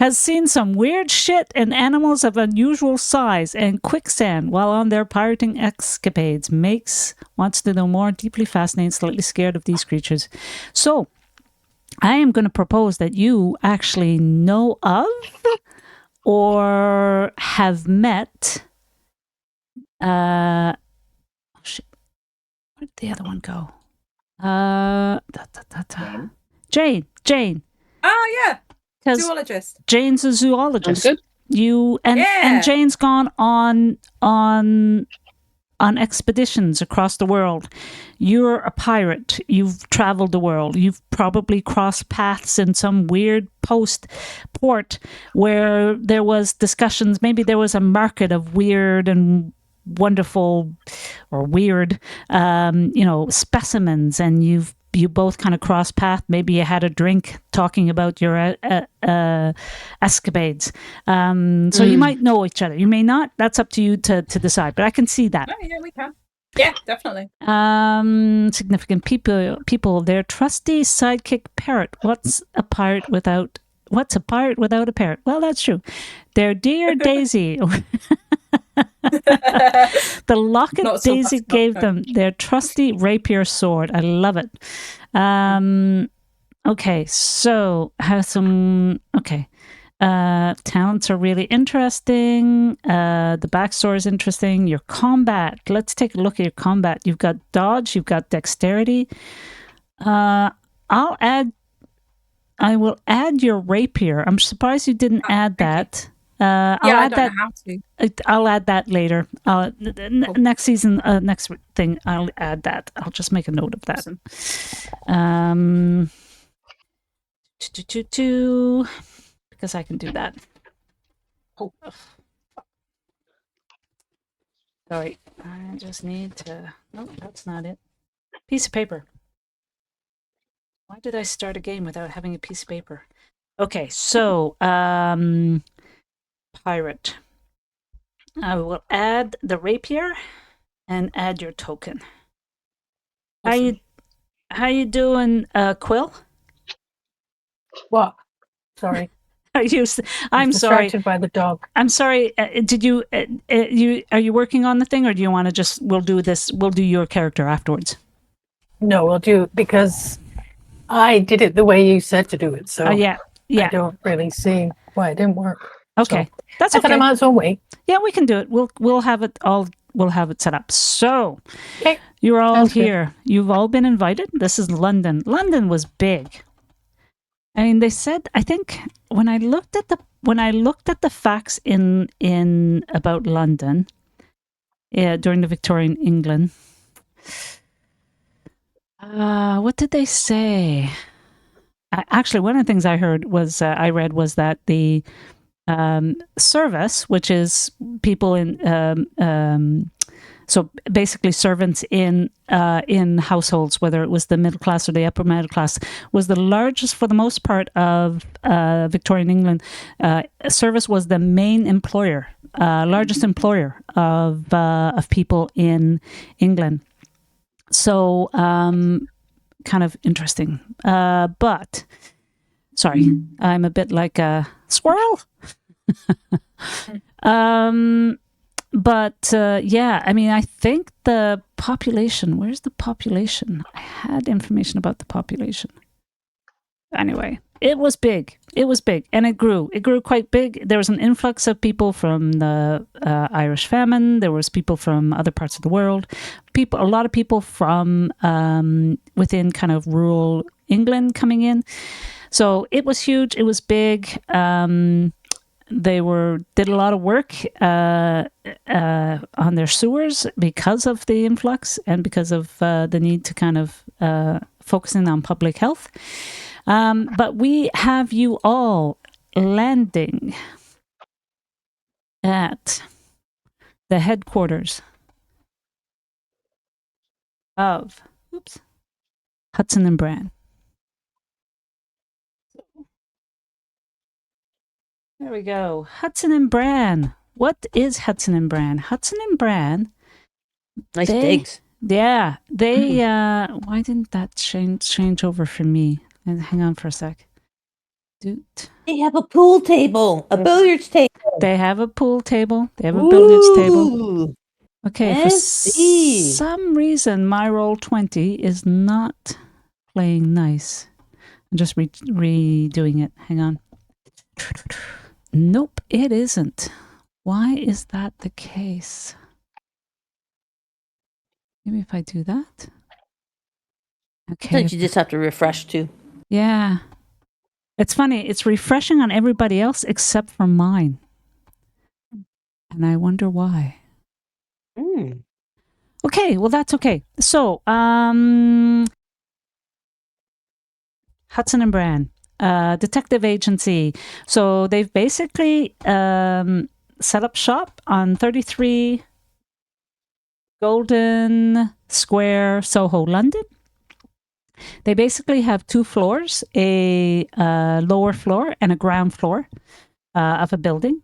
Has seen some weird shit and animals of unusual size and quicksand while on their pirating escapades. Wants to know more, deeply fascinated, slightly scared of these creatures. So, I am going to propose that you actually know of or have met shit. Where did the other one go? Jane. Oh yeah. Because Zoologist. Jane's a zoologist. Sounds good. And Jane's gone on expeditions across the world. You're a pirate. You've traveled the world. You've probably crossed paths in some weird port where there was discussions. Maybe there was a market of weird and wonderful or weird, specimens, and you both kind of crossed path. Maybe you had a drink talking about your escapades. So you might know each other. You may not. That's up to you to decide. But I can see that. Oh, yeah, we can. Yeah, definitely. Significant people. Their trusty sidekick parrot. What's a pirate without a parrot? Well, that's true. Their dear Daisy. The locket Not so Daisy much, not gave so. them. Their trusty rapier sword. I love it. Okay, so have some. Okay. Talents are really interesting. The backstory is interesting. Your combat. Let's take a look at your combat. You've got dodge. You've got dexterity. I will add your rapier. I'm surprised you didn't add thank you. that. Yeah, I'll I add don't that. know how to. I'll add that later. Cool. Next season, next thing, I'll add that. I'll just make a note of that. Because I can do that. Oh. Sorry, I just need to. No, that's not it. Piece of paper. Why did I start a game without having a piece of paper? Okay, so pirate. I will add the rapier and add your token. Awesome. How you doing, Quill? What? Sorry. I'm I'm sorry. distracted by the dog. I'm sorry. Did you are you working on the thing, or do you want to just we'll do your character afterwards? No, we'll do because I did it the way you said to do it. So Yeah. I don't really see why it didn't work. Okay, So that's I okay. thought I might as well wait. Yeah, we can do it. We'll have it all. We'll have it set up. So Okay. you're all Sounds good. here. You've all been invited. This is London. London was big. I mean, they said. I think when I looked at the facts in about London, during the Victorian England. What did they say? Actually, one of the things I read was that the service, which is people in so basically servants in households, whether it was the middle class or the upper middle class, was the largest for the most part of Victorian England. Service was the main employer, largest employer of people in England. So kind of interesting. But sorry, I'm a bit like a squirrel. But yeah, I mean, I think the population, where's the population? I had information about the population. Anyway, it was big. It was big, and it grew. It grew quite big. There was an influx of people from the Irish famine. There was people from other parts of the world. A lot of people from within kind of rural England coming in. So it was huge. It was big. They did a lot of work on their sewers because of the influx and because of the need to kind of focusing on public health. But we have you all landing at the headquarters of Hudson and Bran. There we go. Hudson and Bran. What is Hudson and Bran? Hudson and Bran. Nice digs. Yeah. They why didn't that change over for me? And hang on for a sec. Doot. They have a pool table, a billiards table. They have a pool table. They have a billiards table. Ooh. Okay, for some reason, my Roll20 is not playing nice. I'm just redoing it. Hang on. Nope, it isn't. Why is that the case? Maybe if I do that. Okay. You just have to refresh too. Yeah. It's funny. It's refreshing on everybody else except for mine. And I wonder why. Okay, well, that's okay. So, Hudson and Bran, detective agency. So they've basically set up shop on 33 Golden Square, Soho, London. They basically have 2 floors, a lower floor and a ground floor of a building.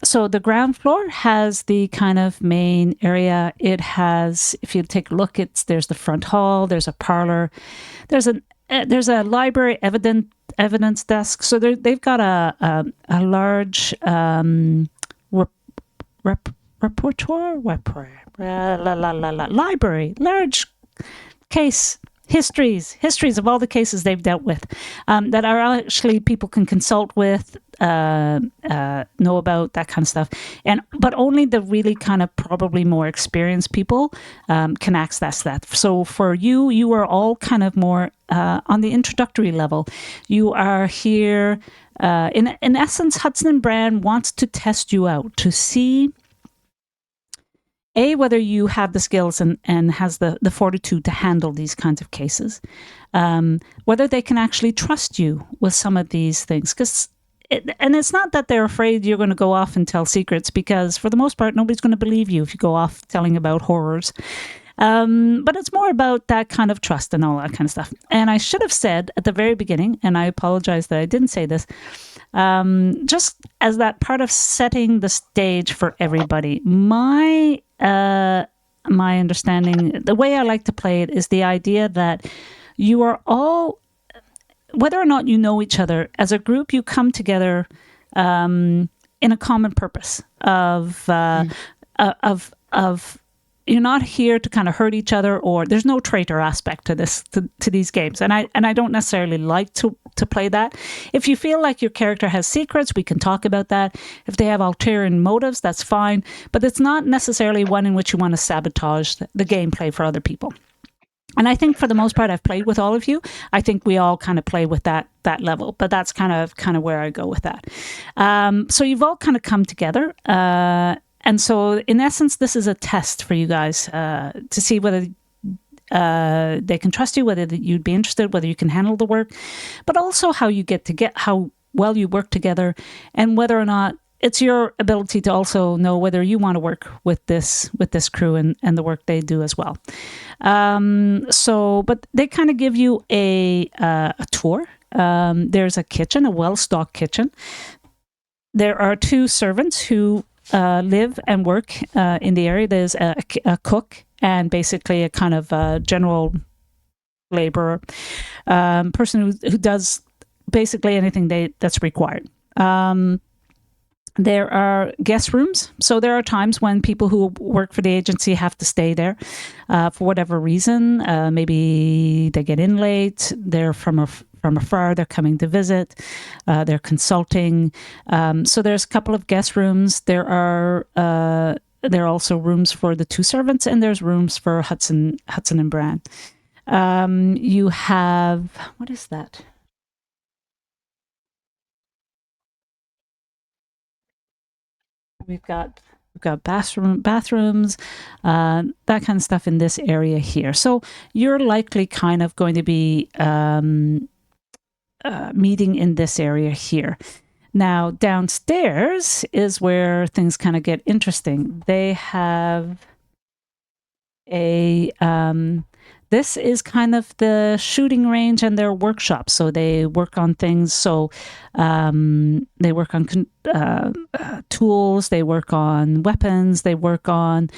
So the ground floor has the kind of main area. It has, if you take a look, there's the front hall, there's a parlor, there's a library evidence desk. So they've got a large library, large case histories of all the cases they've dealt with, that are actually people can consult with, know about, that kind of stuff. But only the really kind of probably more experienced people can access that. So for you are all kind of more on the introductory level. You are here, in essence, Hudson and Brand wants to test you out to see whether you have the skills and has the fortitude to handle these kinds of cases, whether they can actually trust you with some of these things. And it's not that they're afraid you're going to go off and tell secrets, because for the most part, nobody's going to believe you if you go off telling about horrors. But it's more about that kind of trust and all that kind of stuff. And I should have said at the very beginning, and I apologize that I didn't say this, just as that part of setting the stage for everybody, my understanding, the way I like to play it, is the idea that you are all, whether or not you know each other, as a group, you come together in a common purpose of you're not here to kind of hurt each other, or there's no traitor aspect to this, to these games. And I don't necessarily like to play that. If you feel like your character has secrets, we can talk about that. If they have ulterior motives, that's fine. But it's not necessarily one in which you want to sabotage the gameplay for other people. And I think for the most part, I've played with all of you. I think we all kind of play with that level, but that's kind of where I go with that. So you've all kind of come together. And so, in essence, this is a test for you guys to see whether they can trust you, whether you'd be interested, whether you can handle the work, but also how well you work together, and whether or not it's your ability to also know whether you want to work with this crew and the work they do as well. But they kind of give you a tour. There's a kitchen, a well-stocked kitchen. There are 2 servants who live and work in the area. There's a cook and basically a kind of general laborer, person who does basically anything that's required. There are guest rooms. So there are times when people who work for the agency have to stay there for whatever reason. Maybe they get in late, they're from afar, they're coming to visit, they're consulting. So there's a couple of guest rooms. There are also rooms for the 2 servants, and there's rooms for Hudson and Bran. You have, what is that? We've got bathrooms, that kind of stuff in this area here. So you're likely kind of going to be meeting in this area here. Now, downstairs is where things kind of get interesting. They have this is kind of the shooting range and their workshop. So they work on things. So they work on tools, they work on weapons, they work on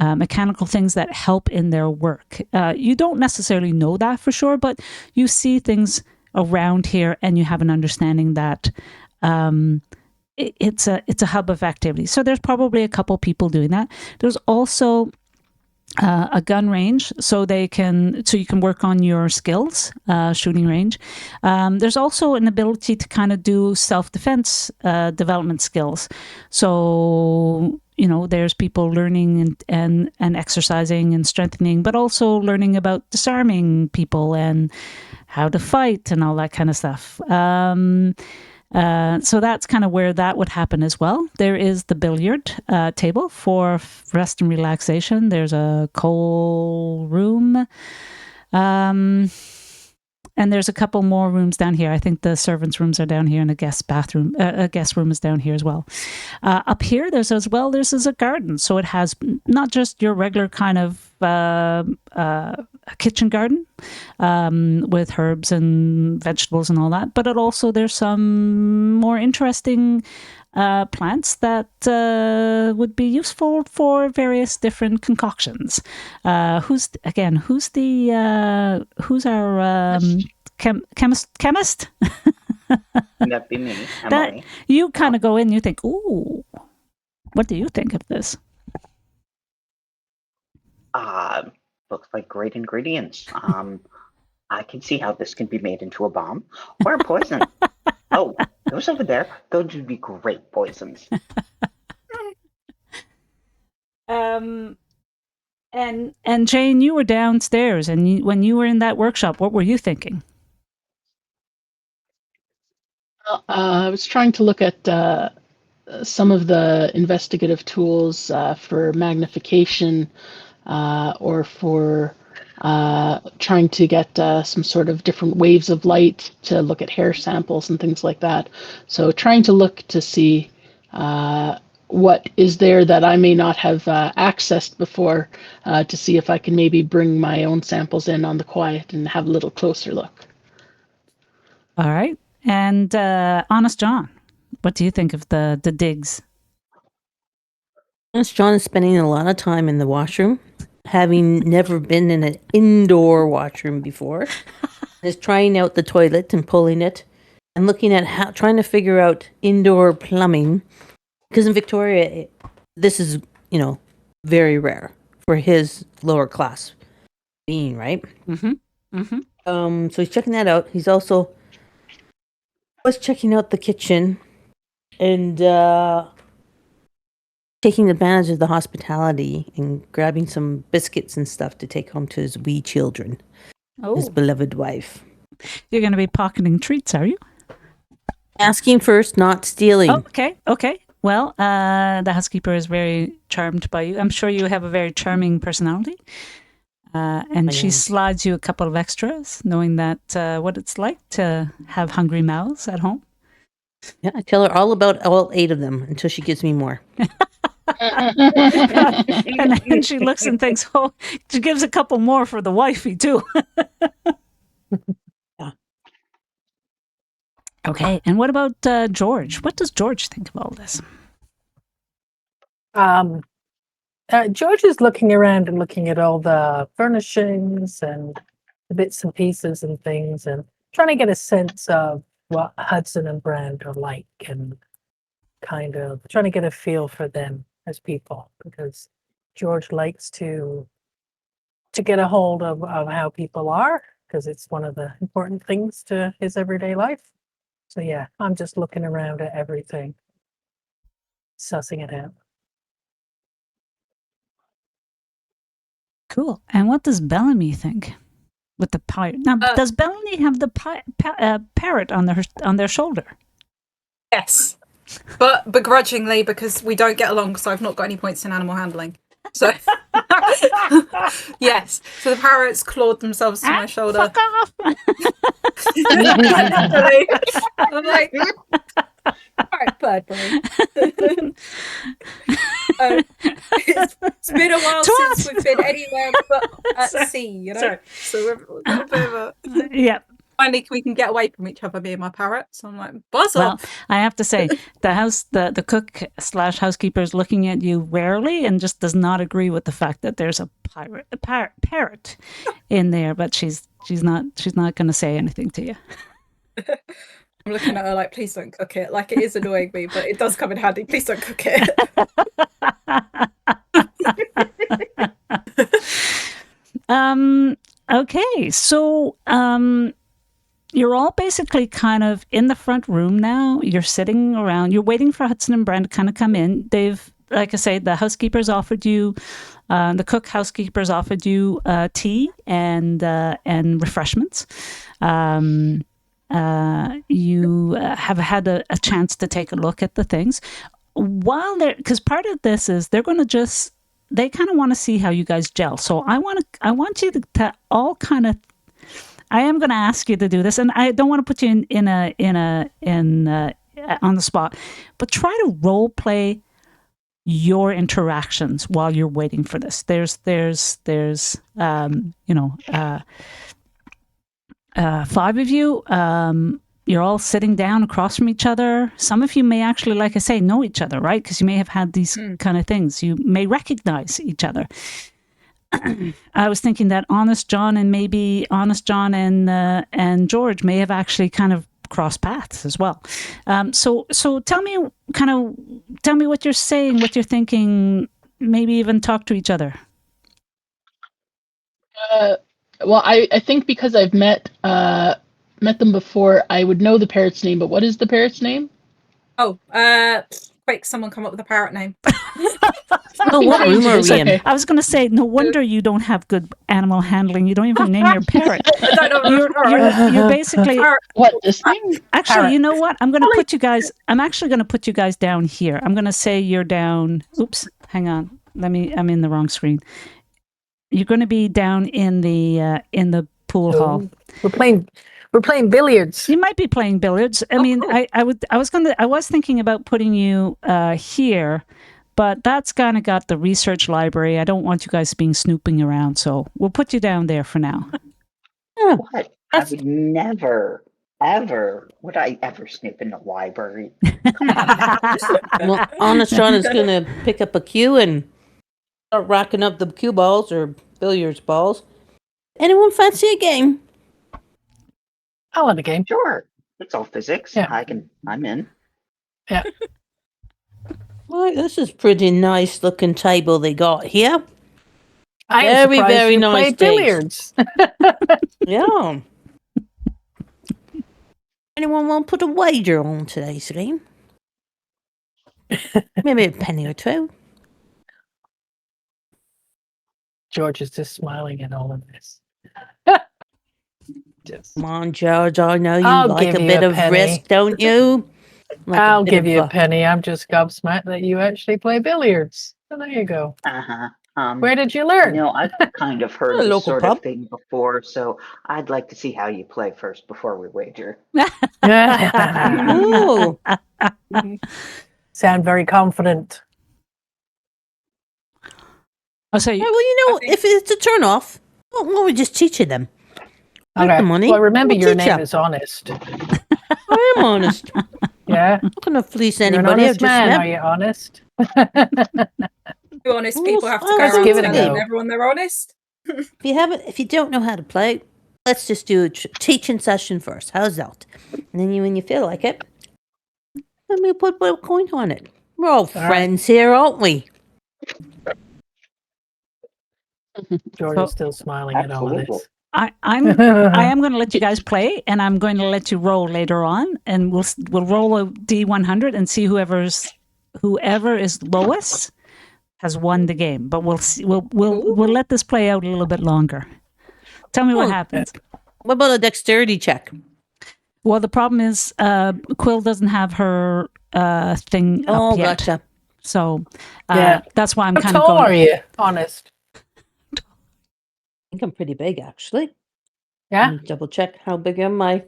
mechanical things that help in their work. You don't necessarily know that for sure, but you see things around here and you have an understanding that it's a hub of activity. So there's probably a couple people doing that. There's also a gun range, so you can work on your skills, shooting range. There's also an ability to kind of do self-defense development skills. So there's people learning and exercising and strengthening, but also learning about disarming people and how to fight and all that kind of stuff. So that's kind of where that would happen as well. There is the billiard table for rest and relaxation. There's a coal room. And there's a couple more rooms down here. I think the servants' rooms are down here, and a guest room is down here as well. Up here, there's a garden. So it has not just your regular kind of kitchen garden with herbs and vegetables and all that, but there's some more interesting plants that would be useful for various different concoctions. Who's our chemist? That'd be me, That Emily. you kind of go in, you think, ooh, what do you think of this? Looks like great ingredients. I can see how this can be made into a bomb or a poison. Oh, those over there, those would be great poisons. And Jane, you were downstairs, and when you were in that workshop, what were you thinking? I was trying to look at some of the investigative tools for magnification or for trying to get some sort of different waves of light to look at hair samples and things like that. So trying to look to see what is there that I may not have accessed before to see if I can maybe bring my own samples in on the quiet and have a little closer look. All right. And Honest John, what do you think of the digs? Honest John is spending a lot of time in the washroom, having never been in an indoor washroom before. Is trying out the toilet and pulling it and looking at trying to figure out indoor plumbing. Because in Victoria, this is, very rare for his lower class being, right? Mm-hmm. Mm-hmm. So he's checking that out. He's also was checking out the kitchen and taking advantage of the hospitality and grabbing some biscuits and stuff to take home to his wee children, his beloved wife. You're going to be pocketing treats, are you? Asking first, not stealing. Oh, okay. Well, the housekeeper is very charmed by you. I'm sure you have a very charming personality. And she slides you a couple of extras, knowing that what it's like to have hungry mouths at home. Yeah, I tell her all about all 8 of them until she gives me more. And then she looks and thinks, oh, she gives a couple more for the wifey too. Yeah. Okay, and what about George? What does George think of all this? George is looking around and looking at all the furnishings and the bits and pieces and things and trying to get a sense of what Hudson and Brand are like and kind of trying to get a feel for them as people, because George likes to get a hold of how people are, because it's one of the important things to his everyday life. So yeah, I'm just looking around at everything, sussing it out. Cool. And what does Bellamy think with the pirate? Now, does Bellamy have the parrot on their shoulder? Yes, but begrudgingly, because we don't get along, because I've not got any points in animal handling. So yes, so the parrots clawed themselves to my shoulder. Fuck off! I'm like, all right, bird boy. It's been a while since we've been anywhere but at sea, you know. Sorry. So we've got a bit of a Yeah. finally we can get away from each other, me and my parrot. So I'm like, buzz off. I have to say, the cook / housekeeper is looking at you warily and just does not agree with the fact that there's a parrot in there, but she's not going to say anything to you. I'm looking at her like, please don't cook it. Like, it is annoying me, but it does come in handy. Please don't cook it. Okay, so you're all basically kind of in the front room now. You're sitting around. You're waiting for Hudson and Brand to kind of come in. They've, like I say, the housekeepers offered you, the cook housekeepers offered you tea and refreshments. You have had a chance to take a look at the things while they're, because part of this is they kind of want to see how you guys gel. So I want you to all kind of, I am going to ask you to do this, and I don't want to put you in on the spot, but try to role play your interactions while you're waiting for this. There's 5 of you. you're all sitting down across from each other. Some of you may actually, like I say, know each other, right? Because you may have had these kind of things. You may recognize each other. I was thinking that Honest John and George may have actually kind of crossed paths as well. So tell me what you're saying, what you're thinking. Maybe even talk to each other. Well, I think because I've met them before, I would know the parrot's name. But what is the parrot's name? Oh, quick! Someone come up with a parrot name. Oh, what room are we in? Okay. I was going to say, no wonder you don't have good animal handling. You don't even name your parrot. I don't know. You're basically. What, this thing? Actually, Parrot. you know what? I'm actually going to put you guys down here. I'm going to say you're down. Oops, hang on. I'm in the wrong screen. You're going to be down in the pool hall. We're playing billiards. You might be playing billiards. I mean, cool. I was thinking about putting you here, but that's kind of got the research library. I don't want you guys being snooping around, so we'll put you down there for now. What? I would never, ever, would I ever snoop in the library? Come on. Well, Honest John is going to pick up a cue and start racking up the cue balls or billiards balls. Anyone fancy a game? I'll have a game. Sure. It's all physics. Yeah. I'm in. Yeah. Right, this is pretty nice looking table they got here. I am Very, surprised very you nice played taste. billiards. Yeah. Anyone want to put a wager on today's game? Maybe a penny or two. George is just smiling at all of this. Just, Come on, George. I know you I'll like a give you bit a of penny. risk, don't you? Like a I'll bit give of, you a penny. I'm just gobsmacked that you actually play billiards. So there you go. Where did you learn? I've kind of heard A this local sort pub. of thing before, so I'd like to see how you play first before we wager. Oh, Sound very confident. I'll say, yeah, well, you know, I think- if it's a turn off, why don't we just teach you them? Take Okay. the money. Well, remember We'll your teach name ya. is Honest. I am honest. I'm Yeah. not going to fleece You're an anybody. I've honest just man, met. are you honest? Two honest people have to go Let's around give it a telling go. everyone they're honest. If you don't know how to play, let's just do a teaching session first. How's that? And then when you feel like it, then we'll put a coin on it. We're all right. friends here, aren't we? George is still smiling at all of Absolutely. this. I am going to let you guys play, and I'm going to let you roll later on, and we'll roll a D100 and see whoever is lowest has won the game. But we'll see, we'll let this play out a little bit longer. Tell me what Oh. happens. What about a dexterity check? Well, the problem is Quill doesn't have her thing Oh, up yet, gotcha. so Yeah. that's why I'm How kind of tall going. are you? Honest. I think I'm pretty big, actually. Yeah. Let me double check how big am I.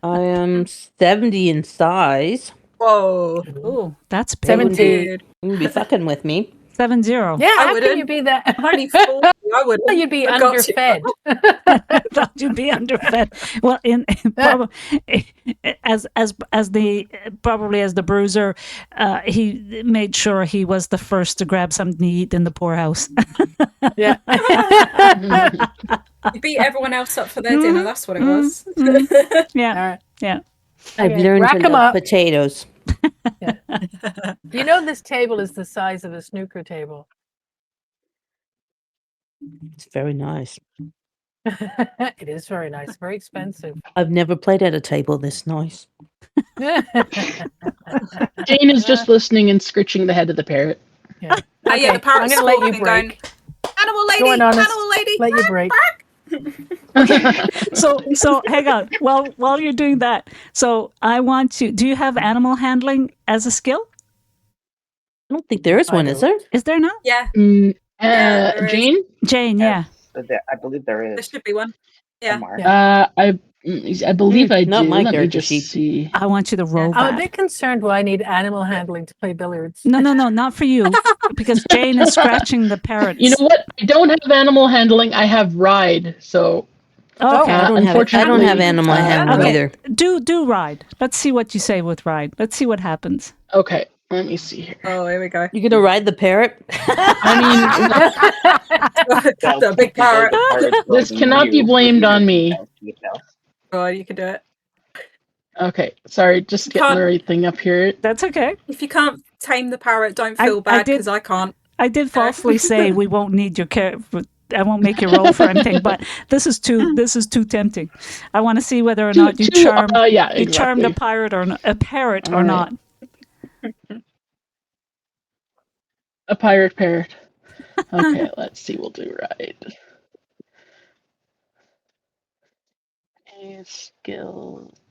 I am 70 in size. Whoa. Oh, that's big. 70. Dude. You wouldn't be fucking with me. 7-0. Yeah, I how can wouldn't. you be that? I'm only 40. I would. You'd be I got to. underfed. I thought you'd be underfed. Well, probably as the bruiser, he made sure he was the first to grab something to eat in the poorhouse. Yeah. You beat everyone else up for their dinner. That's what it was. Yeah, All right. yeah. I've Okay, learned rack to 'em love up. potatoes. You know this table is the size of a snooker table. It's very nice. It is very nice, very expensive. I've never played at a table this nice. Jane is just listening and scritching the head of the parrot. Yeah. Oh, yeah, the parrot's I'm gonna let you squawking, going, break. Animal lady, Go on, Honest. animal lady. Let you break. So hang on. While you're doing that, so I want to. Do you have animal handling as a skill? I don't think there is I one, is don't. there? Is there not? Yeah, there is. Jane? Jane, yeah. I believe there there is. should be one. Yeah. Somewhere. Yeah. I believe I not do. my Let me character just sheet. see. I want you to roll I'm a that. bit concerned why I need animal handling to play billiards. No, not for you, because Jane is scratching the parrots. You know what? I don't have animal handling. I have ride. So Okay. I don't have unfortunately, animal handling okay. either. Do ride. Let's see what you say with ride. Let's see what happens. Okay, let me see here. Oh, here we go. You gonna ride the parrot? I mean, The big parrot. this cannot be blamed on me. Oh, you can do it. Okay, sorry, just getting the Can't- right thing up here. That's okay. If you can't tame the parrot, don't I feel bad did- because I can't. I did falsely say we won't need your care. I won't make you roll for anything, but this is too tempting. I want to see whether or not you charmed Yeah, you charmed a exactly. pirate or a parrot or All right. not. A pirate parrot. Okay, let's see. We'll do right.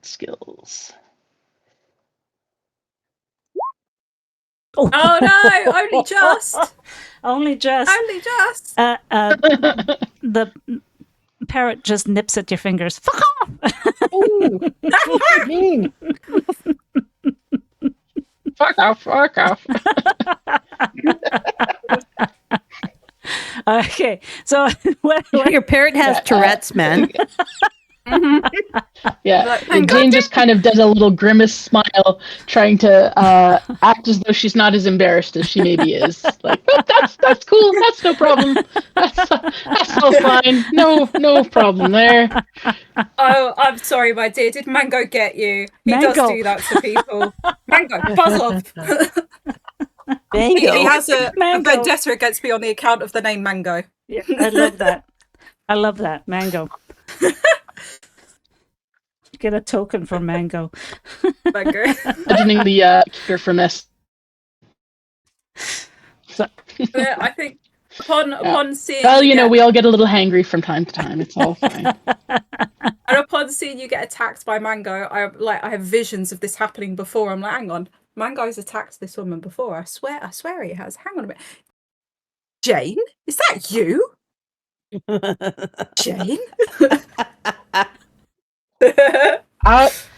Skills. Oh no! Only just. Only just. Only just. The parrot just nips at your fingers. Fuck off! Ooh, mean. Fuck off. Okay, so what, Your parrot has Tourette's, man. Yeah, Like, and Jane just kind of does a little grimace smile, trying to act as though she's not as embarrassed as she maybe is. Like, but that's cool. That's no problem. That's all fine. No problem there. Oh, I'm sorry, my dear. Did Mango get you? He does Mango. do that to people. Mango, buzz off. Mango. He has a Mango. vendetta against me on the account of the name Mango. Yeah, I love that. I love that. Mango. Get a token for Mango. Mango. Imagining the kicker from S. Yeah, I think upon seeing Well, you get, we all get a little hangry from time to time. It's all fine. and upon seeing you get attacked by Mango, I have visions of this happening before. I'm like, hang on, Mango's attacked this woman before. I swear he has. Hang on a minute. Jane, is that you? Jane?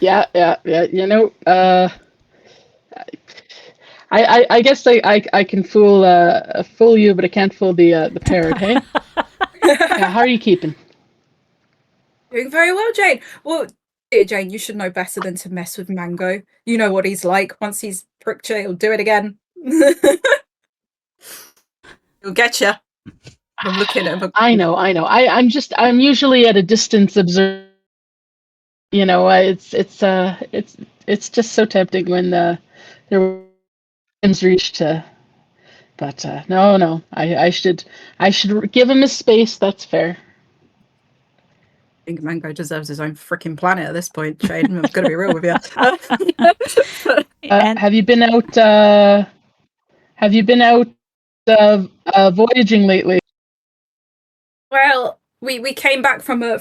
Yeah. I guess I can fool you, but I can't fool the parrot. Hey, yeah, how are you keeping? Doing very well, Jane. Well, dear Jane, you should know better than to mess with Mango. You know what he's like. Once he's pricked you, he'll do it again. He'll get you. I'm looking at him. I know. I'm usually at a distance observing. It's just so tempting when there was reached to. But no, I should give him his space. That's fair. I think Mango deserves his own freaking planet at this point, Jane. I'm gonna be real with you. And Have you been out voyaging lately? Well, we came back from a Or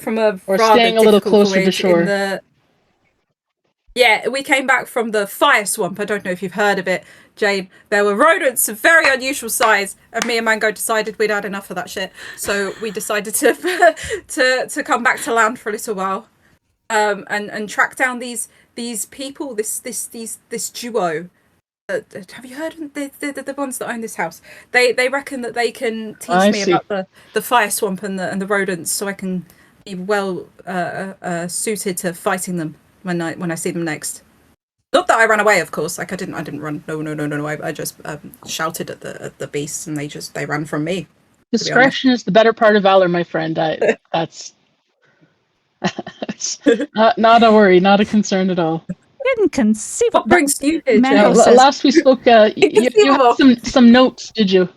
rather staying a little difficult closer to voyage shore? Yeah, we came back from the fire swamp. I don't know if you've heard of it, Jane. There were rodents of very unusual size, and me and Mango decided we'd had enough of that shit. So we decided to to come back to land for a little while, and track down these people, this duo. Have you heard of them? They're the ones that own this house. They reckon that they can teach me about the fire swamp and the rodents, so I can be well suited to fighting them when I see them next. Not that I ran away, of course. Like I didn't run. No. I just shouted at the beasts, and they ran from me. Discretion is the better part of valor, my friend. That's not a worry, not a concern at all. didn't conceive. What brings you here, Mango Jane? says- Last we spoke, you had some notes, did you?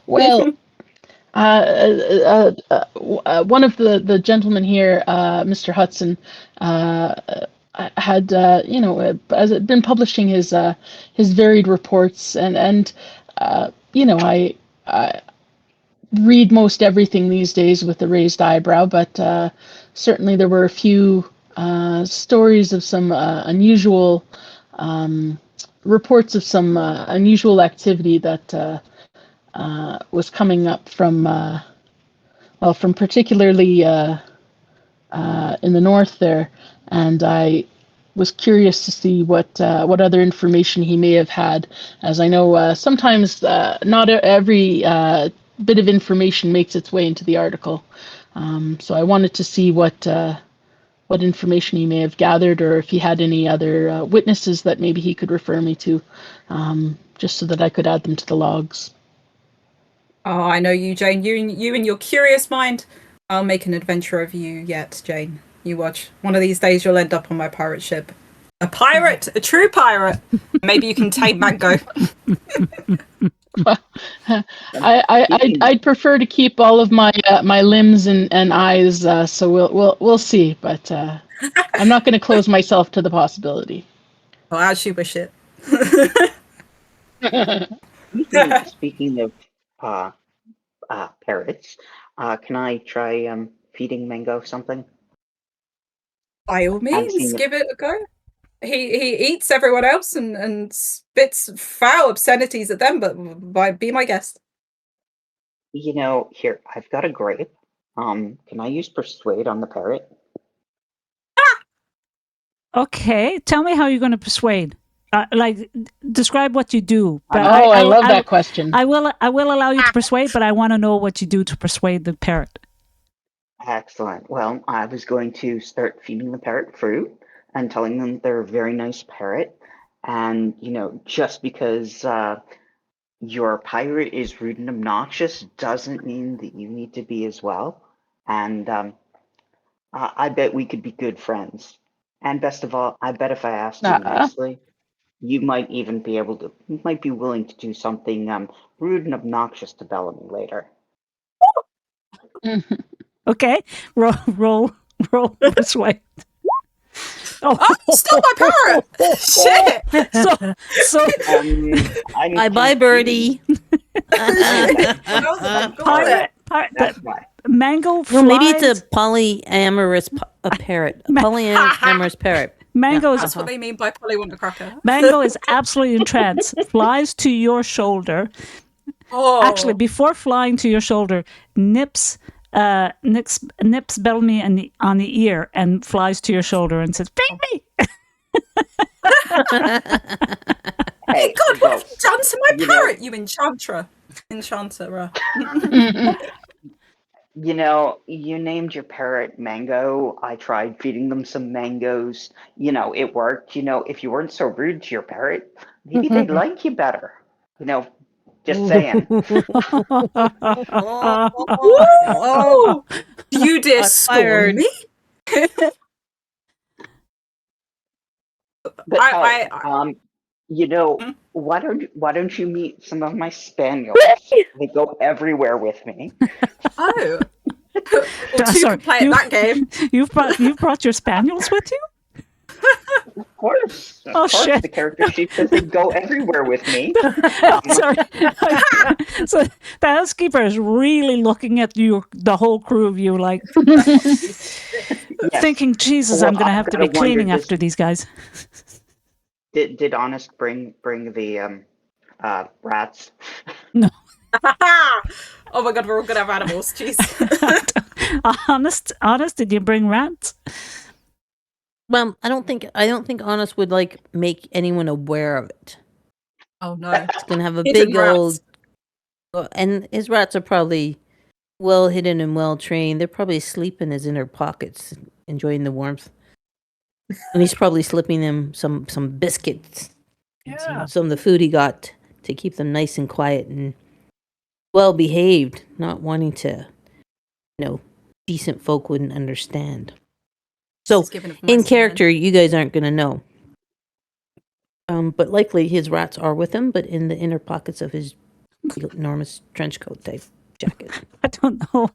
Well, one of the gentlemen here, Mr. Hudson, had has been publishing his varied reports, and I read most everything these days with a raised eyebrow, but certainly there were a few stories of some unusual reports of some unusual activity that was coming up from particularly in the north there, and I was curious to see what other information he may have had, as I know sometimes not every bit of information makes its way into the article. So I wanted to see what information he may have gathered, or if he had any other witnesses that maybe he could refer me to, just so that I could add them to the logs. Oh, I know you, Jane. You and your curious mind. I'll make an adventure of you yet, Jane. You watch. One of these days, you'll end up on my pirate ship. A pirate, a true pirate. Maybe you can tame Mango. I'd prefer to keep all of my my limbs and eyes, so we'll see. But I'm not going to close myself to the possibility. Well, as you wish it. Speaking of parrots, can I try feeding Mango something? By all means, give it a go. He eats everyone else and spits foul obscenities at them, but be my guest. You know, here, I've got a grape. Can I use persuade on the parrot? Okay, tell me how you're going to persuade. Describe what you do. But I love that question. I will allow you to persuade, but I want to know what you do to persuade the parrot. Excellent. Well, I was going to start feeding the parrot fruit and telling them they're a very nice parrot. And, you know, just because your pirate is rude and obnoxious doesn't mean that you need to be as well. And I bet we could be good friends. And best of all, I bet if I asked you nicely, you might even be you might be willing to do something rude and obnoxious to Bellamy later. Okay, roll persuade. Oh, stop my parrot! Shit! Bye bye, birdie. Mango flies. Well, maybe it's a polyamorous parrot. A polyamorous parrot. Mango That's what they mean by polywonka cracker. Mango is absolutely entranced. Flies to your shoulder. Oh. Actually, before flying to your shoulder, nips Bellamy on the ear and flies to your shoulder and says, "Feed me." Hey, God, what have you done to my parrot, you enchanter? You know, you named your parrot Mango. I tried feeding them some mangoes. You know, it worked. You know, if you weren't so rude to your parrot, maybe they'd like you better. You know, just saying. Oh, you dare scorn me? But you know, why don't you meet some of my spaniels? They go everywhere with me. Oh, well, two can play at that game. You've brought your spaniels with you? Of course. Of course, shit. the character sheet says they go everywhere with me. Sorry. So the housekeeper is really looking at you, the whole crew of you, like thinking, Jesus, I'm going to have to be cleaning after these guys. Did Honest bring the rats? No. Oh my God, we're all gonna have animals. Jeez. Honest, did you bring rats? Well, I don't think Honest would make anyone aware of it. Oh no. It's gonna have a big old, and his rats are probably well hidden and well trained. They're probably asleep in his inner pockets, enjoying the warmth. And he's probably slipping them some biscuits, some of the food he got to keep them nice and quiet and well behaved, not wanting to, decent folk wouldn't understand. So in character, you guys aren't going to know. But likely his rats are with him, but in the inner pockets of his enormous trench coat type jacket. I don't know.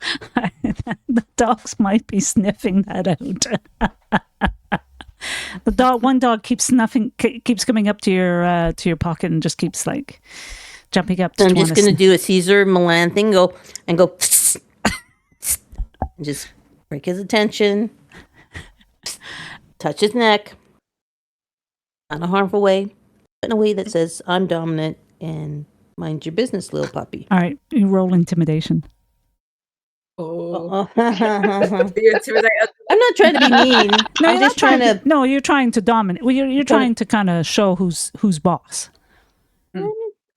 The dogs might be sniffing that out. One dog keeps coming up to your pocket and just keeps jumping up. So I'm just going to do a Caesar Milan thing, go and just break his attention, touch his neck, not in a harmful way, but in a way that says, I'm dominant and mind your business, little puppy. All right, you roll intimidation. Oh. I'm not trying to be mean. No, I'm just trying to. No, you're trying to dominate. Well, you're trying to kind of show who's boss.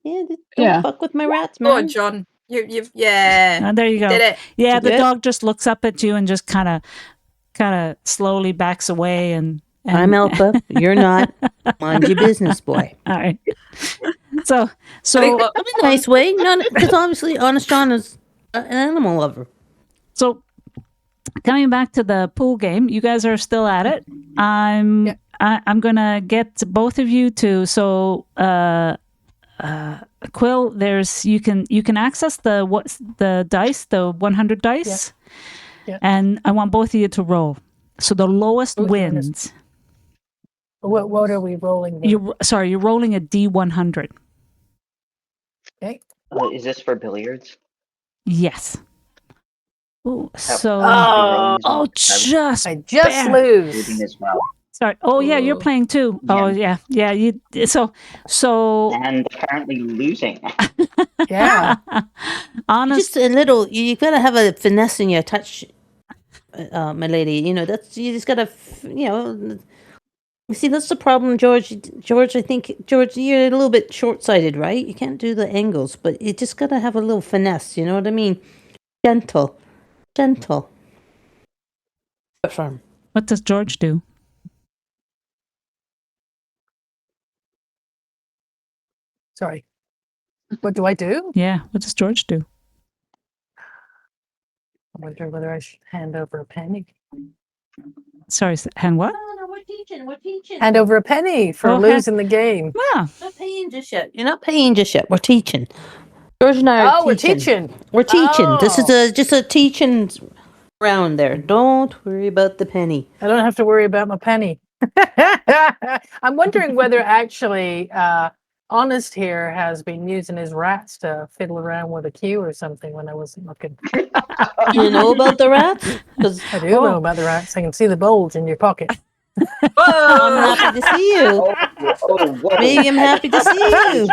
Yeah, don't fuck with my rats, man. Go on, John. Yeah. There you go. Did it. Yeah, the Yep. dog just looks up at you and just kind of slowly backs away and I'm Alpha. You're not. Mind your business, boy. all right. So I think what- In a nice way, not because obviously, Honest John is an animal lover. So coming back to the pool game, you guys are still at it. I'm gonna get both of you to Quill. You can access the dice, the 100 dice, and I want both of you to roll. So the lowest wins. What are we rolling? Then? You're rolling a D100. Okay. Is this for billiards? Yes. Ooh, so just I just barely. lose. Shooting as well. Sorry. Oh yeah, you're playing too. Yeah. Oh yeah. You so And apparently losing. Yeah. honest. Just a little. You gotta have a finesse in your touch, my lady. You know you just gotta. You see, that's the problem, George. George, I think George, you're a little bit short-sighted, right? You can't do the angles, but you just gotta have a little finesse. You know what I mean? Gentle. But firm. What does George do? Sorry. What do I do? Yeah. What does George do? I wonder whether I should hand over a penny. Sorry, and what? No, we're teaching. Hand over a penny for Okay. losing the game. Yeah. Not paying just yet. You're not paying just yet. We're teaching. George and I are Oh, we're teaching. We're teaching. This is Oh. just a teaching round there. Don't worry about the penny. I don't have to worry about my penny. I'm wondering whether actually Honest here has been using his rats to fiddle around with a cue or something when I wasn't looking. You know about the rats? 'Cause I do know about the rats. I can see the bulge in your pocket. I'm Whoa! happy to see you. Whoa. Maybe I'm happy to see you.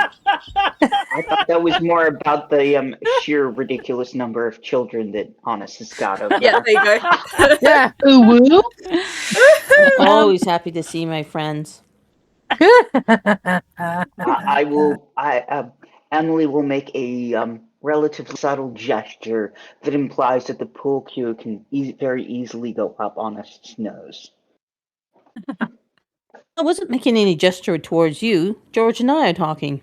I thought that was more about the sheer ridiculous number of children that Honest has got over Yeah, there. there you go. Yeah. Ooh, woo. Always happy to see my friends. I will. Emily will make a relatively subtle gesture that implies that the pool cue can very easily go up Honest's nose. I wasn't making any gesture towards you. George and I are talking.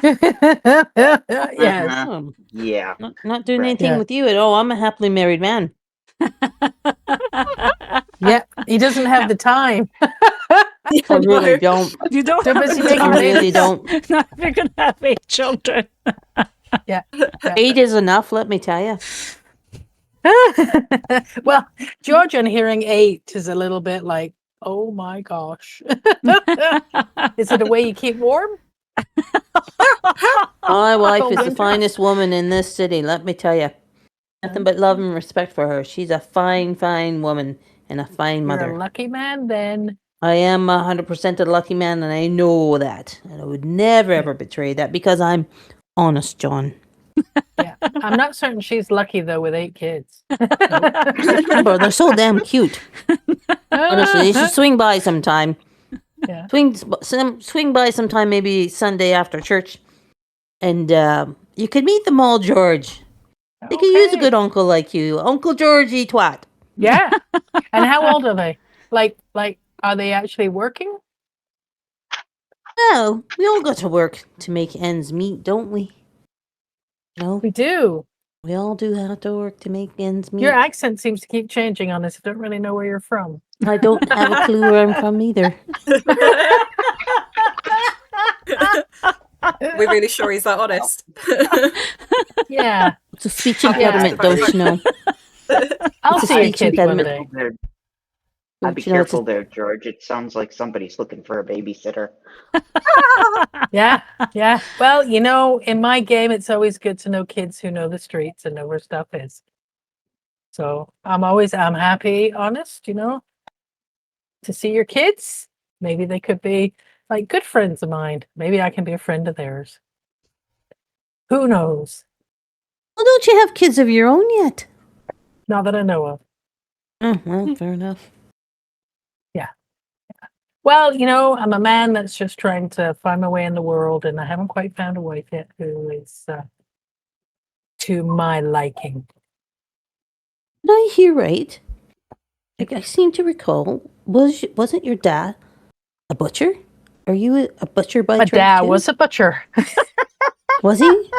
Yes. Yeah. Not doing Right. anything Yeah. with you at all. I'm a happily married man. Yeah. He doesn't have the time. I really don't. You don't. Too have busy the making I time. really babies. don't. Not if you're gonna have 8 children. Yeah. 8 is enough, let me tell you. Well, George on hearing 8 is a little bit like, oh my gosh. Is it a way you keep warm? My wife Cold is the winter. finest woman in this city, let me tell you. Nothing but love and respect for her. She's a fine, fine woman and a fine You're a mother. lucky man then. I am 100% a lucky man, and I know that. And I would never, ever betray that because I'm honest, John. Yeah. I'm not certain she's lucky though with 8 kids. But they're so damn cute. Honestly, you should swing by sometime. Yeah. Swing by sometime, maybe Sunday after church. And you could meet them all, George. They could use a Okay. good uncle like you. Uncle Georgie Twat. Yeah. And how old are they? Like, are they actually working? Well, we all got to work to make ends meet, don't we? No, We do. we all do have to work to make ends meet. Your accent seems to keep changing on us. I don't really know where you're from. I don't have a clue where I'm from either. We're really sure he's that honest. Yeah. It's a speech Yeah. impediment, don't you know? I'll It's a see your speech kids one impediment. day. I'd be You know, it's a- careful there, George. It sounds like somebody's looking for a babysitter. Yeah. Yeah. Well, you know, in my game, it's always good to know kids who know the streets and know where stuff is. So I'm happy, honest, you know, to see your kids. Maybe they could be like good friends of mine. Maybe I can be a friend of theirs. Who knows? Well, don't you have kids of your own yet? Not that I know of. Oh, well, fair enough. Well, you know, I'm a man that's just trying to find my way in the world, and I haven't quite found a wife yet who is to my liking. Did I hear right? Like, I seem to recall, wasn't your dad a butcher? Are you a butcher by My trade dad too? was a butcher. Was he?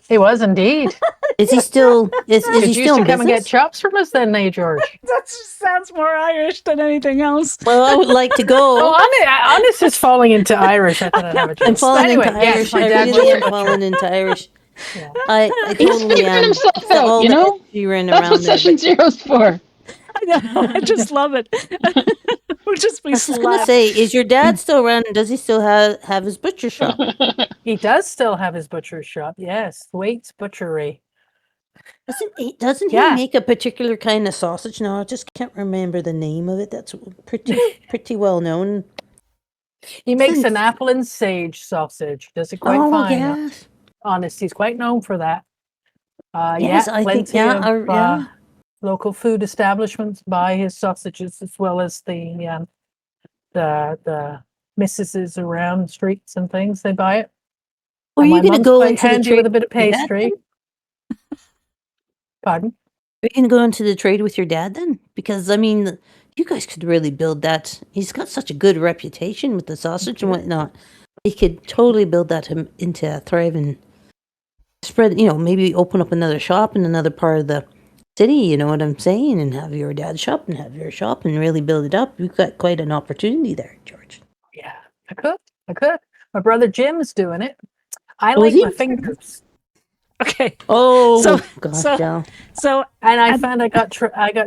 He was indeed. Is he still? Is he Did you used still to in come and get business? chops from us then, eh, George? That just sounds more Irish than anything else. Well, I would like to go. Oh, Honest is falling into Irish. I thought I'd have a I'm joke. falling Anyway, into yes, Irish. my I dad was really a am butcher. falling into Irish. Yeah. I He's totally figuring am. himself Except out, all you the know? you ran That's around what there. Session Zero's for. I know. I just love it. We'll just be I was just gonna slapped. say, is your dad still around? And does he still have his butcher shop? He does still have his butcher shop. Yes, Waite's Butchery. Doesn't he Yeah. make a particular kind of sausage? No, I just can't remember the name of it. That's pretty well known. He makes Isn't- an apple and sage sausage. Does it quite Oh fine. yes, Honest, he's quite known for that. yes. Yeah, I think plenty yeah, of yeah. local food establishments buy his sausages, as well as the missuses around the streets and things. They buy it. Were And you my going to mum's go quite into the handy trade with a bit of with your dad pastry. Pardon? Are you going to go into the trade with your dad then? Because I mean, you guys could really build that. He's got such a good reputation with the sausage and whatnot. He could totally build that into a thriving spread. You know, maybe open up another shop in another part of the city. You know what I'm saying? And have your dad's shop and have your shop and really build it up. You've got quite an opportunity there, George. Yeah, I could. My brother Jim's doing it. I Oh, like is he? my fingers, Okay. Oh, So- gosh, so- yeah. So and I found I got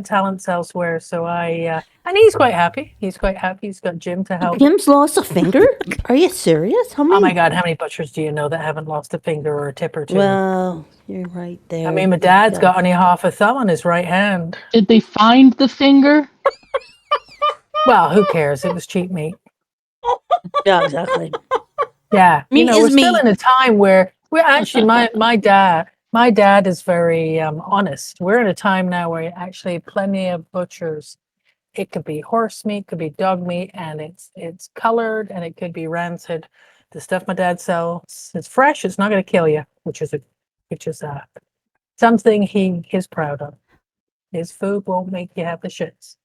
talents elsewhere. So and he's quite happy. He's quite happy. He's got Jim to help. Jim's lost a finger? Are you serious? How many? Oh my God, how many butchers do you know that haven't lost a finger or a tip or two? Well, you're right there. I mean, my dad's got only half a thumb on his right hand. Did they find the finger? Well, who cares? It was cheap meat. Yeah, exactly. Yeah, Meat we're is still meat. in a time where we're actually my dad is very honest. We're in a time now where actually plenty of butchers. It could be horse meat, could be dog meat, and it's colored, and it could be rancid. The stuff my dad sells, it's fresh. It's not going to kill you, which is something he's proud of. His food won't make you have the shits.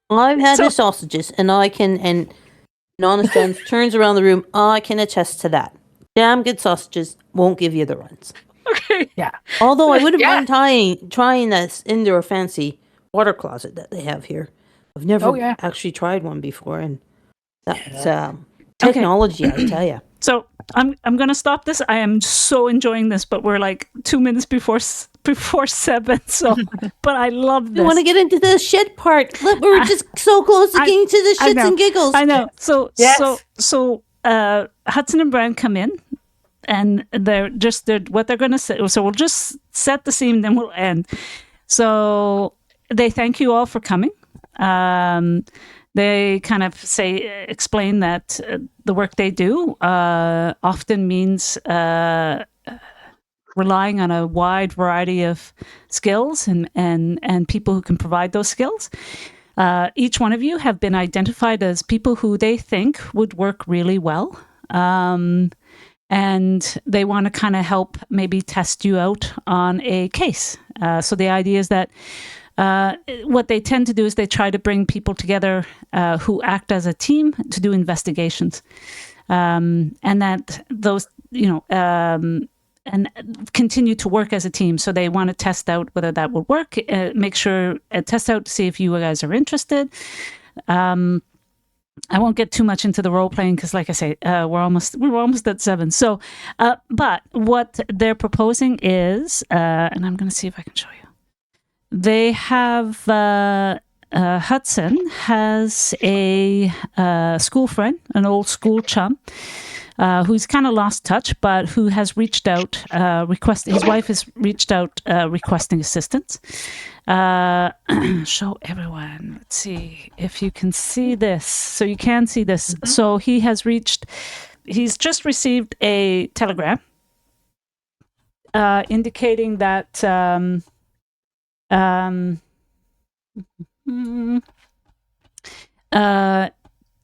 I've had So- his sausages, and I can, and Honest Jones turns around the room. I can attest to that. Damn good sausages won't give you the runs. okay. Although I wouldn't Yeah. mind trying this indoor fancy water closet that they have here. I've never Oh, yeah. actually tried one before, and that's technology, I tell you. So I'm gonna stop this. I am so enjoying this, but we're like 2 minutes before 7. So, but I love You this. want to get into the shit part? Look, we were just so close to getting to the I shits know. and giggles. I know. So Yes. Hudson and Brand come in, and they're what they're going to say. So we'll just set the scene, then we'll end. So they thank you all for coming. They kind of explain that the work they do often means relying on a wide variety of skills and people who can provide those skills. Each one of you have been identified as people who they think would work really well. And they want to kind of help maybe test you out on a case. So the idea is that what they tend to do is they try to bring people together who act as a team to do investigations. And that those, and continue to work as a team. So they want to test out whether that will work, test out to see if you guys are interested. I won't get too much into the role playing because, like I say, we're almost at 7. So, but what they're proposing is, and I'm going to see if I can show you. They have Hudson has a school friend, an old school chum, who's kind of lost touch, but who has reached out, his wife has reached out requesting assistance. Show everyone. Let's see if you can see this. So you can see this. Mm-hmm. So he's just received a telegram indicating that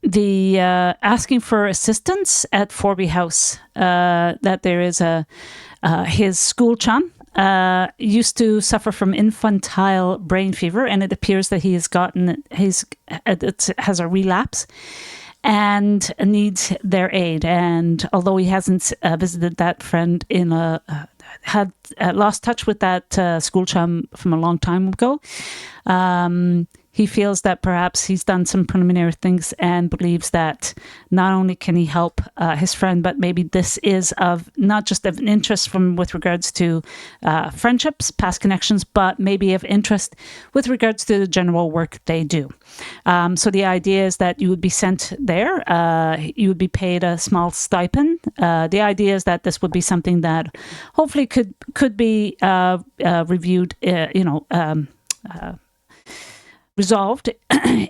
the asking for assistance at Forby House, that there is his school chum used to suffer from infantile brain fever, and it appears that he has has a relapse and needs their aid. And although he hasn't visited that friend had lost touch with that school chum from a long time ago, he feels that perhaps he's done some preliminary things and believes that not only can he help his friend, but maybe this is of not just of an interest with regards to friendships, past connections, but maybe of interest with regards to the general work they do. So the idea is that you would be sent there. You would be paid a small stipend. The idea is that this would be something that hopefully could be reviewed, resolved,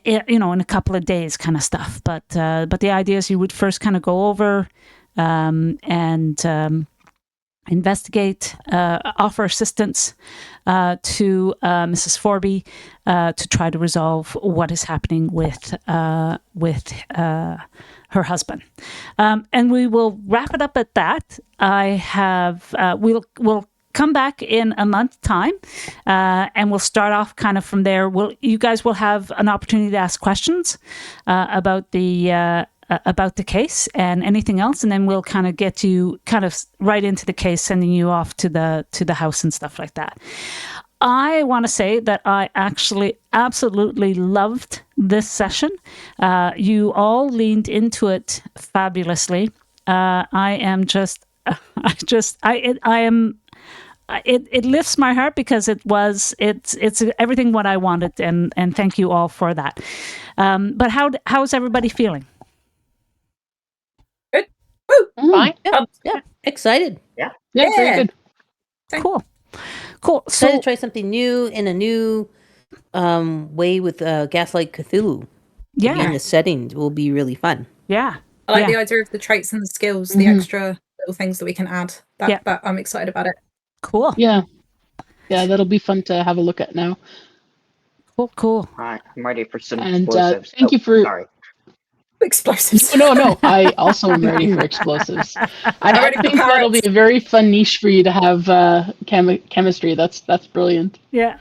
in a couple of days, kind of stuff. But the idea is you would first kind of go over and investigate, offer assistance to Mrs. Forby to try to resolve what is happening with her husband. And we will wrap it up at that. We'll come back in a month's time, and we'll start off kind of from there. You guys will have an opportunity to ask questions about the case and anything else, and then we'll kind of get you kind of right into the case, sending you off to the house and stuff like that. I want to say that I actually absolutely loved this session. You all leaned into it fabulously. It lifts my heart because it's everything what I wanted, and thank you all for that. But how's everybody feeling? Good. Woo. Fine. Yeah, excited. Yeah, very good. Cool. Excited So to try something new in a new way with Gaslight Cthulhu. yeah, In the setting will be really fun. yeah. I like Yeah. the idea of the traits and the skills, the extra little things that we can add. That I'm excited about it. Cool. Yeah, that'll be fun to have a look at now. Cool. All right, I'm ready for some And explosives. thank you for. Sorry. Explosives. No, I also am ready for explosives. I think that'll be a very fun niche for you to have chemistry. That's brilliant. Yeah.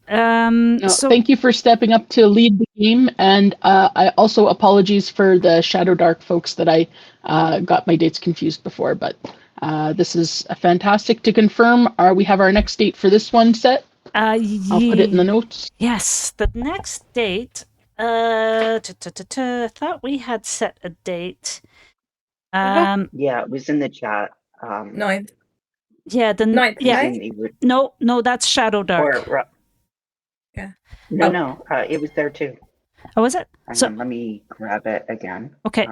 Thank you for stepping up to lead the game, and I also apologies for the Shadow Dark folks that I got my dates confused before, but this is fantastic to confirm. We have our next date for this one set. I'll put it in the notes. Yes, the next date. I thought we had set a date. Yeah, it was in the chat. Ninth. Yeah, the Ninth. yeah. In No, that's Shadow Dark. Yeah. No, it was there too. Oh, was it? So let me grab it again. Okay.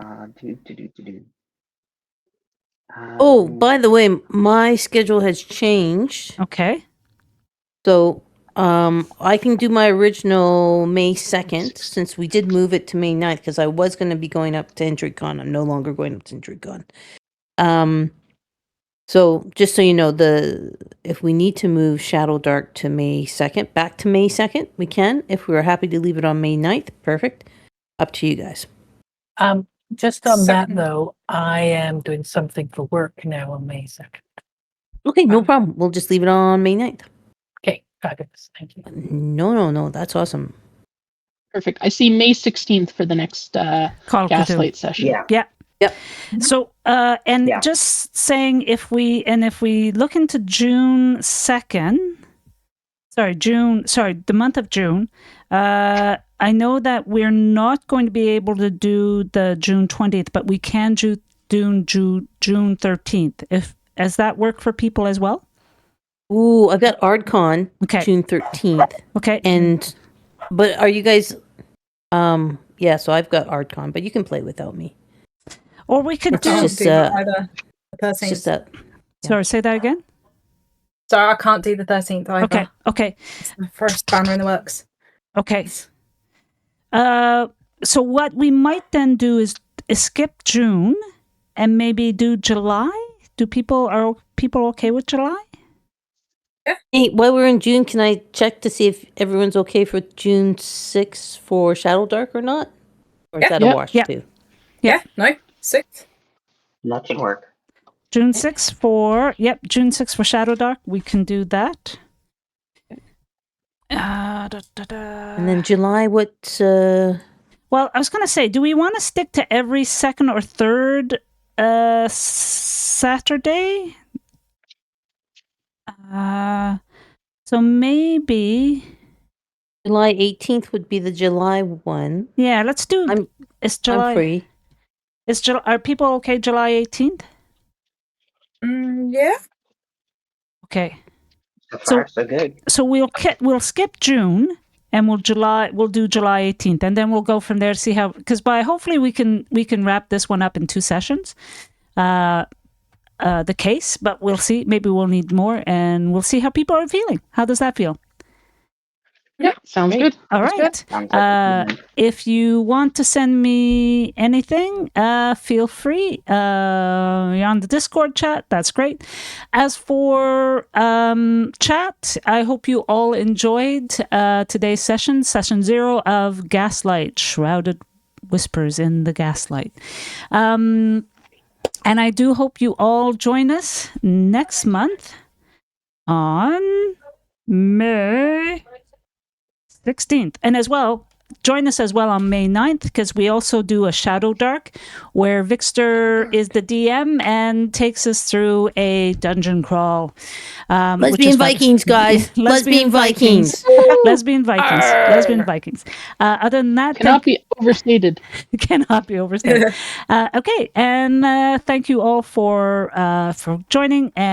Oh, by the way, my schedule has changed. Okay. So I can do my original May 2nd, since we did move it to May 9th, because I was going to be going up to IntriGCon. I'm no longer going up to IntriGCon. So just so you know, if we need to move Shadow Dark to May 2nd, back to May 2nd, we can. If we were happy to leave it on May 9th, perfect. Up to you guys. Just on that though, I am doing something for work now on May 2nd. Okay, no problem. We'll just leave it on May 9th. Okay, fabulous. Thank you. No. That's awesome. Perfect. I see May 16th for the next Call Gaslight session. Yeah. Yep. So, just saying, if we look into June 2nd, the month of June, I know that we're not going to be able to do the June 20th, but we can do June 13th. Does that work for people as well? Ooh, I've got ArdCon June 13th. Okay. But are you guys, so I've got ArdCon, but you can play without me. Or we could do just either. The 13th. It's just that. Sorry, say that again. Sorry, I can't do the 13th either. Okay. It's the first banner in the works. Okay. So what we might then do is skip June and maybe do July. Are people okay with July? Yeah. Hey, while we're in June, can I check to see if everyone's okay for June 6th for Shadow Dark or not? Or is that a wash too? Yeah. No. 6th. That can work. June 6th for June 6th for Shadow Dark. We can do that. And then July, what? Well, I was going to say, do we want to stick to every second or third Saturday? So maybe July 18th would be the July one. Yeah, let's do. It's July. I'm free. Are people okay? July 18th. Yeah. Okay. So far, so good. So we'll skip June and we'll do July 18th, and then we'll go from there to see how, because hopefully we can wrap this one up in 2 sessions. The case, but we'll see. Maybe we'll need more, and we'll see how people are feeling. How does that feel? Yeah, sounds good. All right. Sounds like a good one. If you want to send me anything, feel free. You're on the Discord chat. That's great. As for chat, I hope you all enjoyed today's session 0 of Gaslight, Shrouded Whispers in the Gaslight. And I do hope you all join us next month on May 16th. And as well, join us as well on May 9th, because we also do a Shadow Dark where Vixter is the DM and takes us through a dungeon crawl. Lesbian Vikings, guys. Lesbian Vikings. Lesbian Vikings. Lesbian Vikings. Other than that, Cannot be overstated. cannot be overstated. Okay, and thank you all for joining. And